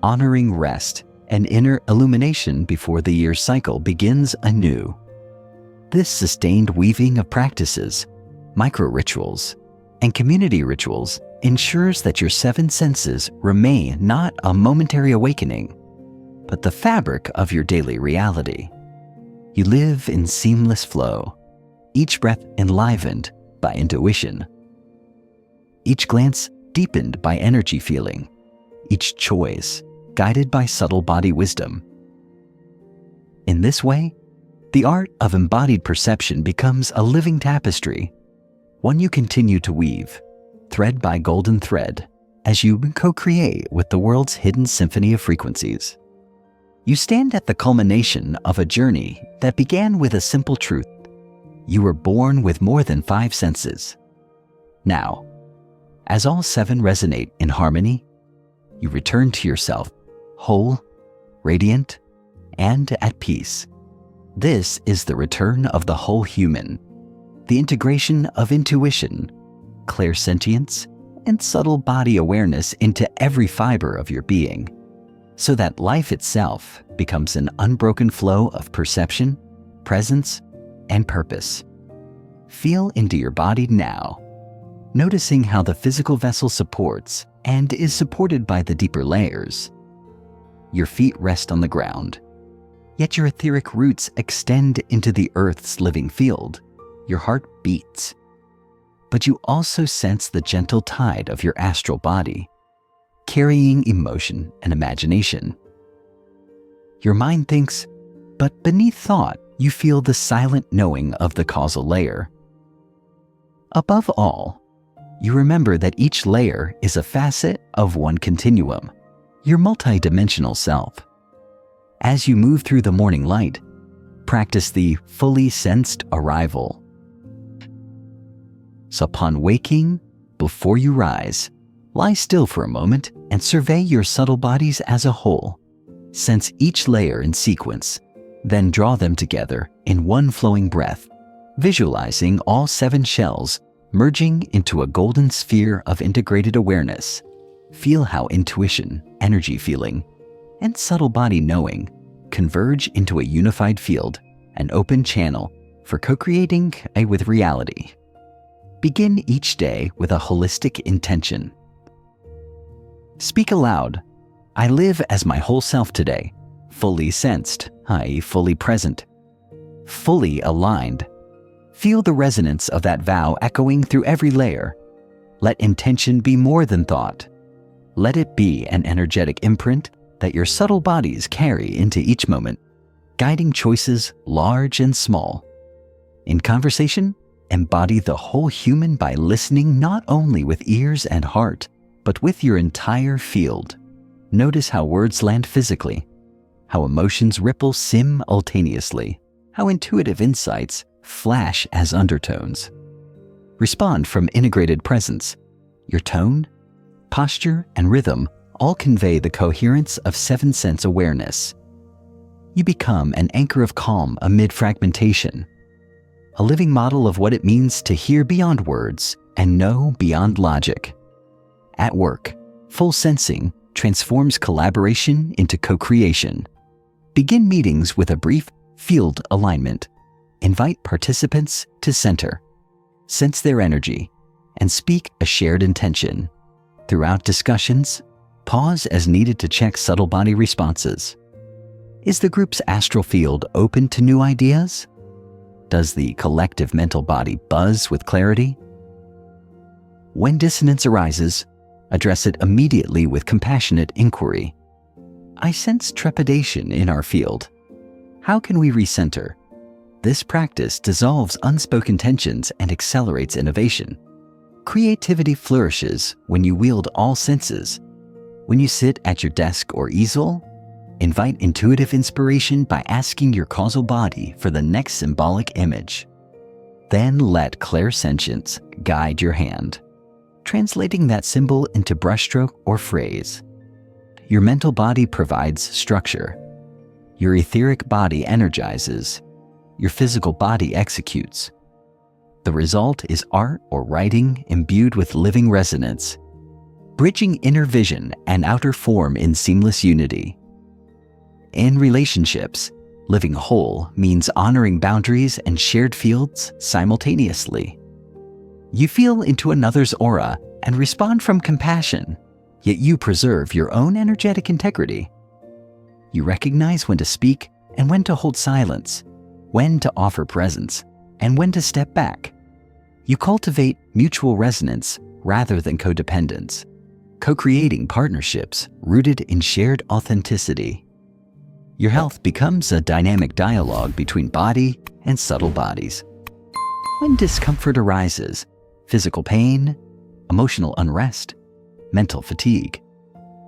honoring rest and inner illumination before the year's cycle begins anew. This sustained weaving of practices, micro-rituals, and community rituals ensures that your 7 senses remain not a momentary awakening, but the fabric of your daily reality. You live in seamless flow, each breath enlivened by intuition, each glance deepened by energy feeling, each choice guided by subtle body wisdom. In this way, the art of embodied perception becomes a living tapestry, one you continue to weave, thread by golden thread, as you co-create with the world's hidden symphony of frequencies. You stand at the culmination of a journey that began with a simple truth. You were born with more than 5 senses. Now, as all 7 resonate in harmony, you return to yourself, whole, radiant, and at peace. This is the return of the whole human, the integration of intuition, Clair-Sentience, and subtle body awareness into every fiber of your being, so that life itself becomes an unbroken flow of perception, presence, and purpose. Feel into your body now, noticing how the physical vessel supports and is supported by the deeper layers. Your feet rest on the ground, yet your etheric roots extend into the earth's living field. Your heart beats, but you also sense the gentle tide of your astral body, carrying emotion and imagination. Your mind thinks, but beneath thought, you feel the silent knowing of the causal layer. Above all, you remember that each layer is a facet of one continuum, your multidimensional self. As you move through the morning light, practice the fully sensed arrival. So upon waking, before you rise, lie still for a moment and survey your subtle bodies as a whole. Sense each layer in sequence, then draw them together in one flowing breath, visualizing all 7 shells merging into a golden sphere of integrated awareness. Feel how intuition, energy feeling, and subtle body knowing converge into a unified field, an open channel for co-creating with reality. Begin each day with a holistic intention. Speak aloud, I live as my whole self today, fully sensed, i.e. fully present, fully aligned. Feel the resonance of that vow echoing through every layer. Let intention be more than thought. Let it be an energetic imprint that your subtle bodies carry into each moment, guiding choices large and small. In conversation, embody the whole human by listening not only with ears and heart, but with your entire field. Notice how words land physically, how emotions ripple simultaneously, how intuitive insights flash as undertones. Respond from integrated presence. Your tone, posture, and rhythm all convey the coherence of 7-sense awareness. You become an anchor of calm amid fragmentation, a living model of what it means to hear beyond words and know beyond logic. At work, full sensing transforms collaboration into co-creation. Begin meetings with a brief field alignment. Invite participants to center, sense their energy, and speak a shared intention. Throughout discussions, pause as needed to check subtle body responses. Is the group's astral field open to new ideas? Does the collective mental body buzz with clarity? When dissonance arises, address it immediately with compassionate inquiry. I sense trepidation in our field. How can we recenter? This practice dissolves unspoken tensions and accelerates innovation. Creativity flourishes when you wield all senses. When you sit at your desk or easel, invite intuitive inspiration by asking your causal body for the next symbolic image. Then let Clair-Sentience guide your hand. translating that symbol into brushstroke or phrase. Your mental body provides structure. Your etheric body energizes. Your physical body executes. The result is art or writing imbued with living resonance, bridging inner vision and outer form in seamless unity. In relationships, living whole means honoring boundaries and shared fields simultaneously. You feel into another's aura and respond from compassion, yet you preserve your own energetic integrity. You recognize when to speak and when to hold silence, when to offer presence and when to step back. You cultivate mutual resonance rather than codependence, co-creating partnerships rooted in shared authenticity. Your health becomes a dynamic dialogue between body and subtle bodies. When discomfort arises, physical pain, emotional unrest, mental fatigue,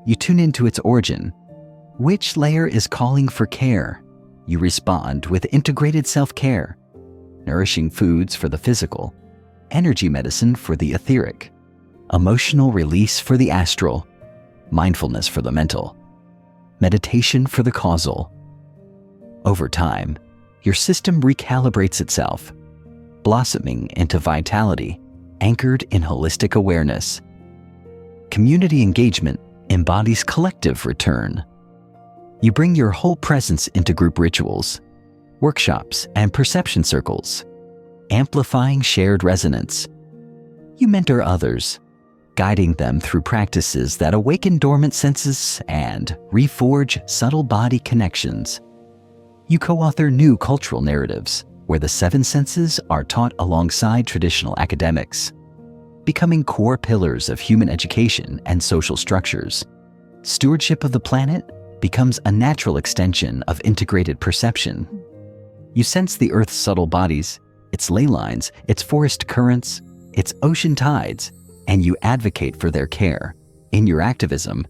you tune into its origin. Which layer is calling for care? You respond with integrated self-care, nourishing foods for the physical, energy medicine for the etheric, emotional release for the astral, mindfulness for the mental, meditation for the causal. Over time, your system recalibrates itself, blossoming into vitality anchored in holistic awareness. Community engagement embodies collective return. You bring your whole presence into group rituals, workshops, and perception circles, amplifying shared resonance. You mentor others, guiding them through practices that awaken dormant senses and reforge subtle body connections. You co-author new cultural narratives where the seven senses are taught alongside traditional academics, becoming core pillars of human education and social structures. Stewardship of the planet becomes a natural extension of integrated perception. You sense the Earth's subtle bodies, its ley lines, its forest currents, its ocean tides, and you advocate for their care. In your activism,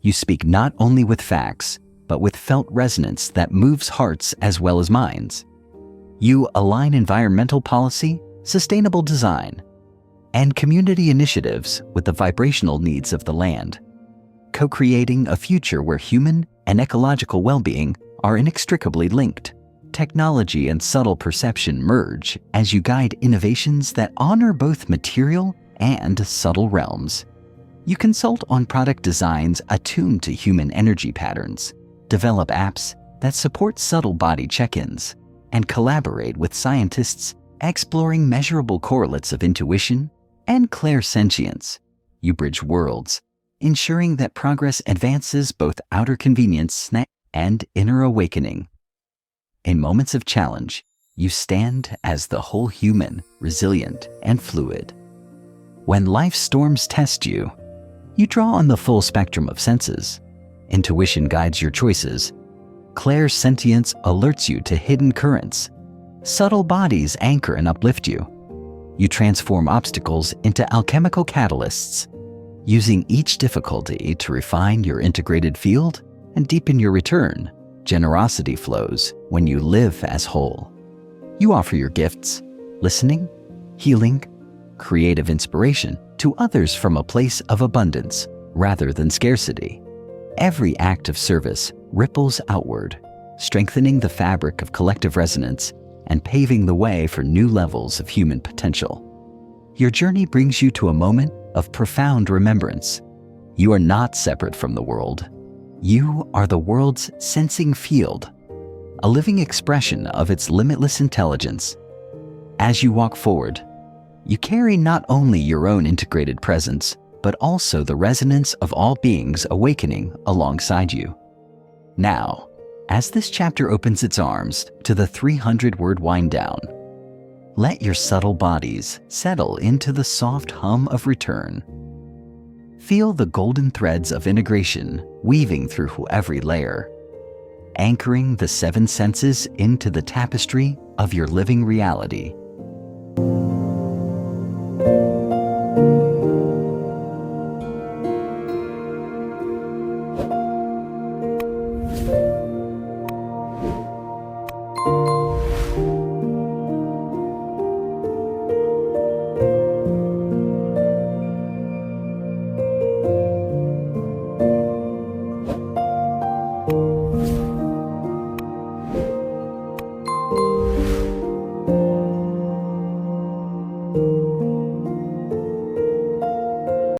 you speak not only with facts, but with felt resonance that moves hearts as well as minds. You align environmental policy, sustainable design, and community initiatives with the vibrational needs of the land, co-creating a future where human and ecological well-being are inextricably linked. Technology and subtle perception merge as you guide innovations that honor both material and subtle realms. You consult on product designs attuned to human energy patterns, develop apps that support subtle body check-ins, and collaborate with scientists exploring measurable correlates of intuition and Clair-Sentience. You bridge worlds, ensuring that progress advances both outer convenience and inner awakening. In moments of challenge, you stand as the whole human, resilient and fluid. When life's storms test you, you draw on the full spectrum of senses. Intuition guides your choices. Clair-Sentience alerts you to hidden currents. Subtle bodies anchor and uplift you. You transform obstacles into alchemical catalysts, using each difficulty to refine your integrated field and deepen your return. Generosity flows when you live as whole. You offer your gifts, listening, healing, creative inspiration to others from a place of abundance rather than scarcity. Every act of service ripples outward, strengthening the fabric of collective resonance and paving the way for new levels of human potential. Your journey brings you to a moment of profound remembrance. You are not separate from the world. You are the world's sensing field, a living expression of its limitless intelligence. As you walk forward, you carry not only your own integrated presence, but also the resonance of all beings awakening alongside you. Now, as this chapter opens its arms to the 300-word wind down, let your subtle bodies settle into the soft hum of return. Feel the golden threads of integration weaving through every layer, anchoring the seven senses into the tapestry of your living reality.